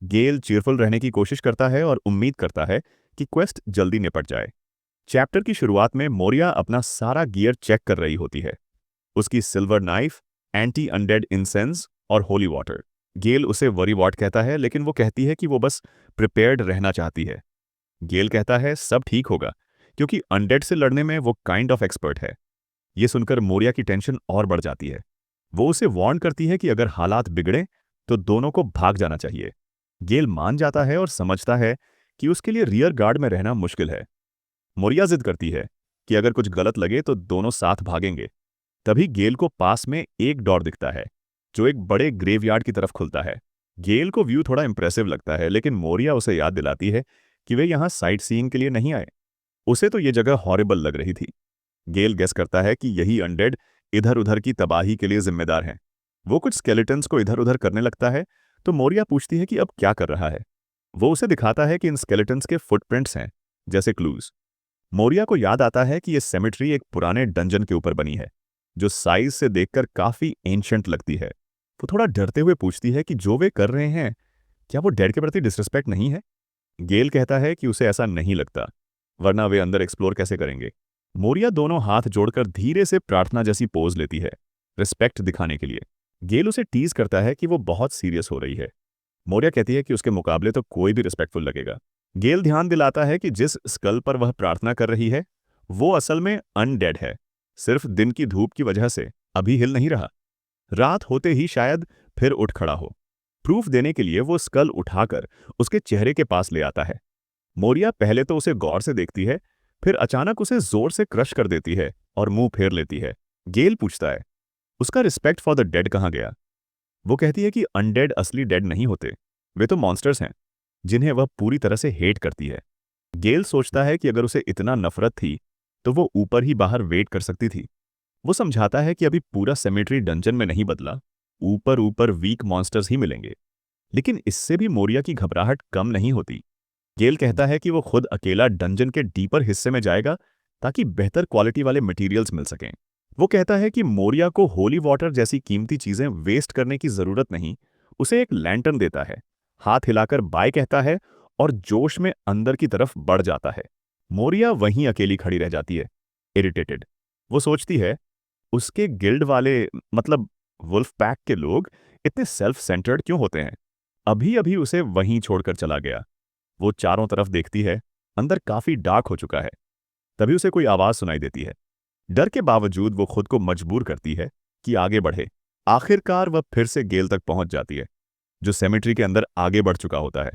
गेल चीयरफुल रहने की कोशिश करता है और उम्मीद करता है कि क्वेस्ट जल्दी निपट जाए। चैप्टर की शुरुआत में मोरिया अपना सारा गियर चेक कर रही होती है, उसकी silver knife, anti undead incense और होली वाटर। गेल उसे वरी वॉट कहता है, लेकिन वो कहती है कि वो बस प्रिपेयर्ड रहना चाहती है। गेल कहता है सब ठीक होगा, क्योंकि अनडेड से लड़ने में वो काइंड ऑफ एक्सपर्ट है। ये सुनकर मोरिया की टेंशन और बढ़ जाती है। वो उसे वार्न करती है कि अगर हालात बिगड़े तो दोनों को भाग जाना चाहिए। गेल मान जाता है और समझता है कि उसके लिए रियर गार्ड में रहना मुश्किल है। मोरिया जिद करती है कि अगर कुछ गलत लगे तो दोनों साथ भागेंगे। तभी गेल को पास में एक डोर दिखता है, जो एक बड़े ग्रेवयार्ड की तरफ खुलता है। गेल को व्यू थोड़ा इंप्रेसिव लगता है, लेकिन मोरिया उसे याद दिलाती है कि वे यहाँ साइट सीइंग के लिए नहीं आए। उसे तो ये जगह हॉरिबल लग रही थी। गेल गेस करता है कि यही अनडेड इधर उधर की तबाही के लिए जिम्मेदार हैं। वो कुछ स्केलेटन्स को इधर उधर करने लगता है, तो मोरिया पूछती है कि अब क्या कर रहा है। वो उसे दिखाता है कि इन स्केलेटन्स के फुटप्रिंट्स हैं, जैसे क्लूज। मोरिया को याद आता है कि यह सेमेट्री एक पुराने डंजन के ऊपर बनी है, जो साइज से देखकर काफी एंशंट लगती है। वो थोड़ा डरते हुए पूछती है कि जो वे कर रहे हैं, क्या वो डेड के प्रति डिसरिस्पेक्ट नहीं है? गेल कहता है कि उसे ऐसा नहीं लगता, वरना वे अंदर एक्सप्लोर कैसे करेंगे। मोरिया दोनों हाथ जोड़कर धीरे से प्रार्थना जैसी पोज लेती है, रिस्पेक्ट दिखाने के लिए। गेल उसे टीज करता है कि वो बहुत सीरियस हो रही है। मोरिया कहती है कि उसके मुकाबले तो कोई भी रिस्पेक्टफुल लगेगा। गेल ध्यान दिलाता है कि जिस स्कल पर वह प्रार्थना कर रही है, वो असल में अनडेड है, सिर्फ दिन की धूप की वजह से अभी हिल नहीं रहा। रात होते ही शायद फिर उठ खड़ा हो। प्रूफ देने के लिए वो स्कल उठाकर उसके चेहरे के पास ले आता है। मोरिया पहले तो उसे गौर से देखती है, फिर अचानक उसे जोर से क्रश कर देती है और मुंह फेर लेती है। गेल पूछता है, उसका रिस्पेक्ट फॉर द डेड कहाँ गया? वो कहती है कि अनडेड असली डेड नहीं होते, वे तो मॉन्स्टर्स हैं, जिन्हें वह पूरी तरह से हेट करती है। गेल सोचता है कि अगर उसे इतना नफरत थी, तो वो ऊपर ही बाहर वेट कर सकती थी। वो समझाता है कि अभी पूरा सेमेट्री डंजन में नहीं बदला, ऊपर ऊपर वीक मॉन्स्टर्स ही मिलेंगे। लेकिन इससे भी मोरिया की घबराहट कम नहीं होती। गेल कहता है कि वो खुद अकेला डंजन के डीपर हिस्से में जाएगा, ताकि बेहतर क्वालिटी वाले मटेरियल्स मिल सकें। वो कहता है कि मोरिया को होली वाटर जैसी कीमती चीजें वेस्ट करने की जरूरत नहीं, उसे एक लैंटर्न देता है, हाथ हिलाकर बाय कहता है और जोश में अंदर की तरफ बढ़ जाता है। मोरिया वहीं अकेली खड़ी रह जाती है, इरिटेटेड। वो सोचती है, उसके गिल्ड वाले, मतलब वुल्फ पैक के लोग इतने सेल्फ सेंटर्ड क्यों होते हैं? अभी अभी उसे वहीं छोड़कर चला गया। वो चारों तरफ देखती है, अंदर काफी डार्क हो चुका है। तभी उसे कोई आवाज सुनाई देती है। डर के बावजूद वो खुद को मजबूर करती है कि आगे बढ़े। आखिरकार वह फिर से गेल तक पहुंच जाती है, जो सेमेट्री के अंदर आगे बढ़ चुका होता है।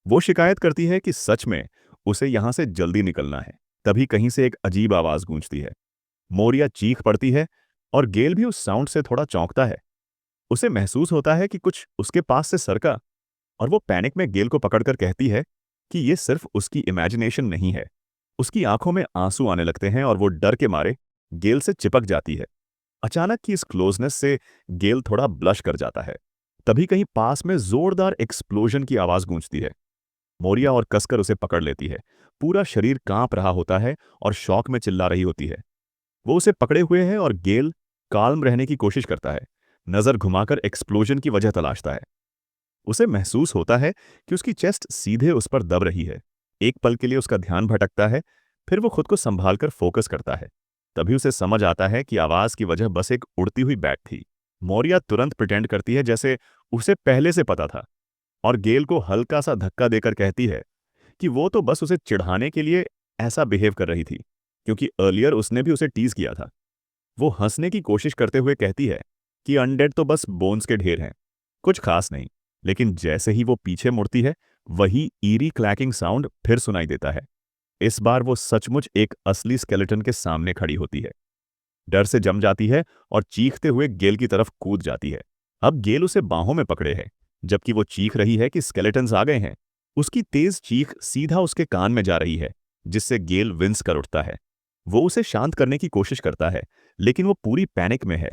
वो शिकायत करती है कि सच में उसे यहां से जल्दी निकलना है। तभी कहीं से एक अजीब आवाज गूंजती है। मोरिया चीख पड़ती है और गेल भी उस साउंड से थोड़ा चौंकता है। उसे महसूस होता है कि कुछ उसके पास से सरका, और वो पैनिक में गेल को पकड़कर कहती है कि ये सिर्फ उसकी इमेजिनेशन नहीं है। उसकी आंखों में आंसू आने लगते हैं और वो डर के मारे गेल से चिपक जाती है। अचानक की इस क्लोजनेस से गेल थोड़ा ब्लश कर जाता है। तभी कहीं पास में जोरदार एक्सप्लोजन की आवाज गूंजती है। मोरिया और कसकर उसे पकड़ लेती है। पूरा शरीर कांप रहा होता है और शौक में चिल्ला रही होती है। वो उसे पकड़े हुए है और गेल काल्म रहने की कोशिश करता है, नजर घुमाकर एक्सप्लोजन की वजह तलाशता है। उसे महसूस होता है कि उसकी चेस्ट सीधे उस पर दब रही है। एक पल के लिए उसका ध्यान भटकता है, फिर वो खुद को संभालकर फोकस करता है। तभी उसे समझ आता है कि आवाज की वजह बस एक उड़ती हुई बैट थी। मोरिया तुरंत प्रिटेंड करती है जैसे उसे पहले से पता था, और गेल को हल्का सा धक्का देकर कहती है कि वो तो बस उसे चिढ़ाने के लिए ऐसा बिहेव कर रही थी, क्योंकि अर्लियर उसने भी उसे टीज किया था। वो हंसने की कोशिश करते हुए कहती है कि अनडेड तो बस बोन्स के ढेर हैं, कुछ खास नहीं। लेकिन जैसे ही वो पीछे मुड़ती है, वही ईरी क्लैकिंग साउंड फिर सुनाई देता है। इस बार वो सचमुच एक असली स्केलेटन के सामने खड़ी होती है। डर से जम जाती है और चीखते हुए गेल की तरफ कूद जाती है। अब गेल उसे बाहों में पकड़े है, जबकि वो चीख रही है कि स्केलेटन्स आ गए हैं। उसकी तेज चीख सीधा उसके कान में जा रही है, जिससे गेल विंस कर उठता है। वो उसे शांत करने की कोशिश करता है, लेकिन वो पूरी पैनिक में है।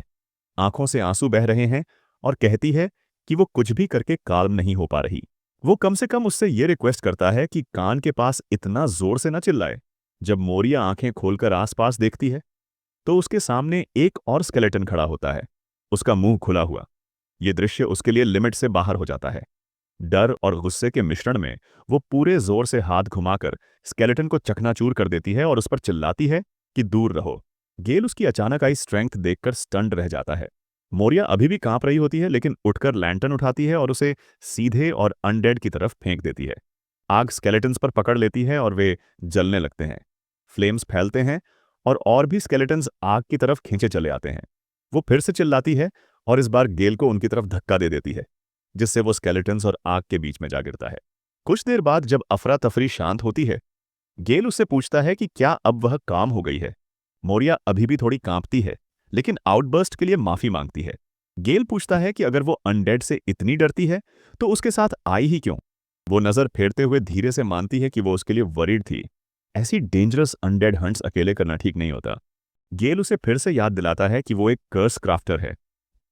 आंखों से आंसू बह रहे हैं और कहती है कि वो कुछ भी करके काल्म नहीं हो पा रही। वो कम से कम उससे ये रिक्वेस्ट करता है कि कान के पास इतना जोर से न चिल्लाए। जब मोरिया आंखें खोलकर आसपास देखती है, तो उसके सामने एक और स्केलेटन खड़ा होता है, उसका मुंह खुला हुआ। ये दृश्य उसके लिए लिमिट से बाहर हो जाता है। डर और गुस्से के मिश्रण में वो पूरे जोर से हाथ घुमाकर स्केलेटन को चकनाचूर कर देती है और उस पर चिल्लाती है कि दूर रहो। गेल उसकी अचानक आई स्ट्रेंथ देखकर स्टन्ड रह जाता है। मोरिया अभी भी कांप रही होती है, लेकिन उठकर लैंटर्न उठाती है और उसे सीधे और अनडेड की तरफ फेंक देती है। आग स्केलेटन्स पर पकड़ लेती है और वे जलने लगते हैं। फ्लेम्स फैलते हैं और भी स्केलेटन्स आग की तरफ खींचे चले आते हैं। वो फिर से चिल्लाती है और इस बार गेल को उनकी तरफ धक्का दे देती है, जिससे वो स्केलेटन्स और आग के बीच में जा गिरता है। कुछ देर बाद जब अफरा तफरी शांत होती है, गेल उससे पूछता है कि क्या अब वह काम हो गई है। मोरिया अभी भी थोड़ी कांपती है, लेकिन आउटबर्स्ट के लिए माफी मांगती है। गेल पूछता है कि अगर वो अनडेड से इतनी डरती है, तो उसके साथ आई ही क्यों। वो नजर फेरते हुए धीरे से मानती है कि वो उसके लिए वरीड थी। ऐसी डेंजरस अनडेड हंट्स अकेले करना ठीक नहीं होता। गेल उसे फिर से याद दिलाता है कि वो एक कर्स क्राफ्टर है।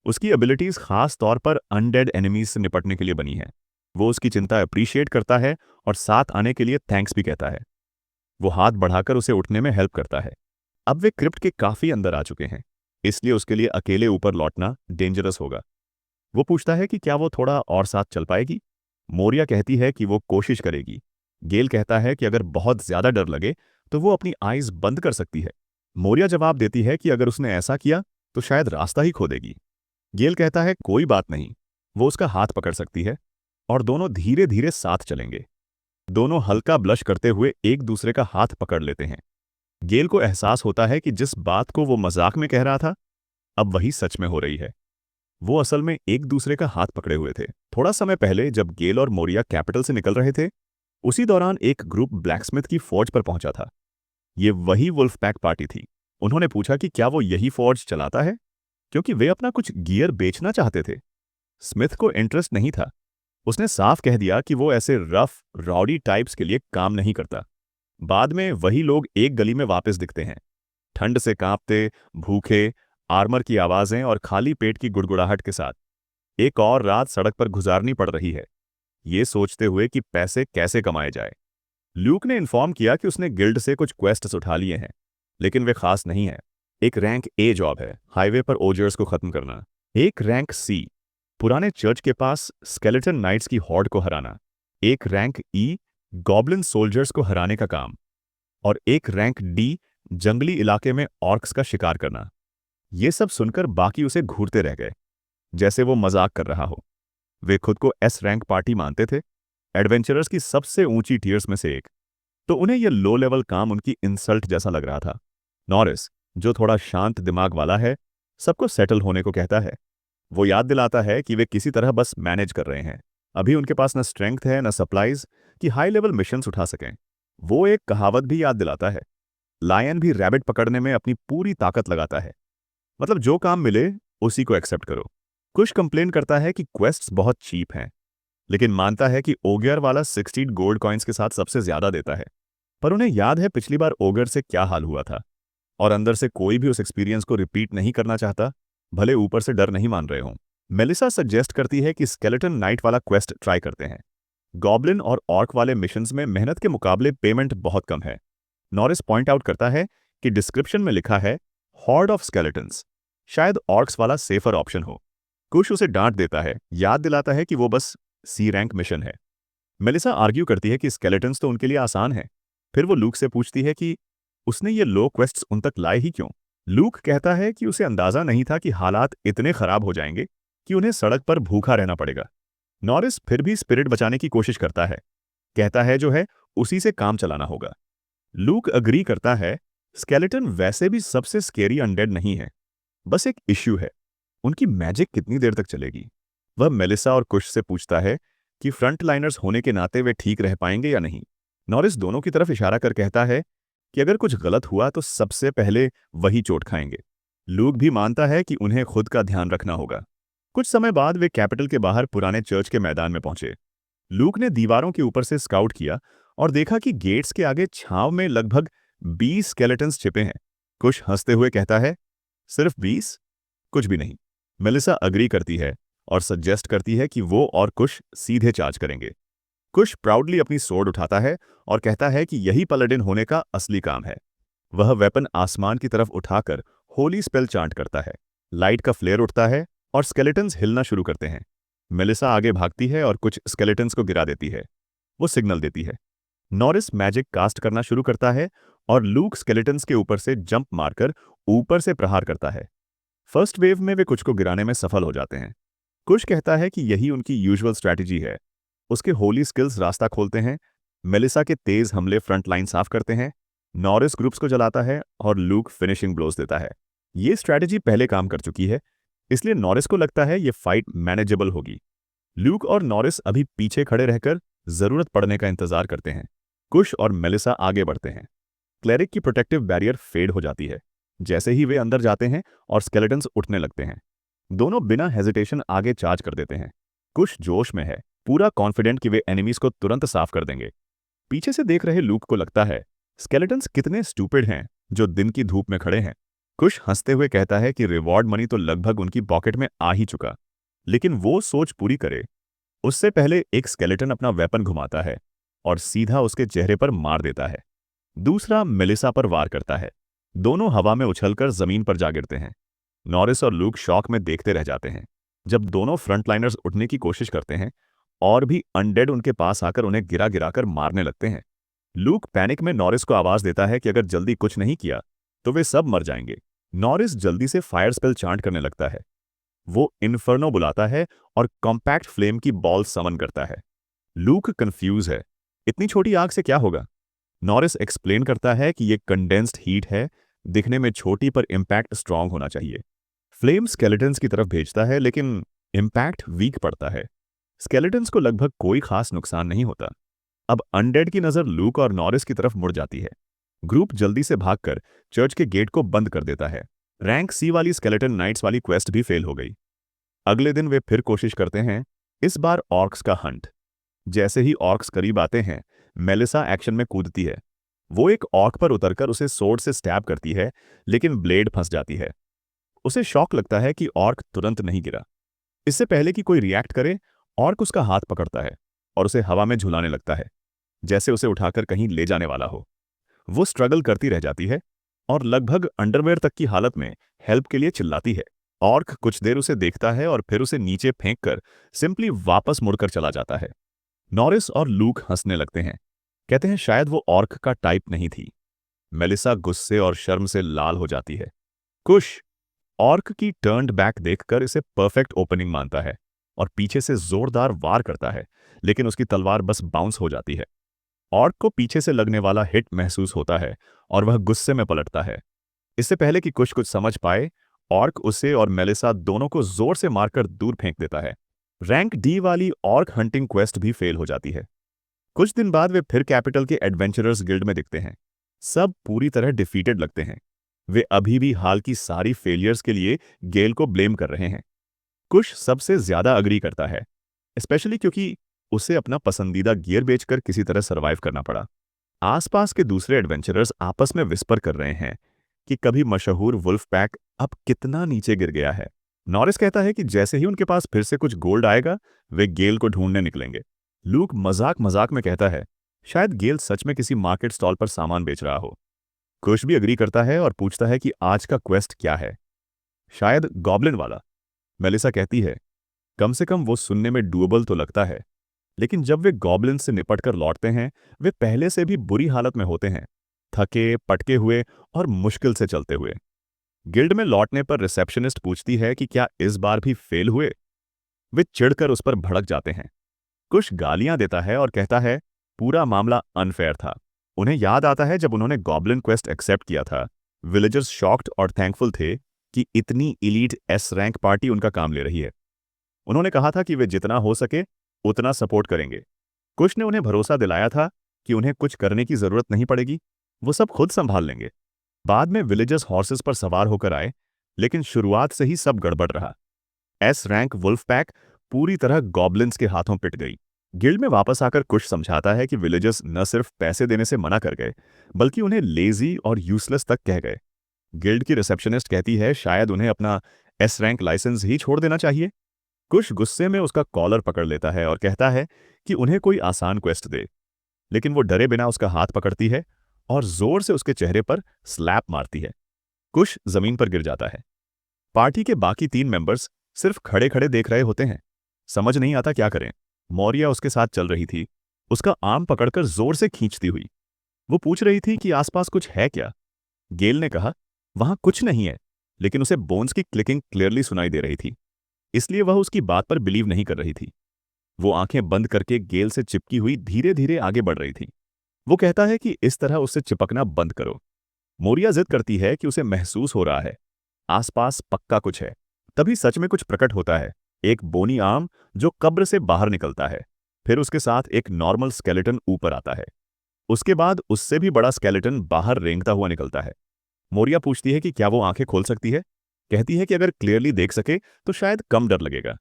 उसकी एबिलिटीज खास तौर पर अनडेड एनिमीज से निपटने के लिए बनी है। वो उसकी चिंता अप्रिशिएट करता है और साथ आने के लिए थैंक्स भी कहता है। वो हाथ बढ़ाकर उसे उठने में हेल्प करता है। अब वे क्रिप्ट के काफी अंदर आ चुके हैं, इसलिए उसके लिए अकेले ऊपर लौटना डेंजरस होगा। वो पूछता है कि क्या वो थोड़ा और साथ चल पाएगी। मोरिया कहती है कि वो कोशिश करेगी। गेल कहता है कि अगर बहुत ज्यादा डर लगे तो वो अपनी आईज बंद कर सकती है। मोरिया जवाब देती है कि अगर उसने ऐसा किया तो शायद रास्ता ही खो देगी। गेल कहता है कोई बात नहीं, वो उसका हाथ पकड़ सकती है और दोनों धीरे धीरे साथ चलेंगे। दोनों हल्का ब्लश करते हुए एक दूसरे का हाथ पकड़ लेते हैं। गेल को एहसास होता है कि जिस बात को वो मजाक में कह रहा था, अब वही सच में हो रही है। वो असल में एक दूसरे का हाथ पकड़े हुए थे। थोड़ा समय पहले जब गेल और मोरिया कैपिटल से निकल रहे थे, उसी दौरान एक ग्रुप ब्लैकस्मिथ की फौज पर पहुंचा था। ये वही वुल्फ पैक पार्टी थी। उन्होंने पूछा कि क्या वो यही फौज चलाता है, क्योंकि वे अपना कुछ गियर बेचना चाहते थे। स्मिथ को इंटरेस्ट नहीं था। उसने साफ कह दिया कि वो ऐसे रफ रॉडी टाइप्स के लिए काम नहीं करता। बाद में वही लोग एक गली में वापस दिखते हैं, ठंड से कांपते, भूखे, आर्मर की आवाजें और खाली पेट की गुड़गुड़ाहट के साथ। एक और रात सड़क पर गुजारनी पड़ रही है, ये सोचते हुए कि पैसे कैसे कमाए जाए। ल्यूक ने इन्फॉर्म किया कि उसने गिल्ड से कुछ क्वेस्ट्स उठा लिए हैं, लेकिन वे खास नहीं हैं। एक रैंक ए जॉब है, हाईवे पर ओजर्स को खत्म करना। एक रैंक सी, पुराने चर्च के पास स्केलेटन नाइट्स की हॉर्ड को हराना। एक रैंक ई, गॉब्लिन सोल्जर्स को हराने का काम। और एक रैंक डी, जंगली इलाके में ऑर्क्स का शिकार करना। ये सब सुनकर बाकी उसे घूरते रह गए, जैसे वो मजाक कर रहा हो। वे खुद को एस रैंक पार्टी मानते थे, एडवेंचरर्स की सबसे ऊंची टीयर्स में से एक। तो उन्हें यह लो लेवल काम उनकी इंसल्ट जैसा लग रहा था। नॉरिस, जो थोड़ा शांत दिमाग वाला है, सबको सेटल होने को कहता है। वो याद दिलाता है कि वे किसी तरह बस मैनेज कर रहे हैं। अभी उनके पास न स्ट्रेंथ है न सप्लाईज कि हाई लेवल मिशंस उठा सकें। वो एक कहावत भी याद दिलाता है, लायन भी रैबिट पकड़ने में अपनी पूरी ताकत लगाता है। मतलब जो काम मिले उसी को एक्सेप्ट करो। कुश कंप्लेन करता है कि क्वेस्ट्स बहुत चीप हैं, लेकिन मानता है कि ओगियर वाला 16 गोल्ड कॉइन्स के साथ सबसे ज्यादा देता है। पर उन्हें याद है पिछली बार ओगर से क्या हाल हुआ था, और अंदर से कोई भी उस एक्सपीरियंस को रिपीट नहीं करना चाहता, भले ऊपर से डर नहीं मान रहे हों। मेलिसा सजेस्ट करती है कि स्केलेटन नाइट वाला क्वेस्ट ट्राई करते हैं। गॉब्लिन और ऑर्क वाले मिशंस में मेहनत के मुकाबले पेमेंट बहुत कम है। नॉरिस पॉइंट आउट करता है कि डिस्क्रिप्शन में लिखा है हॉर्ड ऑफ स्केलेटन्स, शायद ऑर्क्स वाला सेफर ऑप्शन हो। कुश उसे डांट देता है, याद दिलाता है कि वो बस सी रैंक मिशन है। मेलिसा आर्ग्यू करती है कि स्केलेटन्स तो उनके लिए आसान है। फिर वो लूक से पूछती है कि उसने ये लो क्वेस्ट्स उन तक लाए ही क्यों। लूक कहता है कि उसे अंदाजा नहीं था कि हालात इतने खराब हो जाएंगे कि उन्हें सड़क पर भूखा रहना पड़ेगा। नॉरिस फिर भी स्पिरिट बचाने की कोशिश करता है, कहता है जो है उसी से काम चलाना होगा। लूक अग्री करता है, स्केलेटन वैसे भी सबसे स्केरी अनडेड नहीं है, बस एक इश्यू है, उनकी मैजिक कितनी देर तक चलेगी। वह मेलिसा और कुश से पूछता है कि फ्रंट लाइनर्स होने के नाते वे ठीक रह पाएंगे या नहीं। नॉरिस दोनों की तरफ इशारा कर कहता है कि अगर कुछ गलत हुआ तो सबसे पहले वही चोट खाएंगे। लूक भी मानता है कि उन्हें खुद का ध्यान रखना होगा। कुछ समय बाद वे कैपिटल के बाहर पुराने चर्च के मैदान में पहुंचे। लूक ने दीवारों के ऊपर से स्काउट किया और देखा कि गेट्स के आगे छांव में लगभग 20 स्केलेटन्स छिपे हैं। कुश हंसते हुए कहता है, सिर्फ 20? कुछ भी नहीं। मेलिसा अग्री करती है और सजेस्ट करती है कि वो और कुश सीधे चार्ज करेंगे। कुश प्राउडली अपनी सोर्ड उठाता है और कहता है कि यही पलेडिन होने का असली काम है। वह वेपन आसमान की तरफ उठाकर होली स्पेल चांट करता है। लाइट का फ्लेयर उठता है और स्केलेटन्स हिलना शुरू करते हैं। मेलिसा आगे भागती है और कुछ स्केलेटन्स को गिरा देती है। वो सिग्नल देती है। नॉरिस मैजिक कास्ट करना शुरू करता है और लूक स्केलेटन्स के ऊपर से जंप मारकर ऊपर से प्रहार करता है। फर्स्ट वेव में वे कुछ को गिराने में सफल हो जाते हैं। कुश कहता है कि यही उनकी यूजुअल स्ट्रैटेजी है। उसके होली स्किल्स रास्ता खोलते हैं। मेलिसा के तेज हमले फ्रंट लाइन साफ करते हैं। नॉरिस ग्रुप्स को जलाता है और लूक फिनिशिंग ब्लोज देता है। ये स्ट्रैटेजी पहले काम कर चुकी है, इसलिए नॉरिस को लगता है ये फाइट मैनेजेबल होगी। लूक और नॉरिस अभी पीछे खड़े रहकर जरूरत पड़ने का इंतजार करते हैं। कुश और मेलिसा आगे बढ़ते हैं। क्लेरिक की प्रोटेक्टिव बैरियर फेड हो जाती है जैसे ही वे अंदर जाते हैं और स्केलेटन्स उठने लगते हैं। दोनों बिना हेजिटेशन आगे चार्ज कर देते हैं। कुश जोश में है, पूरा कॉन्फिडेंट कि वे एनिमीज को तुरंत साफ कर देंगे। पीछे से देख रहे लूक को लगता है स्केलेटन्स कितने स्टूपिड हैं जो दिन की धूप में खड़े हैं। कुश हंसते हुए कहता है कि रिवॉर्ड मनी तो लगभग उनकी पॉकेट में आ ही चुका, लेकिन वो सोच पूरी करे उससे पहले एक स्केलेटन अपना वेपन घुमाता है और सीधा उसके चेहरे पर मार देता है। दूसरा मेलिसा पर वार करता है। दोनों हवा में उछलकर जमीन पर जा गिरते हैं। नॉरिस और लूक शॉक में देखते रह जाते हैं जब दोनों फ्रंटलाइनर्स उठने की कोशिश करते हैं और भी अनडेड उनके पास आकर उन्हें गिरा गिराकर मारने लगते हैं। लूक पैनिक में नॉरिस को आवाज देता है कि अगर जल्दी कुछ नहीं किया तो वे सब मर जाएंगे। नॉरिस जल्दी से फायर स्पेल चांट करने लगता है। वो इन्फर्नो बुलाता है और कॉम्पैक्ट फ्लेम की बॉल समन करता है। लूक कंफ्यूज है, इतनी छोटी आग से क्या होगा। नॉरिस एक्सप्लेन करता है कि ये कंडेंस्ड हीट है, दिखने में छोटी पर इम्पैक्ट स्ट्रांग होना चाहिए। फ्लेम स्केलेटन्स की तरफ भेजता है लेकिन इम्पैक्ट वीक पड़ता है। स्केलेटन्स को लगभग कोई खास नुकसान नहीं होता। अब अनडेड की नजर लूक और नॉरिस की तरफ मुड़ जाती है। ग्रुप जल्दी से भागकर चर्च के गेट को बंद कर देता है। रैंक सी वाली स्केलेटन नाइट्स वाली क्वेस्ट भी फेल हो गई। अगले दिन वे फिर कोशिश करते हैं, इस बार ऑर्क्स का हंट। जैसे ही ऑर्क्स करीब आते हैं, मेलिसा एक्शन में कूदती है। वो एक ऑर्क पर उतरकर उसे सोर्ड से स्टैब करती है, लेकिन ब्लेड फंस जाती है। उसे शॉक लगता है कि ऑर्क तुरंत नहीं गिरा। इससे पहले कि कोई रिएक्ट करे, ऑर्क उसका हाथ पकड़ता है और उसे हवा में झुलाने लगता है, जैसे उसे उठाकर कहीं ले जाने वाला हो। वो स्ट्रगल करती रह जाती है और लगभग अंडरवेयर तक की हालत में हेल्प के लिए चिल्लाती है। ऑर्क कुछ देर उसे देखता है और फिर उसे नीचे फेंककर सिंपली वापस मुड़कर चला जाता है। नॉरिस और लूक हंसने लगते हैं, कहते हैं शायद वो ऑर्क का टाइप नहीं थी। मेलिसा गुस्से और शर्म से लाल हो जाती है। कुश ऑर्क की टर्न्ड बैक देखकर इसे परफेक्ट ओपनिंग मानता है और पीछे से जोरदार वार करता है, लेकिन उसकी तलवार बस बाउंस हो जाती है। ऑर्क को पीछे से लगने वाला हिट महसूस होता है और वह गुस्से में पलटता है। इससे पहले कि कुछ समझ पाए, ऑर्क उसे और मेलिसा दोनों को जोर से मारकर दूर फेंक देता है। रैंक डी वाली ऑर्क हंटिंग क्वेस्ट भी फेल हो जाती है। कुछ दिन बाद वे फिर कैपिटल के एडवेंचरर्स गिल्ड में दिखते हैं। सब पूरी तरह डिफीटेड लगते हैं। वे अभी भी हाल की सारी फेलियर्स के लिए गेल को ब्लेम कर रहे हैं। कुश सबसे ज्यादा अग्री करता है, स्पेशली क्योंकि उसे अपना पसंदीदा गियर बेचकर किसी तरह सरवाइव करना पड़ा। आसपास के दूसरे एडवेंचरर्स आपस में विस्पर कर रहे हैं कि कभी मशहूर वुल्फ पैक अब कितना नीचे गिर गया है। नॉरिस कहता है कि जैसे ही उनके पास फिर से कुछ गोल्ड आएगा, वे गेल को ढूंढने निकलेंगे। लूक मजाक मजाक में कहता है, शायद गेल सच में किसी मार्केट स्टॉल पर सामान बेच रहा हो। कुश भी अग्री करता है और पूछता है कि आज का क्वेस्ट क्या है। शायद गॉब्लिन वाला। मेलिसा कहती है, कम से कम वो सुनने में डूएबल तो लगता है, लेकिन जब वे गॉब्लिन से निपटकर लौटते हैं, वे पहले से भी बुरी हालत में होते हैं, थके, पटके हुए और मुश्किल से चलते हुए। गिल्ड में लौटने पर रिसेप्शनिस्ट पूछती है कि क्या इस बार भी फेल हुए। वे चिढ़कर उस पर भड़क जाते हैं। कुछ गालियां देता है और कहता है पूरा मामला अनफेयर था। उन्हें याद आता है जब उन्होंने गॉब्लिन क्वेस्ट एक्सेप्ट किया था। विलेजर्स शॉक्ड और थैंकफुल थे कि इतनी इलीट एस रैंक पार्टी उनका काम ले रही है। उन्होंने कहा था कि वे जितना हो सके उतना सपोर्ट करेंगे। कुश ने उन्हें भरोसा दिलाया था कि उन्हें कुछ करने की जरूरत नहीं पड़ेगी, वो सब खुद संभाल लेंगे। बाद में विलेजर्स हॉर्सेस पर सवार होकर आए, लेकिन शुरुआत से ही सब गड़बड़ रहा। एस रैंक वुल्फ पैक पूरी तरह गॉब्लिन्स के हाथों पिट गई। गिल्ड में वापस आकर कुश समझाता है कि विलेजर्स न सिर्फ पैसे देने से मना कर गए, बल्कि उन्हें लेजी और यूजलेस तक कह गए। गिल्ड की रिसेप्शनिस्ट कहती है शायद उन्हें अपना एस रैंक लाइसेंस ही छोड़ देना चाहिए। कुश गुस्से में उसका कॉलर पकड़ लेता है और कहता है कि उन्हें कोई आसान क्वेस्ट दे, लेकिन वो डरे बिना उसका हाथ पकड़ती है और जोर से उसके चेहरे पर स्लैप मारती है। कुश जमीन पर गिर जाता है। पार्टी के बाकी 3 मेंबर्स सिर्फ खड़े खड़े देख रहे होते हैं। समझ नहीं आता क्या करें। मौर्या उसके साथ चल रही थी, उसका आर्म पकड़कर जोर से खींचती हुई। वो पूछ रही थी कि आसपास कुछ है क्या। गेल ने कहा वहां कुछ नहीं है, लेकिन उसे बोन्स की क्लिकिंग क्लियरली सुनाई दे रही थी, इसलिए वह उसकी बात पर बिलीव नहीं कर रही थी। वो आंखें बंद करके गेल से चिपकी हुई धीरे धीरे आगे बढ़ रही थी। वो कहता है कि इस तरह उससे चिपकना बंद करो। मोरिया जिद करती है कि उसे महसूस हो रहा है आसपास पक्का कुछ है। तभी सच में कुछ प्रकट होता है, एक बोनी आर्म जो कब्र से बाहर निकलता है। फिर उसके साथ एक नॉर्मल स्केलेटन ऊपर आता है। उसके बाद उससे भी बड़ा स्केलेटन बाहर रेंगता हुआ निकलता है। मोरिया पूछती है कि क्या वो आंखें खोल सकती है। कहती है कि अगर क्लियरली देख सके तो शायद कम डर लगेगा।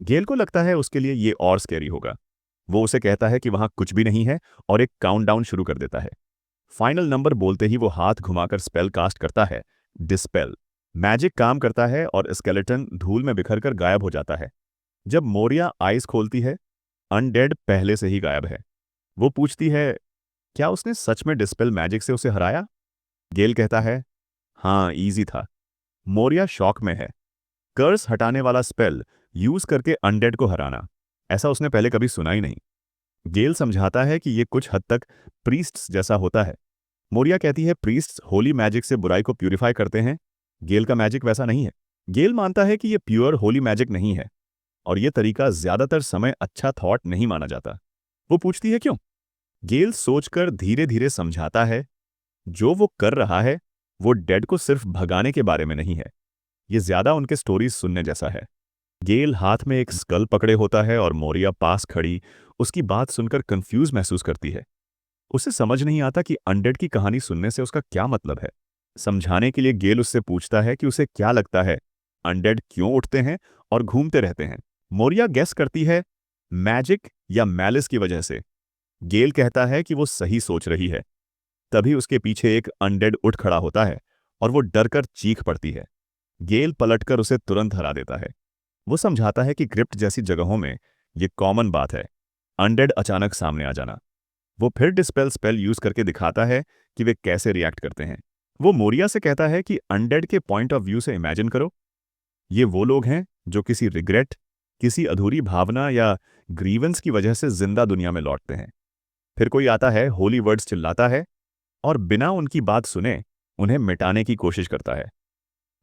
गेल को लगता है उसके लिए ये और स्कैरी होगा। वो उसे कहता है कि वहां कुछ भी नहीं है और एक काउंटडाउन शुरू कर देता है। फाइनल नंबर बोलते ही वो हाथ घुमाकर स्पेल कास्ट करता है, डिस्पेल। मैजिक काम करता है और स्केलेटन धूल में बिखरकर गायब हो जाता है। जब मोरिया आइज खोलती है, अनडेड पहले से ही गायब है। वो पूछती है क्या उसने सच में डिस्पेल मैजिक से उसे हराया। गेल कहता है हाँ, इजी था। मोरिया शॉक में है। कर्स हटाने वाला स्पेल यूज करके अनडेड को हराना, ऐसा उसने पहले कभी सुना ही नहीं। गेल समझाता है कि यह कुछ हद तक प्रीस्ट्स जैसा होता है। मोरिया कहती है प्रीस्ट्स होली मैजिक से बुराई को प्यूरिफाई करते हैं। गेल का मैजिक वैसा नहीं है। गेल मानता है कि यह प्योर होली मैजिक नहीं है और यह तरीका ज्यादातर समय अच्छा थॉट नहीं माना जाता। वो पूछती है क्यों। गेल सोचकर धीरे धीरे समझाता है जो वो कर रहा है वो डेड को सिर्फ भगाने के बारे में नहीं है, ये ज्यादा उनके स्टोरीज सुनने जैसा है। गेल हाथ में एक स्कल पकड़े होता है और मोरिया पास खड़ी उसकी बात सुनकर कंफ्यूज महसूस करती है। उसे समझ नहीं आता कि अनडेड की कहानी सुनने से उसका क्या मतलब है। समझाने के लिए गेल उससे पूछता है कि उसे क्या लगता है अनडेड क्यों उठते हैं और घूमते रहते हैं। मोरिया गेस करती है मैजिक या मैलिस की वजह से। गेल कहता है कि वो सही सोच रही है। तभी उसके पीछे एक अनडेड उठ खड़ा होता है और वो डरकर चीख पड़ती है। गेल पलटकर उसे तुरंत हरा देता है। वो समझाता है कि क्रिप्ट जैसी जगहों में ये कॉमन बात है, अनडेड अचानक सामने आ जाना। वो फिर डिस्पेल स्पेल यूज करके दिखाता है कि वे कैसे रिएक्ट करते हैं। वो मोरिया से कहता है कि अनडेड के पॉइंट ऑफ व्यू से इमेजिन करो, ये वो लोग हैं जो किसी रिग्रेट, किसी अधूरी भावना या ग्रीवेंस की वजह से जिंदा दुनिया में लौटते हैं। फिर कोई आता है, होली वर्ड्स चिल्लाता है और बिना उनकी बात सुने उन्हें मिटाने की कोशिश करता है।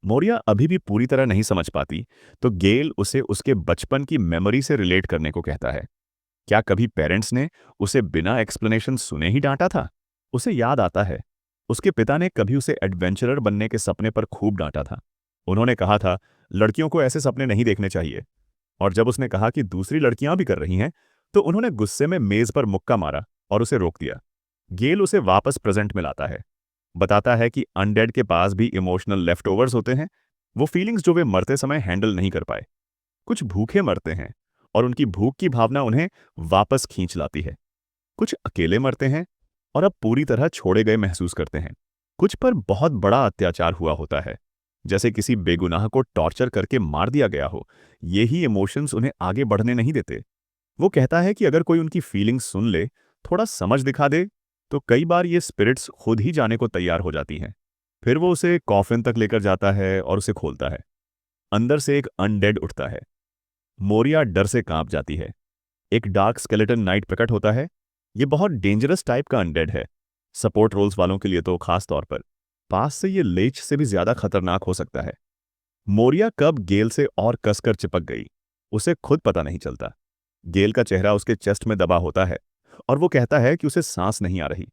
मोरिया अभी भी पूरी तरह नहीं समझ पाती, तो गेल उसे उसके बचपन की मेमोरी से रिलेट करने को कहता है। क्या कभी पेरेंट्स ने उसे बिना एक्सप्लेनेशन सुने ही डांटा था। उसे याद आता है उसके पिता ने कभी उसे एडवेंचरर बनने के सपने पर खूब डांटा था। उन्होंने कहा था लड़कियों को ऐसे सपने नहीं देखने चाहिए, और जब उसने कहा कि दूसरी लड़कियां भी कर रही हैं तो उन्होंने गुस्से में मेज पर मुक्का मारा और उसे रोक दिया। गेल उसे वापस प्रेजेंट में लाता है, बताता है कि अनडेड के पास भी इमोशनल लेफ्टओवर्स होते हैं, वो फीलिंग्स जो वे मरते समय हैंडल नहीं कर पाए। कुछ भूखे मरते हैं और उनकी भूख की भावना उन्हें वापस खींच लाती है। कुछ अकेले मरते हैं और अब पूरी तरह छोड़े गए महसूस करते हैं। कुछ पर बहुत बड़ा अत्याचार हुआ होता है, जैसे किसी बेगुनाह को टॉर्चर करके मार दिया गया हो। यही इमोशंस उन्हें आगे बढ़ने नहीं देते। वो कहता है कि अगर कोई उनकी फीलिंग्स सुन ले, थोड़ा समझ दिखा दे, तो कई बार ये स्पिरिट्स खुद ही जाने को तैयार हो जाती हैं। फिर वो उसे कॉफिन तक लेकर जाता है और उसे खोलता है। अंदर से एक अनडेड उठता है। मोरिया डर से कांप जाती है। एक डार्क स्केलेटन नाइट प्रकट होता है। ये बहुत डेंजरस टाइप का अनडेड है, सपोर्ट रोल्स वालों के लिए तो खास तौर पर। पास से ये लेच से भी ज्यादा खतरनाक हो सकता है। मोरिया कब गेल से और कसकर चिपक गई उसे खुद पता नहीं चलता। गेल का चेहरा उसके चेस्ट में दबा होता है और वो कहता है कि उसे सांस नहीं आ रही।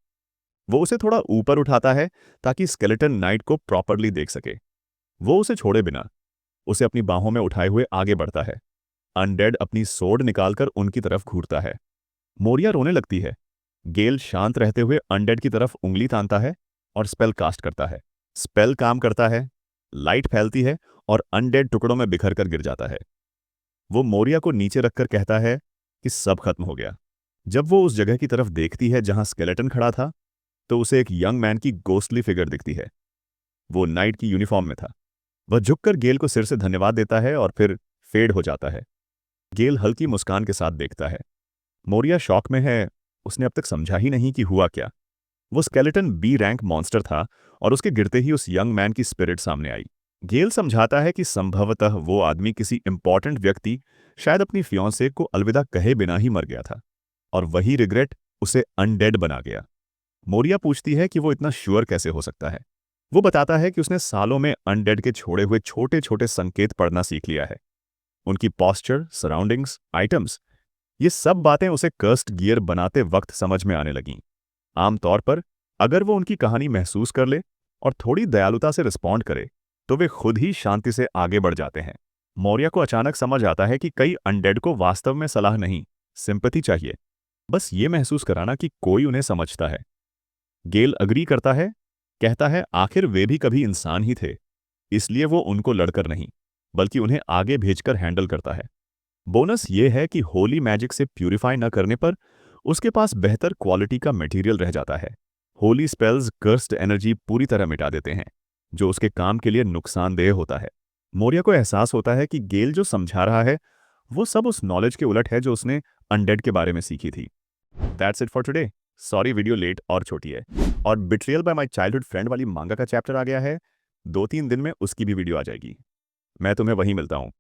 वो उसे थोड़ा ऊपर उठाता है ताकि स्केलेटन नाइट को प्रॉपरली देख सके। वो उसे छोड़े बिना उसे अपनी बाहों में उठाए हुए आगे बढ़ता है। अनडेड अपनी सोर्ड निकालकर उनकी तरफ घूरता है। मोरिया रोने लगती है। गेल शांत रहते हुए अनडेड की तरफ उंगली तानता है और स्पेल कास्ट करता है। स्पेल काम करता है, लाइट फैलती है और अनडेड टुकड़ों में बिखर कर गिर जाता है। वो मोरिया को नीचे रखकर कहता है कि सब खत्म हो गया। जब वो उस जगह की तरफ देखती है जहां स्केलेटन खड़ा था, तो उसे एक यंग मैन की गोस्टली फिगर दिखती है। वो नाइट की यूनिफॉर्म में था। वह झुककर गेल को सिर से धन्यवाद देता है और फिर फेड हो जाता है। गेल हल्की मुस्कान के साथ देखता है। मोरिया शॉक में है। उसने अब तक समझा ही नहीं कि हुआ क्या। वो स्केलेटन बी रैंक मॉन्स्टर था और उसके गिरते ही उस यंग मैन की स्पिरिट सामने आई। गेल समझाता है कि संभवतः वो आदमी किसी इंपॉर्टेंट व्यक्ति, शायद अपनी फियांसे को अलविदा कहे बिना ही मर गया था, और वही रिग्रेट उसे अनडेड बना गया। मोरिया पूछती है कि वो इतना श्योर कैसे हो सकता है। वो बताता है कि उसने सालों में अनडेड के छोड़े हुए छोटे छोटे संकेत पढ़ना सीख लिया है। उनकी पॉस्चर, सराउंडिंग्स, आइटम्स, ये सब बातें उसे कर्स्ड गियर बनाते वक्त समझ में आने लगीं। आमतौर पर अगर वो उनकी कहानी महसूस कर ले और थोड़ी दयालुता से रिस्पॉन्ड करे, तो वे खुद ही शांति से आगे बढ़ जाते हैं। मौर्या को अचानक समझ आता है कि कई अनडेड को वास्तव में सलाह नहीं, सिंपैथी चाहिए, बस ये महसूस कराना कि कोई उन्हें समझता है। गेल अग्री करता है, कहता है आखिर वे भी कभी इंसान ही थे, इसलिए वो उनको लड़कर नहीं, बल्कि उन्हें आगे भेजकर हैंडल करता है। बोनस ये है कि होली मैजिक से प्यूरिफाई न करने पर उसके पास बेहतर क्वालिटी का मटेरियल रह जाता है। होली स्पेल्स कर्स्ड एनर्जी पूरी तरह मिटा देते हैं, जो उसके काम के लिए नुकसानदेह होता है। मोरिया को एहसास होता है कि गेल जो समझा रहा है वो सब उस नॉलेज के उलट है जो उसने अनडेड के बारे में सीखी थी। That's it for today. Sorry video late और छोटी है, और betrayal by my childhood friend वाली मांगा का चैप्टर आ गया है। 2-3 दिन में उसकी भी वीडियो आ जाएगी। मैं तुम्हें वहीं मिलता हूँ।